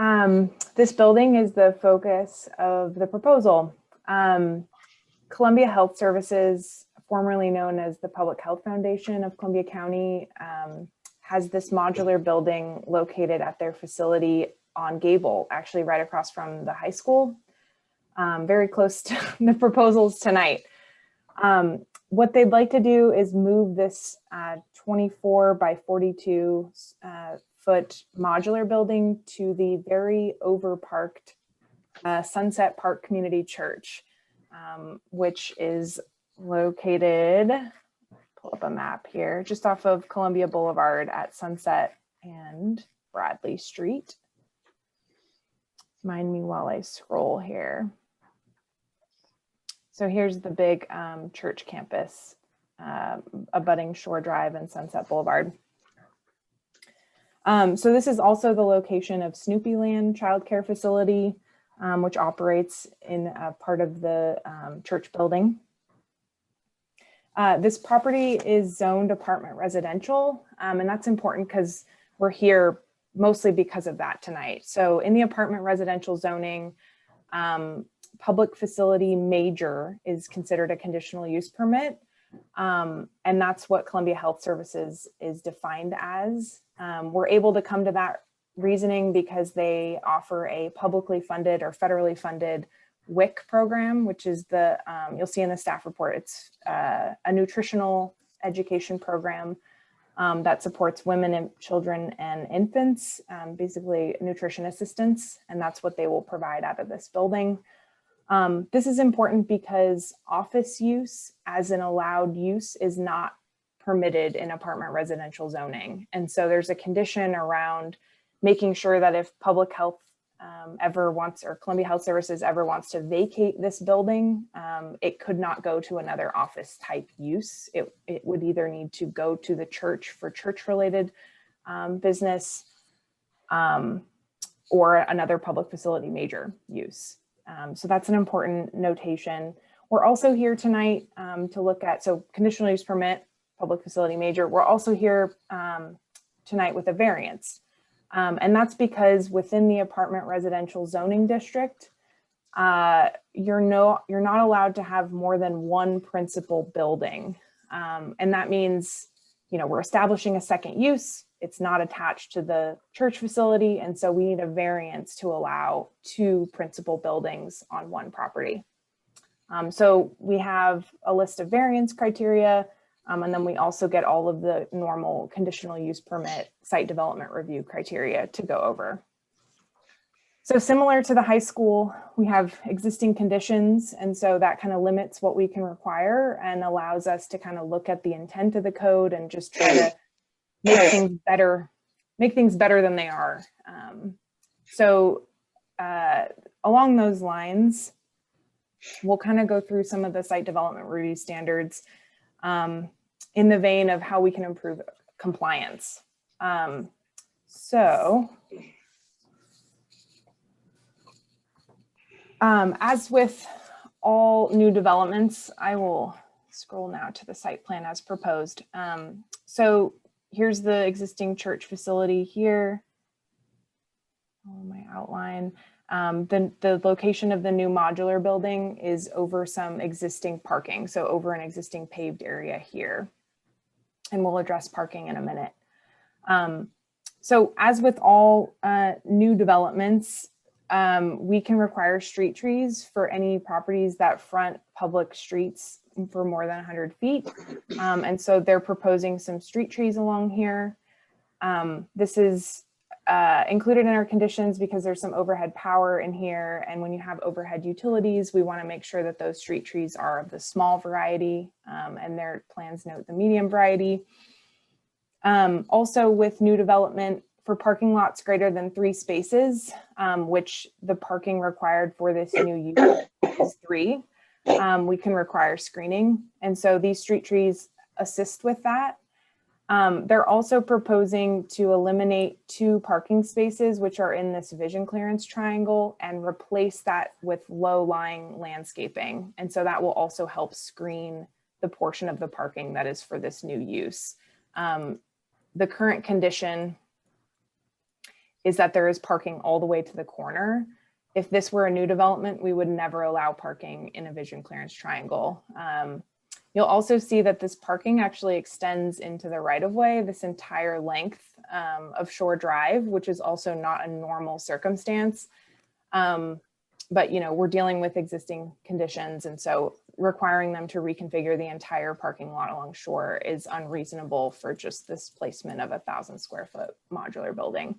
this building is the focus of the proposal. Columbia Health Services, formerly known as the Public Health Foundation of Columbia County, has this modular building located at their facility on Gable, actually right across from the high school, very close to the proposals tonight. What they'd like to do is move this 24 by 42 foot modular building to the very overparked Sunset Park Community Church, which is located, pull up a map here, just off of Columbia Boulevard at Sunset and Bradley Street. Mind me while I scroll here. So here's the big church campus, abutting Shore Drive and Sunset Boulevard. So this is also the location of Snoopyland childcare facility, which operates in a part of the church building. This property is zoned apartment residential, and that's important because we're here mostly because of that tonight. So in the apartment residential zoning, public facility major is considered a conditional use permit. And that's what Columbia Health Services is defined as. We're able to come to that reasoning because they offer a publicly funded or federally funded WIC program, which is the, you'll see in the staff report, it's a nutritional education program that supports women and children and infants, basically nutrition assistance, and that's what they will provide out of this building. This is important because office use as an allowed use is not permitted in apartment residential zoning. And so there's a condition around making sure that if public health ever wants, or Columbia Health Services ever wants to vacate this building, it could not go to another office type use. It would either need to go to the church for church related business or another public facility major use. So that's an important notation. We're also here tonight to look at, so conditional use permit, public facility major. We're also here tonight with a variance. And that's because within the apartment residential zoning district, you're not allowed to have more than one principal building. And that means, you know, we're establishing a second use. It's not attached to the church facility. And so we need a variance to allow two principal buildings on one property. So we have a list of variance criteria. And then we also get all of the normal conditional use permit site development review criteria to go over. So similar to the high school, we have existing conditions. And so that kind of limits what we can require and allows us to kind of look at the intent of the code and just try to make things better than they are. Along those lines, we'll kind of go through some of the site development review standards in the vein of how we can improve compliance. As with all new developments, I will scroll now to the site plan as proposed. So here's the existing church facility here. My outline. The location of the new modular building is over some existing parking, so over an existing paved area here. And we'll address parking in a minute. So as with all new developments, we can require street trees for any properties that front public streets for more than 100 feet. And so they're proposing some street trees along here. This is included in our conditions because there's some overhead power in here. And when you have overhead utilities, we want to make sure that those street trees are of the small variety, and their plans note the medium variety. Also with new development for parking lots greater than 3 spaces, which the parking required for this new use is 3, we can require screening. And so these street trees assist with that. They're also proposing to eliminate 2 parking spaces, which are in this vision clearance triangle, and replace that with low-lying landscaping. And so that will also help screen the portion of the parking that is for this new use. The current condition is that there is parking all the way to the corner. If this were a new development, we would never allow parking in a vision clearance triangle. You'll also see that this parking actually extends into the right-of-way, this entire length of Shore Drive, which is also not a normal circumstance. But we're dealing with existing conditions, and so requiring them to reconfigure the entire parking lot along Shore is unreasonable for just this placement of a 1,000 square foot modular building.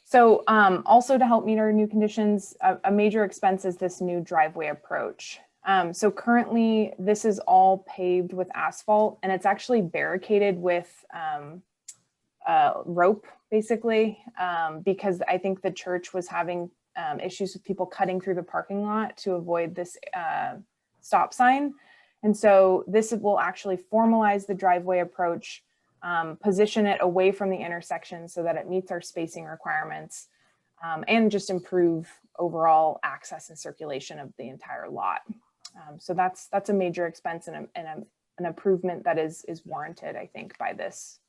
So also to help meet our new conditions, a major expense is this new driveway approach. So currently this is all paved with asphalt, and it's actually barricaded with rope, basically, because I think the church was having issues with people cutting through the parking lot to avoid this stop sign. And so this will actually formalize the driveway approach, position it away from the intersection so that it meets our spacing requirements, and just improve overall access and circulation of the entire lot. So that's a major expense and an improvement that is warranted, I think, by this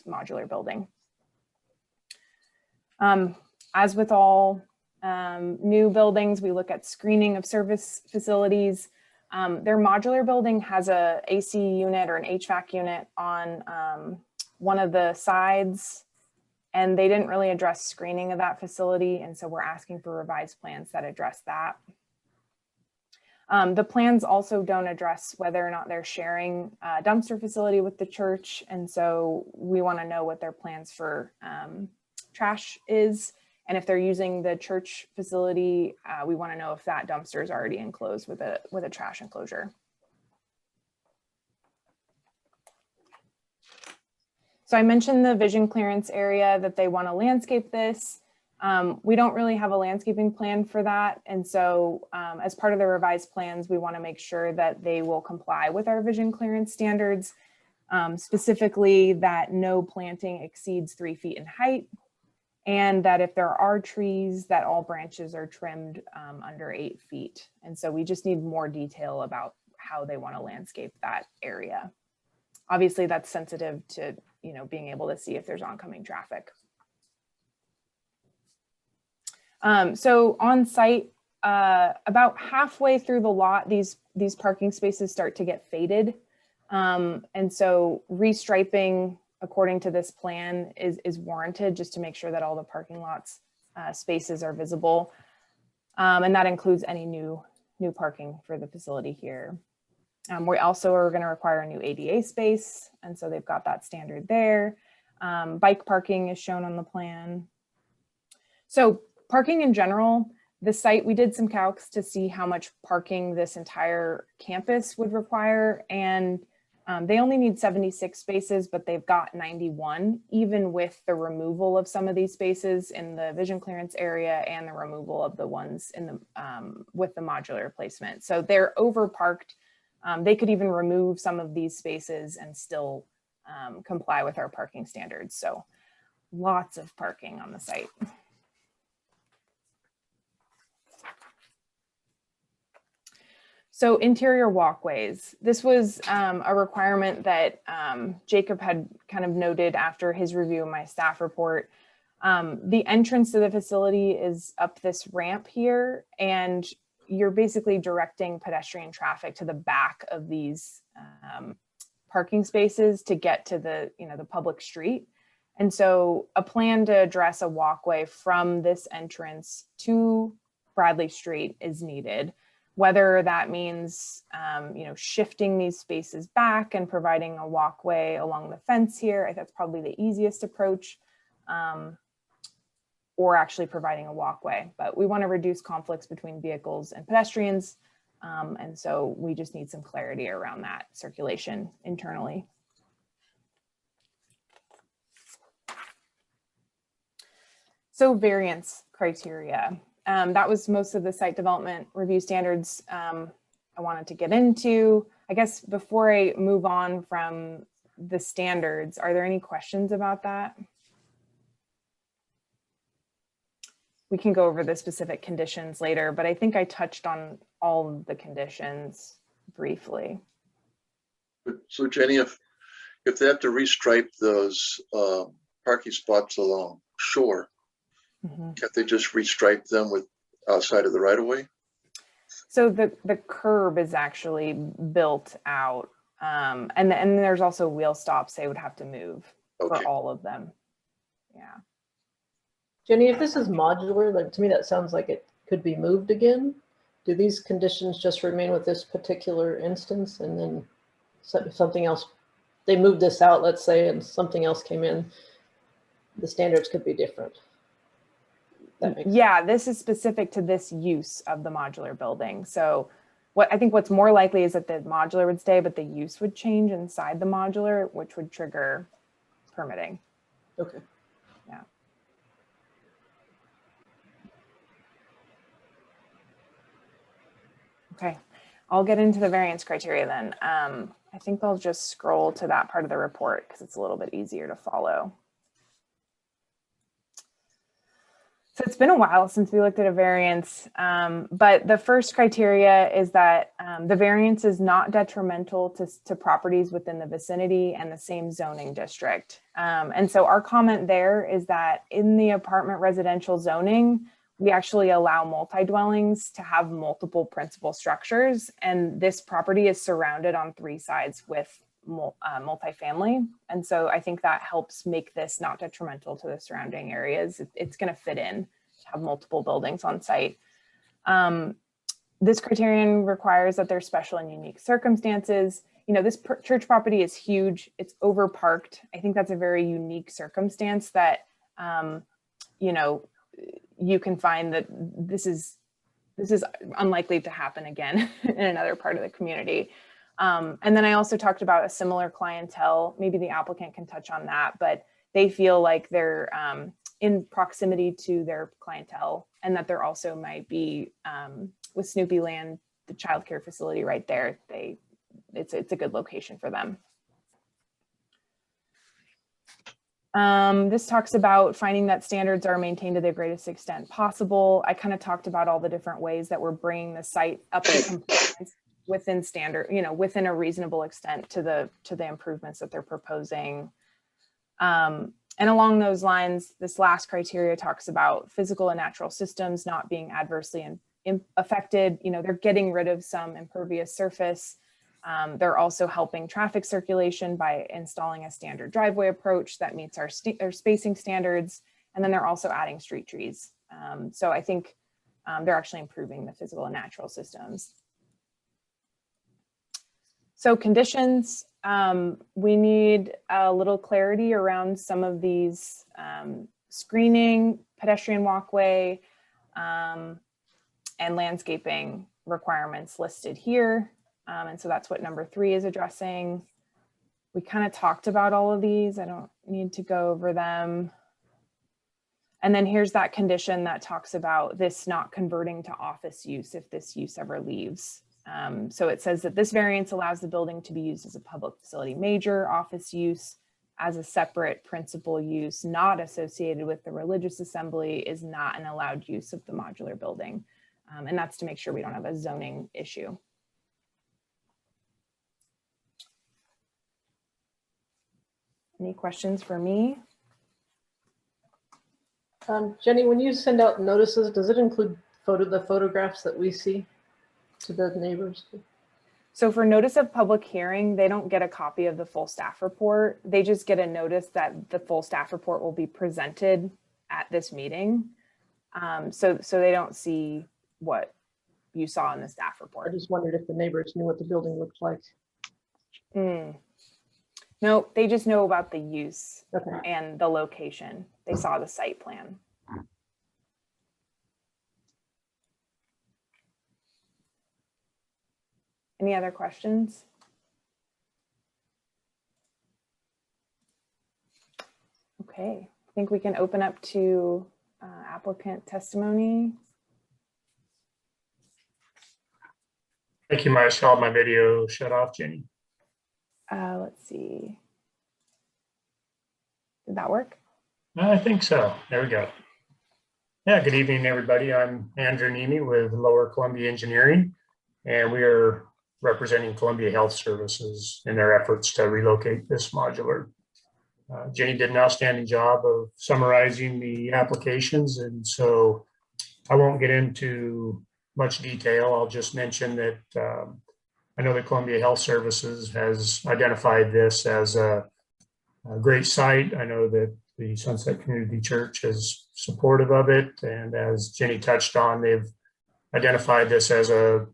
modular building. As with all new buildings, we look at screening of service facilities. Their modular building has a AC unit or an HVAC unit on one of the sides, and they didn't really address screening of that facility. And so we're asking for revised plans that address that. The plans also don't address whether or not they're sharing a dumpster facility with the church. And so we want to know what their plans for trash is. And if they're using the church facility, we want to know if that dumpster is already enclosed with a trash enclosure. So I mentioned the vision clearance area that they want to landscape this. We don't really have a landscaping plan for that. And so as part of the revised plans, we want to make sure that they will comply with our vision clearance standards, specifically that no planting exceeds 3 feet in height, and that if there are trees, that all branches are trimmed under 8 feet. And so we just need more detail about how they want to landscape that area. Obviously, that's sensitive to being able to see if there's oncoming traffic. So on site, about halfway through the lot, these parking spaces start to get faded. And so restriping according to this plan is warranted just to make sure that all the parking lots spaces are visible. And that includes any new parking for the facility here. We also are going to require a new ADA space. And so they've got that standard there. Bike parking is shown on the plan. So parking in general, the site, we did some calcs to see how much parking this entire campus would require. And they only need 76 spaces, but they've got 91, even with the removal of some of these spaces in the vision clearance area and the removal of the ones in the with the modular placement. So they're over parked. They could even remove some of these spaces and still comply with our parking standards. So lots of parking on the site. So interior walkways. This was a requirement that Jacob had kind of noted after his review of my staff report. The entrance to the facility is up this ramp here, and you're basically directing pedestrian traffic to the back of these parking spaces to get to the, the public street. And so a plan to address a walkway from this entrance to Bradley Street is needed. Whether that means, shifting these spaces back and providing a walkway along the fence here, I think that's probably the easiest approach, or actually providing a walkway. But we want to reduce conflicts between vehicles and pedestrians. And so we just need some clarity around that circulation internally. So variance criteria. That was most of the site development review standards I wanted to get into. I guess before I move on from the standards, are there any questions about that? We can go over the specific conditions later, but I think I touched on all of the conditions briefly. So Jenny, if they have to restripe those parking spots along shore, can't they just restripe them with outside of the right of way? So the curb is actually built out, and there's also wheel stops they would have to move for all of them. Yeah. Jenny, if this is modular, like to me that sounds like it could be moved again. Do these conditions just remain with this particular instance, and then if something else, they moved this out, let's say, and something else came in, the standards could be different? Yeah, this is specific to this use of the modular building. So I think what's more likely is that the modular would stay, but the use would change inside the modular, which would trigger permitting. Okay. Yeah. Okay, I'll get into the variance criteria then. I think I'll just scroll to that part of the report because it's a little bit easier to follow. So it's been a while since we looked at a variance, but the first criteria is that the variance is not detrimental to properties within the vicinity and the same zoning district. And so our comment there is that in the apartment residential zoning, we actually allow multi-dwellings to have multiple principal structures, and this property is surrounded on 3 sides with multifamily. And so I think that helps make this not detrimental to the surrounding areas. It's going to fit in to have multiple buildings on site. This criterion requires that there's special and unique circumstances. This church property is huge. It's overparked. I think that's a very unique circumstance that, you can find that this is unlikely to happen again in another part of the community. And then I also talked about a similar clientele. Maybe the applicant can touch on that, but they feel like they're in proximity to their clientele, and that there also might be with Snoopy Land, the childcare facility right there. It's a good location for them. This talks about finding that standards are maintained to the greatest extent possible. I kind of talked about all the different ways that we're bringing the site up to compliance within standard, within a reasonable extent to the improvements that they're proposing. And along those lines, this last criteria talks about physical and natural systems not being adversely affected. They're getting rid of some impervious surface. They're also helping traffic circulation by installing a standard driveway approach that meets our spacing standards. And then they're also adding street trees. So I think they're actually improving the physical and natural systems. So conditions, we need a little clarity around some of these screening, pedestrian walkway, and landscaping requirements listed here. And so that's what number 3 is addressing. We kind of talked about all of these. I don't need to go over them. And then here's that condition that talks about this not converting to office use if this use ever leaves. So it says that this variance allows the building to be used as a public facility major, office use as a separate principal use not associated with the religious assembly is not an allowed use of the modular building. And that's to make sure we don't have a zoning issue. Any questions for me? Jenny, when you send out notices, does it include the photographs that we see? to the neighbors? So for notice of public hearing, they don't get a copy of the full staff report. They just get a notice that the full staff report will be presented at this meeting. So they don't see what you saw in the staff I report. just wondered if the neighbors knew what the building looked like. No, they just know about the use Okay. and the location. They saw the site plan. Any other questions? Okay, I think we can open up to applicant testimony. Thank you, I saw my video shut off, Jenny. Let's see. Did that work? I think so. There we go. Yeah, good evening, everybody. I'm Andrew Nemi with Lower Columbia Engineering, and we are representing Columbia Health Services in their efforts to relocate this modular. Jenny did an outstanding job of summarizing the applications, and so I won't get into much detail. I'll just mention that I know that Columbia Health Services has identified this as a great site. I know that the Sunset Community Church is supportive of it, and as Jenny touched on, they've identified this as a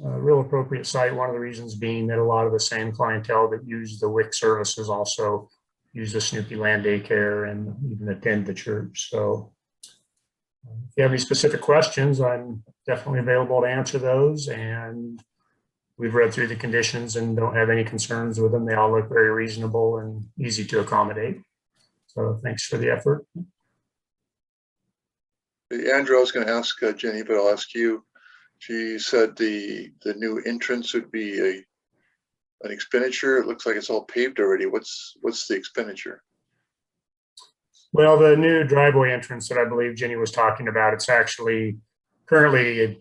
real appropriate site. One of the reasons being that a lot of the same clientele that use the WIC services also use the Snoopy Land Daycare and even attend the church. So if you have any specific questions, I'm definitely available to answer those. And we've read through the conditions and don't have any concerns with them. They all look very reasonable and easy to accommodate. So thanks for the effort. Andrew, I was going to ask Jenny, but I'll ask you. She said the new entrance would be an expenditure. It looks like it's all paved already. What's the expenditure? Well, the new driveway entrance that I believe Jenny was talking about, it's actually currently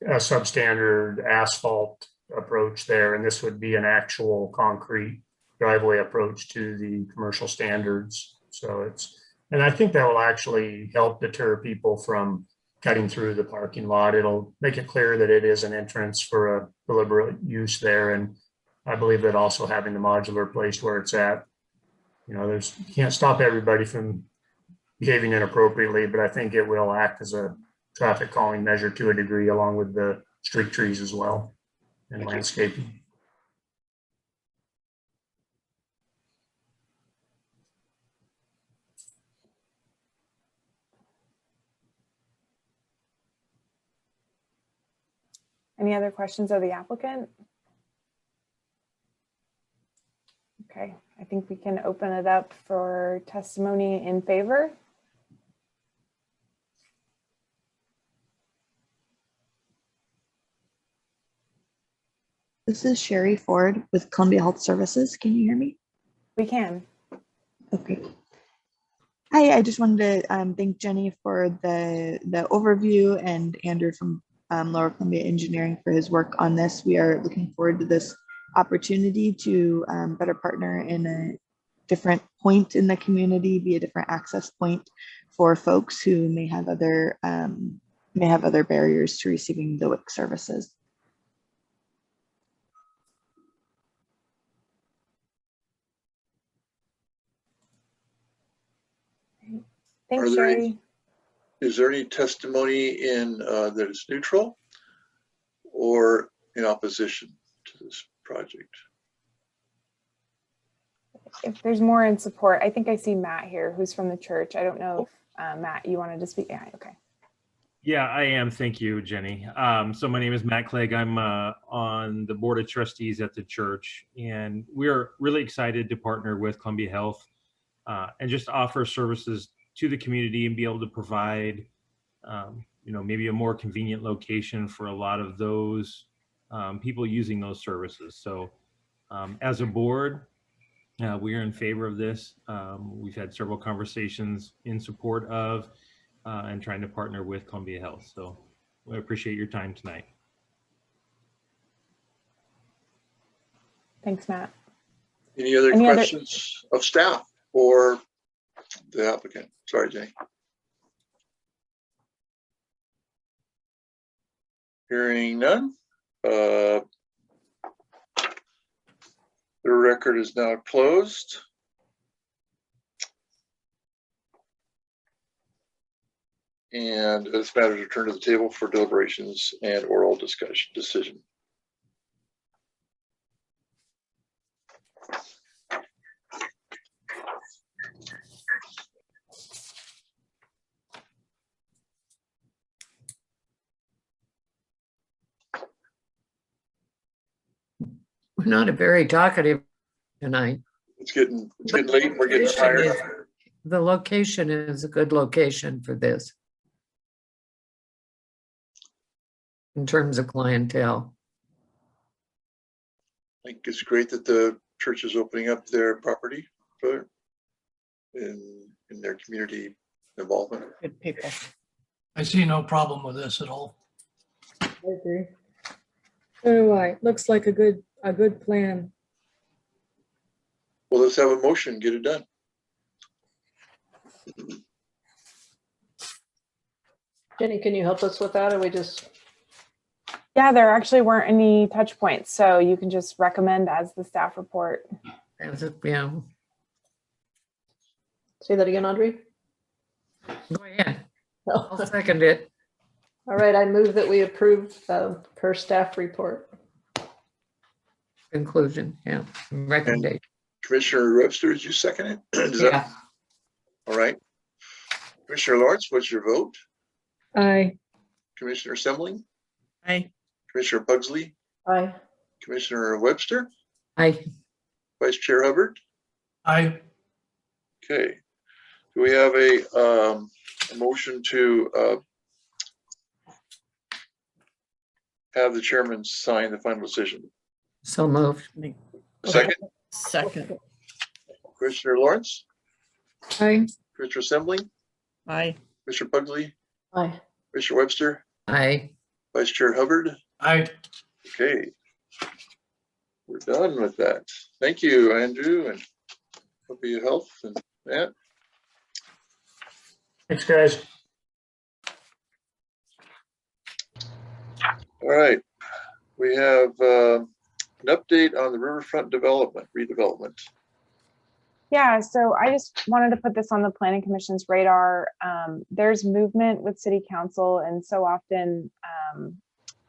a substandard asphalt approach there, and this would be an actual concrete driveway approach to the commercial standards. So and I think that will actually help deter people from cutting through the parking lot. It'll make it clear that it is an entrance for a deliberate use there. And I believe that also having the modular placed where it's at, you can't stop everybody from behaving inappropriately, but I think it will act as a traffic calming measure to a degree, along with the street trees as well and landscaping. Any other questions of the applicant? Okay, I think we can open it up for testimony in favor. This is Sherry Ford with Columbia Health Services. Can you hear me? We can. Okay. Hi, I just wanted to thank Jenny for the overview and Andrew from Lower Columbia Engineering for his work on this. We are looking forward to this opportunity to better partner in a different point in the community, be a different access point for folks who may have other barriers to receiving the WIC services. Thanks, Sherry. Is there any testimony in that it's neutral or in opposition to this project? If there's more in support, I think I see Matt here, who's from the church. I don't know if Matt, you wanted to speak. Yeah, okay. Yeah, I am. Thank you, Jenny. So my name is Matt Clegg. I'm on the board of trustees at the church, and we're really excited to partner with Columbia Health and just offer services to the community and be able to provide, maybe a more convenient location for a lot of those people using those services. So as a board, we are in favor of this. We've had several conversations in support of and trying to partner with Columbia Health. So I appreciate your time tonight. Thanks, Matt. Any other questions of staff or the applicant? Sorry, Jenny. Hearing none. The record is now closed. And this matter is returned to the table for deliberations and oral discussion decision. We're not a very talkative tonight. It's getting late and we're getting tired. The location is a good location for this. In terms of clientele. I think it's great that the church is opening up their property for in their community involvement. Good people. I see no problem with this at all. I agree. So do I. Looks like a good plan. Well, let's have a motion, get it done. Jenny, can you help us with that? Or we just, Yeah, there actually weren't any touch points, so you can just recommend as the staff report. Yeah. say that again, Audrey? Go ahead. No. I'll second it. All right, I move that we approve per staff report. Conclusion, yeah, recommendation. Commissioner Webster, did you second it? Does that- Yeah. All right. Commissioner Lawrence, what's your vote? Aye. Commissioner Semling? Aye. Commissioner Pugsley? Aye. Commissioner Webster? Aye. Vice Chair Hubbard? Aye. Okay. Do we have a motion to have the chairman sign the final decision? So moved. Second, Second. Commissioner Lawrence? Aye. Commissioner Semling? Aye. Commissioner Pugsley? Aye. Commissioner Webster? Aye. Vice Chair Hubbard? Aye. Okay. We're done with that. Thank you, Andrew, and hope you health and Matt. Thanks, guys. All right. We have an update on the riverfront redevelopment. Yeah, so I just wanted to put this on the Planning Commission's radar. There's movement with City Council, and so often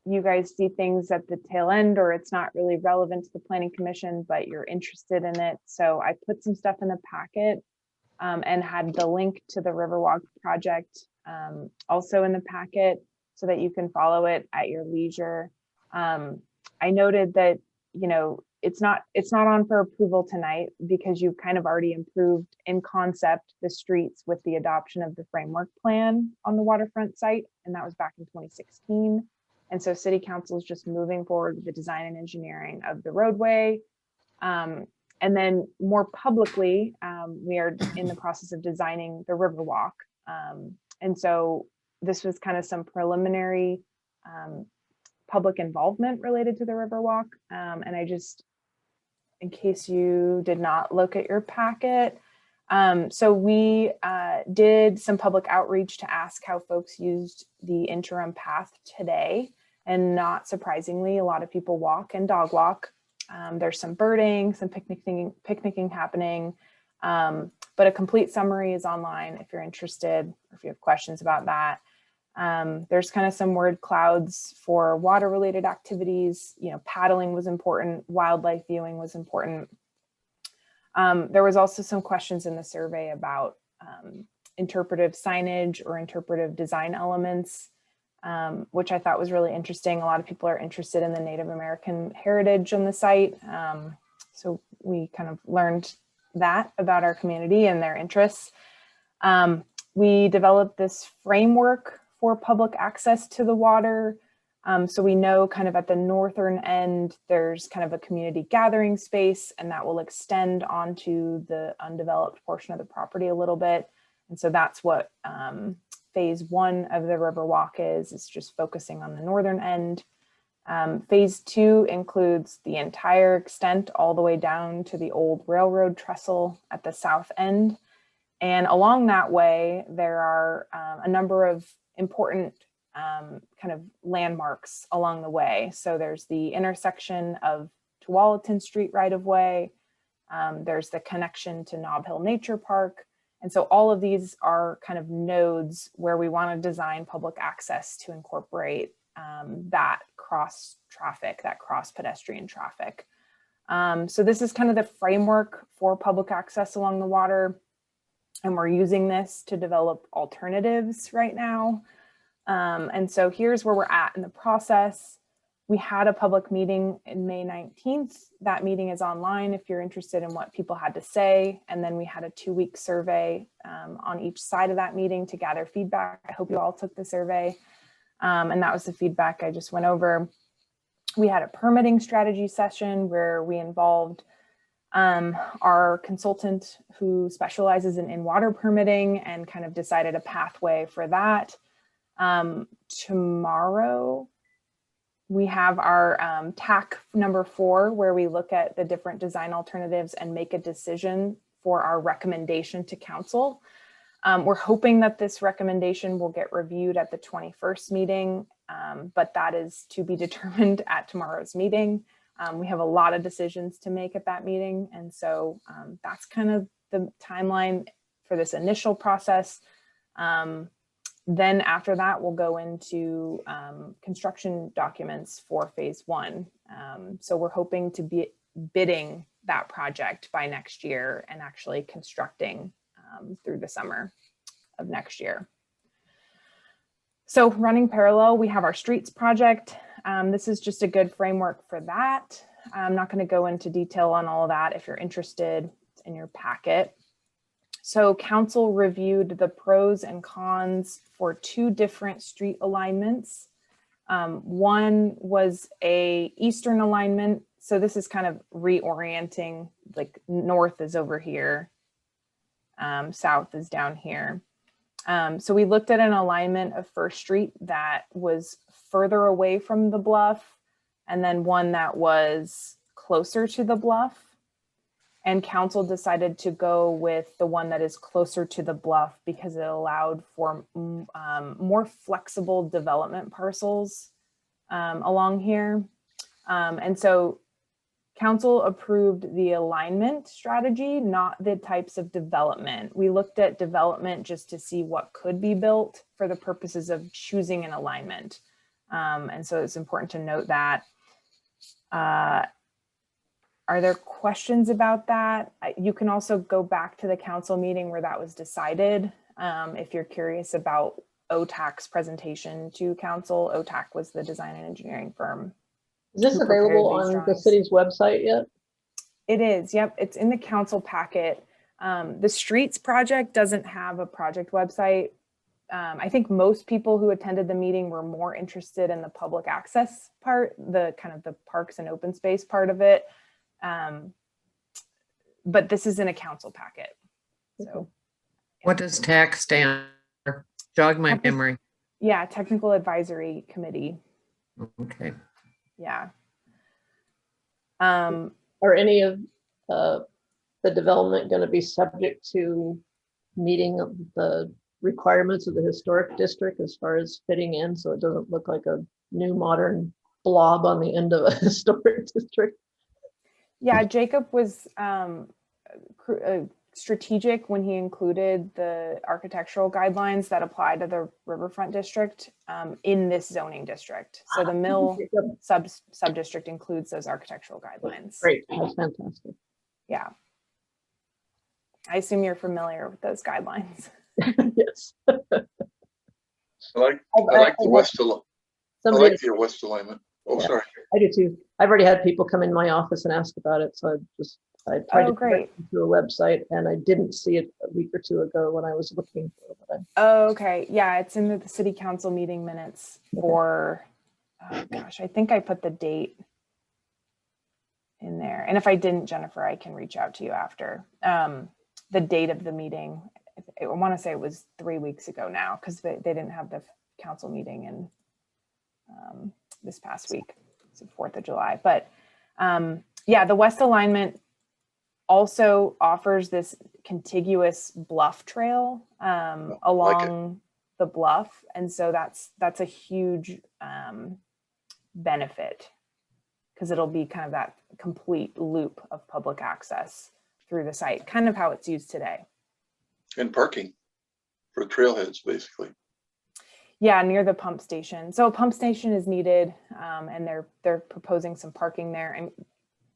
you guys see things at the tail end, or it's not really relevant to the Planning Commission, but you're interested in it. So I put some stuff in the packet and had the link to the Riverwalk project also in the packet so that you can follow it at your leisure. I noted that, you know, it's not on for approval tonight because you've kind of already improved in concept the streets with the adoption of the framework plan on the waterfront site, and that was back in 2016. And so City Council is just moving forward with the design and engineering of the roadway. And then more publicly, we are in the process of designing the Riverwalk. And so this was kind of some preliminary public involvement related to the Riverwalk. And I just, in case you did not look at your packet, so we did some public outreach to ask how folks used the interim path today. And not surprisingly, a lot of people walk and dog walk. There's some birding, some picnicking happening, but a complete summary is online if you're interested, or if you have questions about that. There's kind of some word clouds for water related activities. You know, paddling was important, wildlife viewing was important. There was also some questions in the survey about interpretive signage or interpretive design elements, which I thought was really interesting. A lot of people are interested in the Native American heritage on the site. So we kind of learned that about our community and their interests. We developed this framework for public access to the water. So we know kind of at the northern end, there's kind of a community gathering space, and that will extend onto the undeveloped portion of the property a little bit. And so that's what phase one of the Riverwalk is just focusing on the northern end. Phase two includes the entire extent all the way down to the old railroad trestle at the south end. And along that way, there are a number of important kind of landmarks along the way. So there's the intersection of Tualatin Street right of way. There's the connection to Nob Hill Nature Park. And so all of these are kind of nodes where we want to design public access to incorporate that cross traffic, that cross pedestrian traffic. So this is kind of the framework for public access along the water. And we're using this to develop alternatives right now. And so here's where we're at in the process. We had a public meeting in May 19th. That meeting is online if you're interested in what people had to say. And then we had a 2-week survey on each side of that meeting to gather feedback. I hope you all took the survey. And that was the feedback I just went over. We had a permitting strategy session where we involved our consultant who specializes in water permitting and kind of decided a pathway for that. Tomorrow, we have our TAC number 4, where we look at the different design alternatives and make a decision for our recommendation to council. We're hoping that this recommendation will get reviewed at the 21st meeting, but that is to be determined at tomorrow's meeting. We have a lot of decisions to make at that meeting. And so that's kind of the timeline for this initial process. Then after that, we'll go into construction documents for phase 1. So we're hoping to be bidding that project by next year and actually constructing through the summer of next year. So running parallel, we have our streets project. This is just a good framework for that. I'm not going to go into detail on all of that. If you're interested, it's in your packet. So council reviewed the pros and cons for 2 different street alignments. One was a eastern alignment. So this is kind of reorienting, like north is over here, south is down here. So we looked at an alignment of First Street that was further away from the bluff, and then one that was closer to the bluff. And council decided to go with the one that is closer to the bluff because it allowed for more flexible development parcels along here. And so council approved the alignment strategy, not the types of development. We looked at development just to see what could be built for the purposes of choosing an alignment. And so it's important to note that. Are there questions about that? You can also go back to the council meeting where that was decided. If you're curious about OTAC's presentation to council, OTAC was the design and engineering firm. Is this available on the city's website yet? It is, yep, it's in the council packet. The streets project doesn't have a project website. I think most people who attended the meeting were more interested in the public access part, the kind of the parks and open space part of it. But this is in a council packet. So What does TAC stand for? Jog my memory. yeah, Technical Advisory Committee. Okay. Yeah. Are any of the development going to be subject to meeting the requirements of the historic district as far as fitting in, so it doesn't look like a new modern blob on the end of a historic district? Yeah, Jacob was strategic when he included the architectural guidelines that apply to the Riverfront District in this zoning district. So the Mill sub-district includes those architectural guidelines. Great, that's fantastic. Yeah. I assume you're familiar with those guidelines. Yes. I like the west alignment. Oh, Yeah, sorry. I do too. I've already had people come in my office and ask about it, so I tried to great. connect to a website, and I didn't see it a week or two ago when I was looking for it. But Oh, okay. Yeah, it's in the city council meeting minutes for, oh gosh, I think I put the date in there. And if I didn't, Jennifer, I can reach out to you after. The date of the meeting, I want to say it was 3 weeks ago now, because they didn't have the council meeting in this past week. It's the 4th of July. But yeah, the West Alignment also offers this contiguous bluff trail along the bluff. And so that's a huge benefit, because it'll be kind of that complete loop of public access through the site, kind of how it's used today. And parking for trailheads, basically. Yeah, near the pump station. So a pump station is needed, and they're proposing some parking there. I'm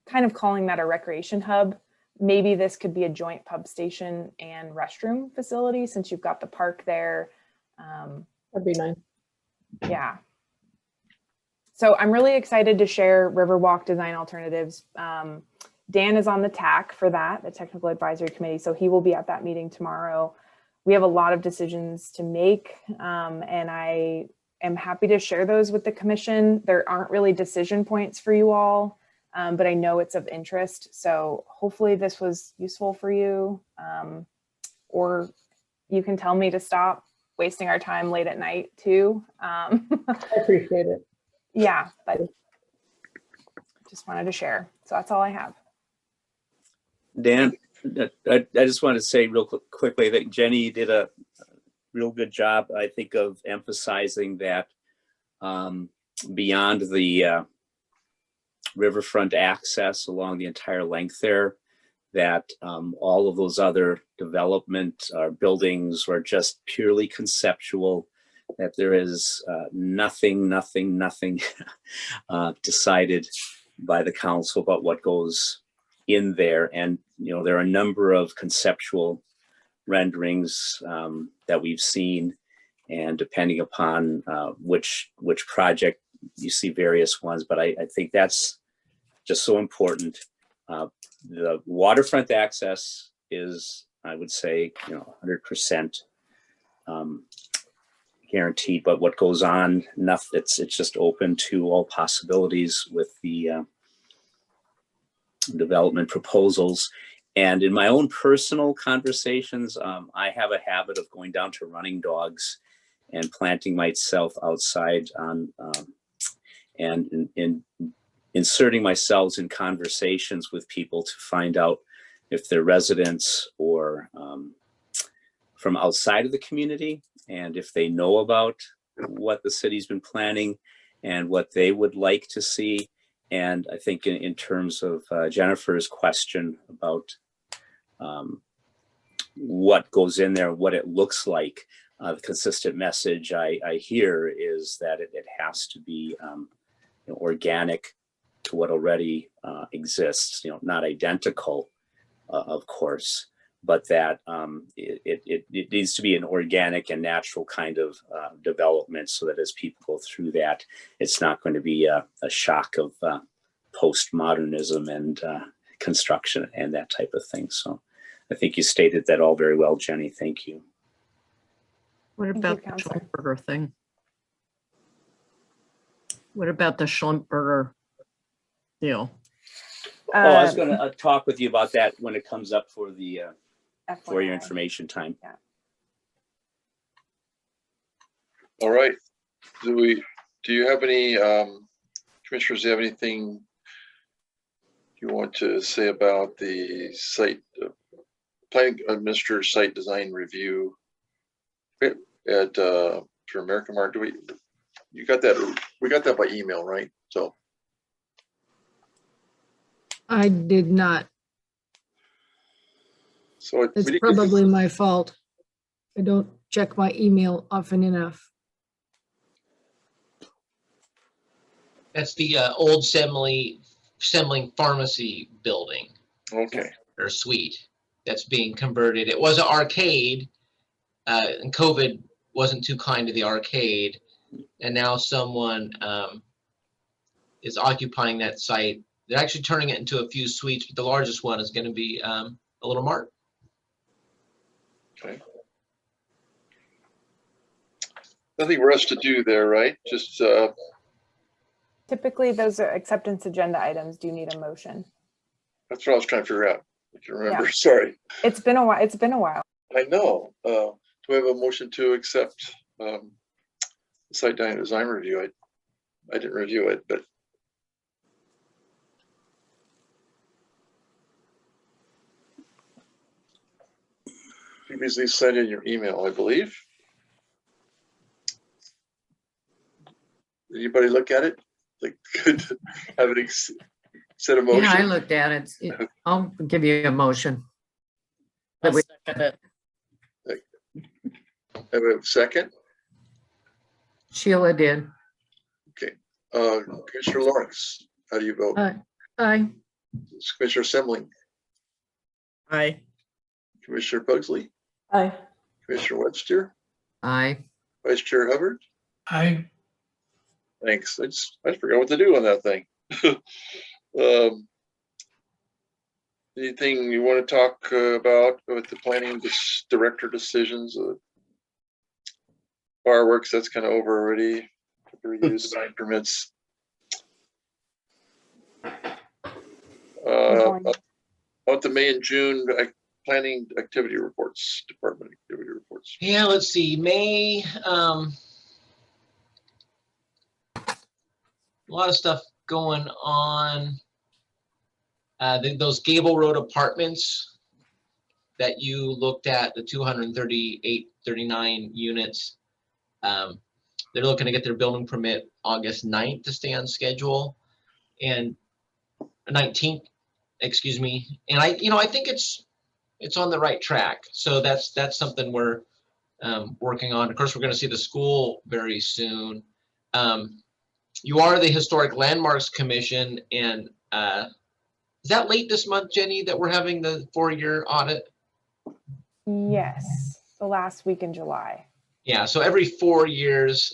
kind of calling that a recreation hub. Maybe this could be a joint pump station and restroom facility, since you've got the park there. That'd be nice. Yeah. So I'm really excited to share Riverwalk design alternatives. Dan is on the TAC for that, the Technical Advisory Committee. So he will be at that meeting tomorrow. We have a lot of decisions to make, and I am happy to share those with the commission. There aren't really decision points for you all, but I know it's of interest. So hopefully this was useful for you, or you can tell me to stop wasting our time late at night too. I appreciate it. Yeah, but just wanted to share. So that's all I have. Dan, I just want to say real quickly that Jenny did a real good job, I think, of emphasizing that beyond the riverfront access along the entire length there, that all of those other development buildings were just purely conceptual, that there is nothing decided by the council about what goes in there. And, you know, there are a number of conceptual renderings that we've seen, and depending upon which project, you see various ones, but I think that's just so important. The waterfront access is, I would say, 100% guaranteed, but what goes on, it's just open to all possibilities with the development proposals. And in my own personal conversations, I have a habit of going down to Running Dogs and planting myself outside on and inserting myself in conversations with people to find out if they're residents or from outside of the community, and if they know about what the city's been planning and what they would like to see. And I think in terms of Jennifer's question about what goes in there, what it looks like, the consistent message I hear is that it has to be organic to what already exists, not identical, of course, but that it needs to be an organic and natural kind of development, so that as people go through that, it's not going to be a shock of postmodernism and construction and that type of thing. So I think you stated that all very well, Jenny. Thank you. What about the Schlumberger thing? What about the Schlumberger deal? I was going to talk with you about that when it comes up for the for your information time. Yeah. All right. Do you have any commissioners have anything you want to say about the site planning administrator site design review at for American Mart? You got that? We got that by email, right? So I did not. So it's probably my fault. I don't check my email often enough. That's the old Semling Pharmacy building. Okay. Or suite that's being converted. It was an arcade, and COVID wasn't too kind to the arcade, and now someone is occupying that site. They're actually turning it into a few suites, but the largest one is going to be a little mart. Okay. Nothing for us to do there, right? Just typically those are acceptance agenda items. Do you need a motion? That's what I was trying to figure out. I can remember. Yeah. Sorry. It's been a while. It's been a while. I know. Do we have a motion to accept the site design review? I didn't review it, but previously sent in your email, I believe. Anybody look at it? Like, good, have an set of motion? Yeah, I looked at it. I'll give you a motion. I'll That we- second it. Have a second? Sheila did. Okay. Commissioner Lawrence, how do you vote? Aye. Commissioner Semling, Aye. Commissioner Pugsley, Aye. Commissioner Webster, Aye. Vice Chair Hubbard. I, Thanks. I forgot what to do on that thing. Anything you want to talk about with the planning director decisions? Fireworks, that's kind of over already. Use sign permits. About the May and June planning activity reports, department activity reports. Yeah, let's see, May, a lot of stuff going on. Those Gable Road apartments that you looked at, the 238, 39 units. They're looking to get their building permit August 9th to stay on schedule, and 19th, excuse me. And I think it's on the right track. So that's something we're working on. Of course, we're going to see the school very soon. You are the Historic Landmarks Commission, and is that late this month, Jenny, that we're having the 4-year audit? Yes, the last week in July. Yeah, so every 4 years.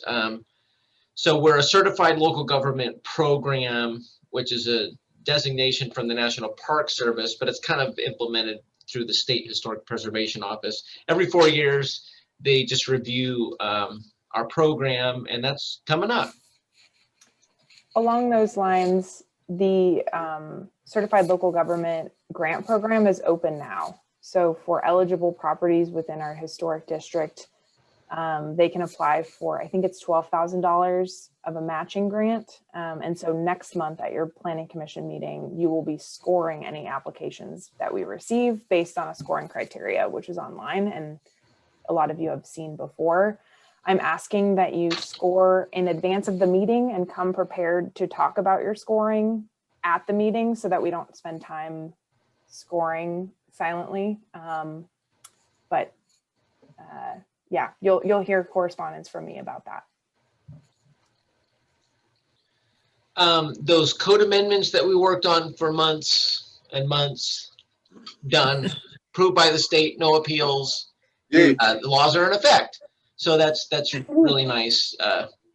So we're a certified local government program, which is a designation from the National Park Service, but it's kind of implemented through the State Historic Preservation Office. Every 4 years, they just review our program, and that's coming up. Along those lines, the Certified Local Government Grant Program is open now. So for eligible properties within our historic district, they can apply for, I think it's $12,000 of a matching grant. And so next month at your Planning Commission meeting, you will be scoring any applications that we receive based on a scoring criteria, which is online and a lot of you have seen before. I'm asking that you score in advance of the meeting and come prepared to talk about your scoring at the meeting so that we don't spend time scoring silently. Yeah, you'll hear correspondence from me about that. Those code amendments that we worked on for months and months, done, approved by the state, no appeals. The laws are in effect. So that's really nice.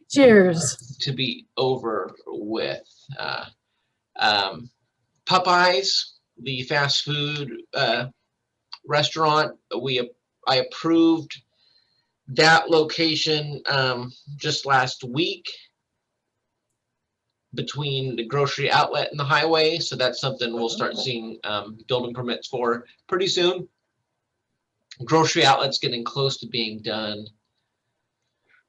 Cheers. To be over with. Popeyes, the fast food restaurant, I approved that location just last week between the grocery outlet and the highway. So that's something we'll start seeing building permits for pretty soon. Grocery outlet's getting close to being done.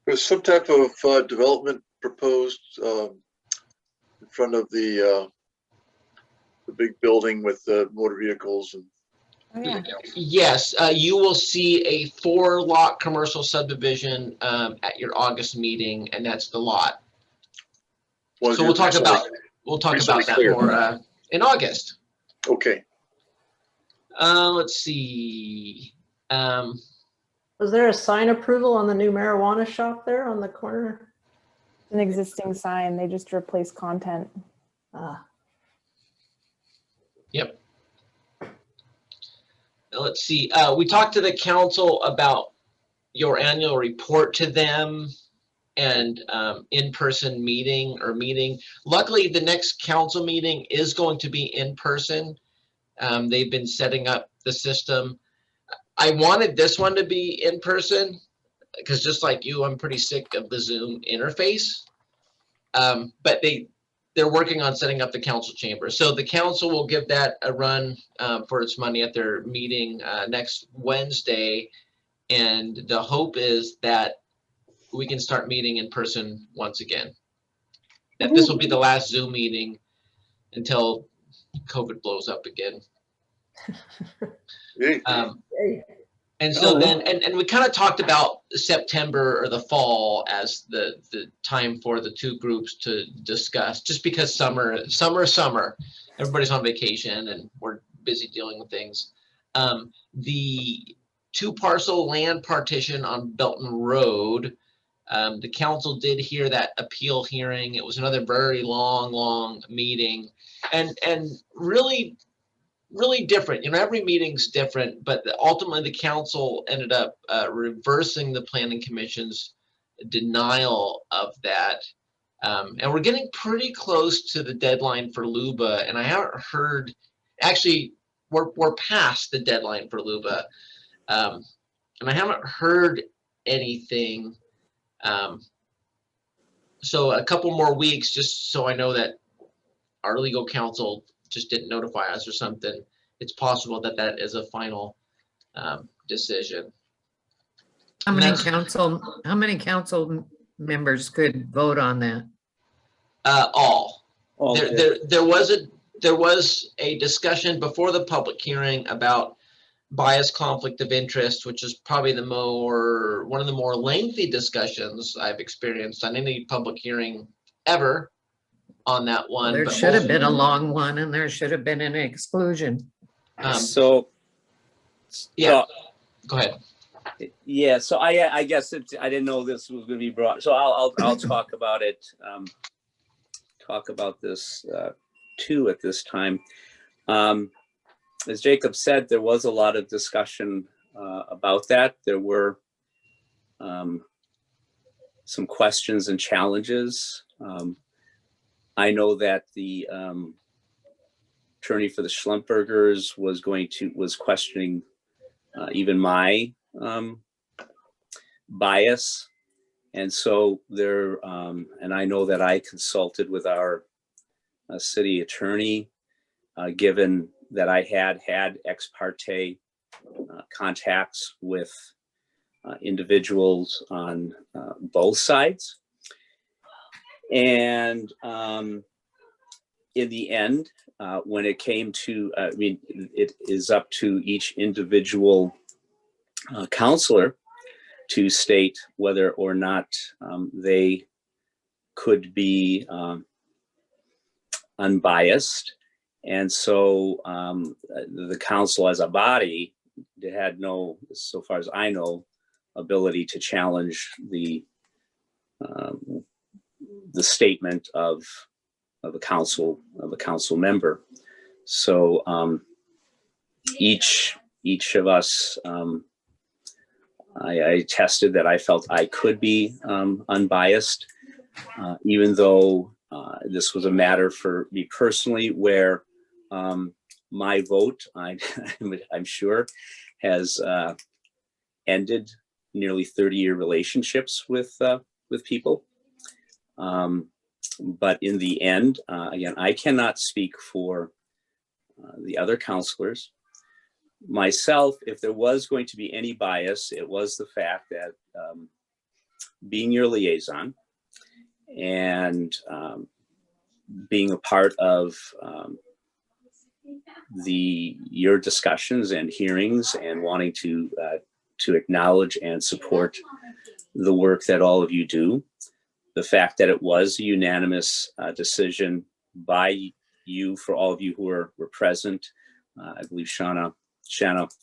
There's some type of development proposed in front of the big building with the motor vehicles and. Oh, yeah. Yes, you will see a 4-lot commercial subdivision at your August meeting, and that's the lot. Was So we'll talk about that more in August. Okay. Let's see. Was there a sign approval on the new marijuana shop there on the corner? An existing sign, they just replaced content. Yep. Let's see. We talked to the council about your annual report to them and in-person meeting. Luckily, the next council meeting is going to be in person. They've been setting up the system. I wanted this one to be in person because just like you, I'm pretty sick of the Zoom interface. But they're working on setting up the council chamber. So the council will give that a run for its money at their meeting next Wednesday. And the hope is that we can start meeting in person once again. That this will be the last Zoom meeting until COVID blows up again. And so Oh. then, and we kind of talked about September or the fall as the time for the two groups to discuss, just because summer, everybody's on vacation and we're busy dealing with things. The 2-parcel land partition on Belton Road, the council did hear that appeal hearing. It was another very long meeting, and really different. You know, every meeting's different, but ultimately the council ended up reversing the planning commission's denial of that. And we're getting pretty close to the deadline for LUBA, and I haven't heard, actually, we're past the deadline for LUBA, and I haven't heard anything. So a couple more weeks, just so I know that our legal counsel just didn't notify us or something. It's possible that that is a final decision. How many council members could vote on that? All. Okay. There was a discussion before the public hearing about bias conflict of interest, which is probably one of the more lengthy discussions I've experienced on any public hearing ever on that one. There but should have most- been a long one, and there should have been an exclusion. So, yeah, go ahead. yeah, so I guess I didn't know this was going to be brought, so I'll talk about it, talk about this too at this time. As Jacob said, there was a lot of discussion about that. There were some questions and challenges. I know that the attorney for the Schlumbergers was questioning even my bias. And so there, and I know that I consulted with our city attorney, given that I had ex parte contacts with individuals on both sides. And in the end, when it came to, I mean, it is up to each individual counselor to state whether or not they could be unbiased. And so the council as a body had no, so far as I know, ability to challenge the statement of a council member. So each of us, I tested that I felt I could be unbiased, even though this was a matter for me personally, where my vote, I'm sure, has ended nearly 30-year relationships with people. But in the end, again, I cannot speak for the other counselors. Myself, if there was going to be any bias, it was the fact that being your liaison and being a part of your discussions and hearings and wanting to acknowledge and support the work that all of you do. The fact that it was a unanimous decision by you, for all of you who were present. I believe Shanna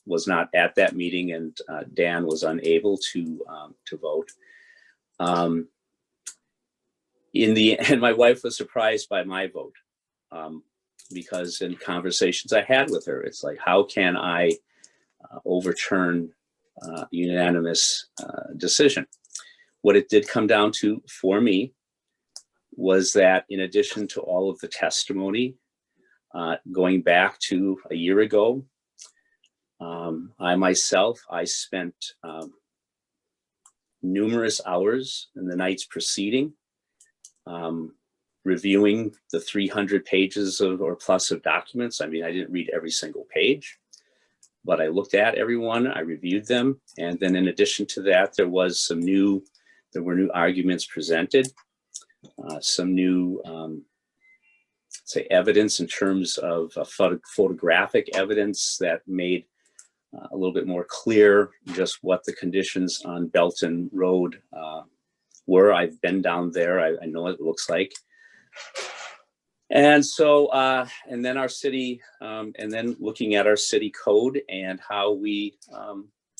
was not at that meeting, and Dan was unable to vote. In the end, my wife was surprised by my vote, because in conversations I had with her, it's like, how can I overturn a unanimous decision? What it did come down to for me was that, in addition to all of the testimony, going back to a year ago, I spent numerous hours in the nights preceding, reviewing the 300 pages or plus of documents. I mean, I didn't read every single page, but I looked at everyone, I reviewed them. And then in addition to that, there were new arguments presented, some new, say, evidence in terms of photographic evidence that made a little bit more clear just what the conditions on Belton Road were. I've been down there. I know what it looks like. And so, and then our city, and then looking at our city code and how we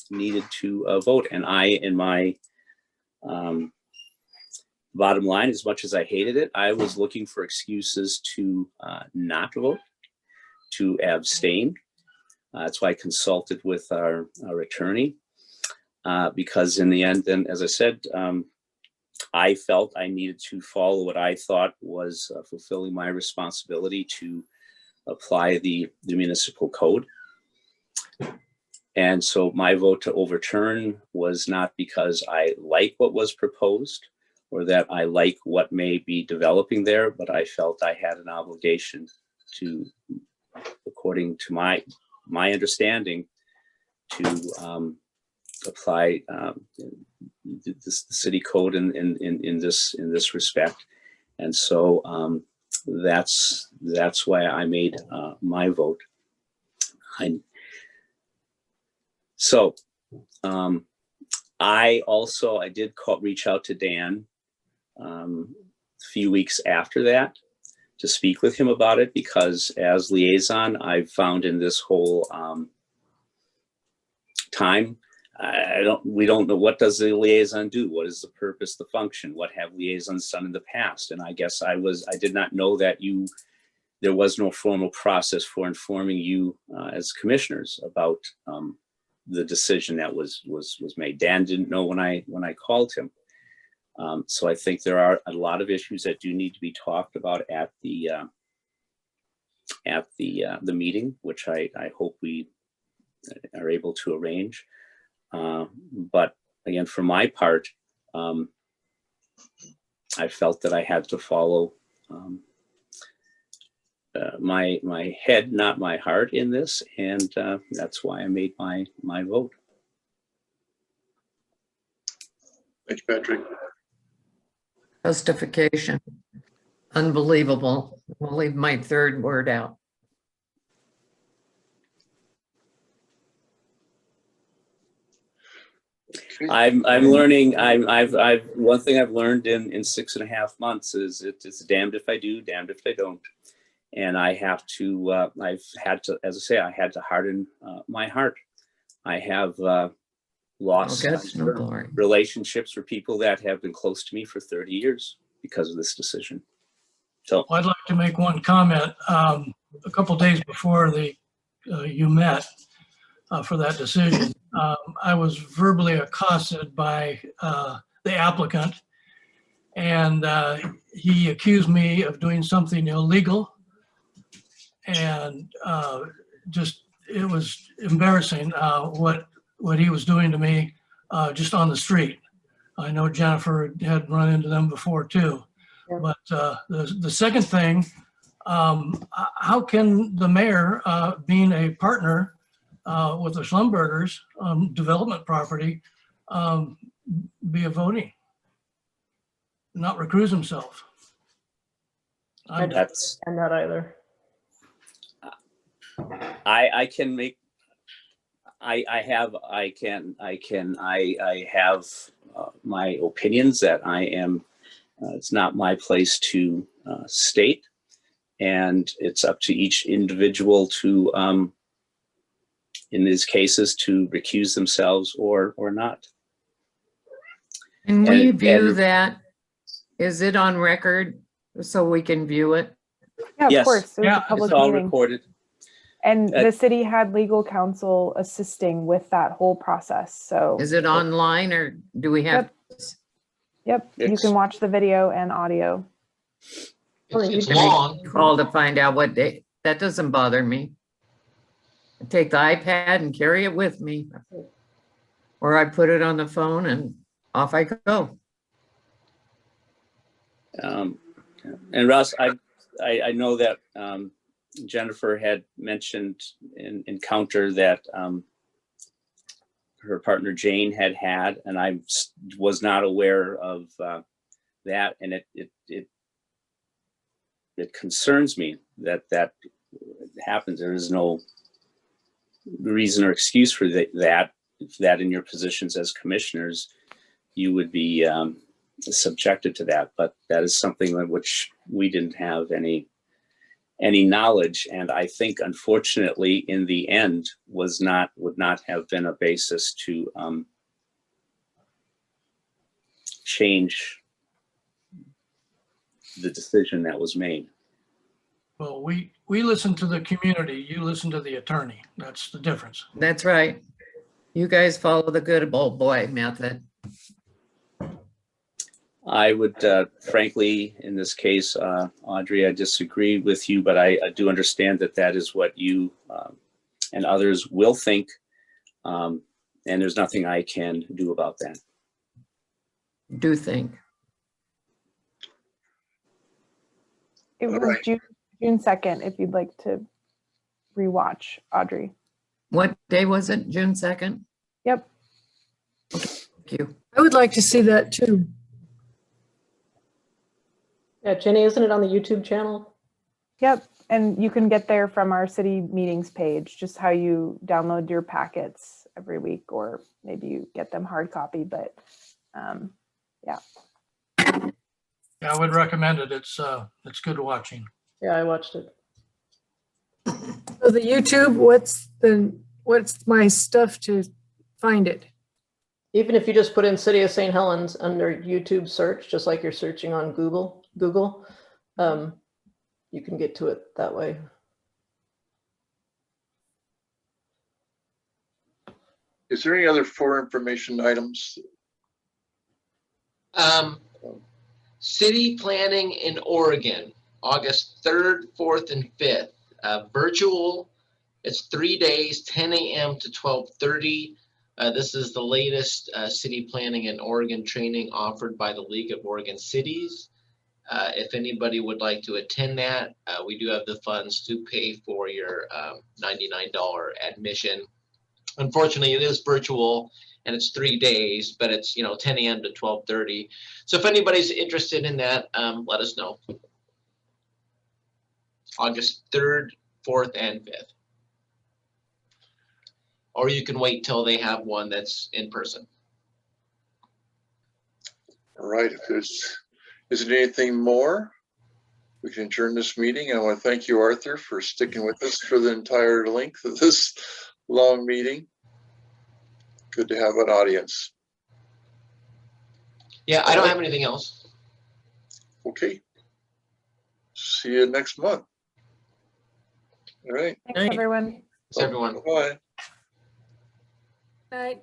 needed to vote. And I, in my bottom line, as much as I hated it, I was looking for excuses to not vote, to abstain. That's why I consulted with our attorney, because in the end, then, as I said, I felt I needed to follow what I thought was fulfilling my responsibility to apply the municipal code. And so my vote to overturn was not because I like what was proposed or that I like what may be developing there, but I felt I had an obligation to, according to my understanding, to apply the city code in this respect. And so that's why I made my vote. I did reach out to Dan a few weeks after that to speak with him about it, because as liaison, I've found in this whole time, we don't know, what does the liaison do? What is the purpose, the function? What have liaisons done in the past? And I guess I did not know that there was no formal process for informing you as commissioners about the decision that was made. Dan didn't know when I called him. So I think there are a lot of issues that do need to be talked about at the meeting, which I hope we are able to arrange. But again, for my part, I felt that I had to follow my head, not my heart, in this, and that's why I made my vote. Thank you, Patrick. Justification. Unbelievable. We'll leave my third word out. I'm learning. I've one thing I've learned in 6.5 months is it's damned if I do, damned if I don't. And I have to, I've had to, as I say, I had to harden my heart. I have lost relationships with people that have been close to me for 30 years because of this decision. So I'd like to make one comment. A couple days before you met for that decision, I was verbally accosted by the applicant, and he accused me of doing something illegal. And it was embarrassing what he was doing to me just on the street. I know Jennifer had run into them before too. Yeah. But the second thing, how can the mayor, being a partner with the Schlumbergers development property, be a voting, not recuse himself? I don't understand that either. I have my opinions that I am, it's not my place to state, and it's up to each individual to, in these cases, to recuse themselves or not. Can we view that? Is it on record so we can view it? Yeah, of Yes. course. It was a public It's all meeting. recorded. And the city had legal counsel assisting with that whole process. So is it online, or do we have? Yep. You can watch the video and audio. It's long. Call to find out what day. That doesn't bother me. I take the iPad and carry it with me, or I put it on the phone and off I go. And Russ, I know that Jennifer had mentioned in Encounter that her partner Jane had, and I was not aware of that, and it concerns me that happens. There is no reason or excuse for that in your positions as commissioners, you would be subjected to that. But that is something that which we didn't have any knowledge, and I think unfortunately in the end would not have been a basis to change the decision that was made. Well, we listen to the community, you listen to the attorney. That's the difference. That's right. You guys follow the good old boy method. I would frankly, in this case, Audrey, I disagree with you, but I do understand that that is what you and others will think. And there's nothing I can do about that. Do think. It was right. June 2nd, if you'd like to rewatch, Audrey. What day was it? June 2nd? Yep. Thank you. I would like to see that too. Yeah, Jenny, isn't it on the YouTube channel? Yep. And you can get there from our city meetings page, just how you download your packets every week, or maybe you get them hard copy, but yeah. Yeah, I would recommend it. It's good watching. Yeah, I watched it. So the YouTube, what's my stuff to find it? Even if you just put in City of St. Helens under YouTube search, just like you're searching on Google, you can get to it that way. Is there any other for information items? City planning in Oregon, August 3rd, 4th, and 5th. Virtual, it's 3 days, 10 a.m. to 12:30. This is the latest city planning in Oregon training offered by the League of Oregon Cities. If anybody would like to attend that, we do have the funds to pay for your $99 admission. Unfortunately, it is virtual and it's 3 days, but it's 10 a.m. to 12:30. So if anybody's interested in that, let us know. August 3rd, 4th, and 5th. Or you can wait till they have one that's in person. All right, if there's isn't anything more, we can adjourn this meeting. I want to thank you, Arthur, for sticking with us for the entire length of this long meeting. Good to have an audience. Yeah, I don't have anything else. Okay. See you next month. All right. Thanks, everyone. Thanks, everyone. Bye. Night.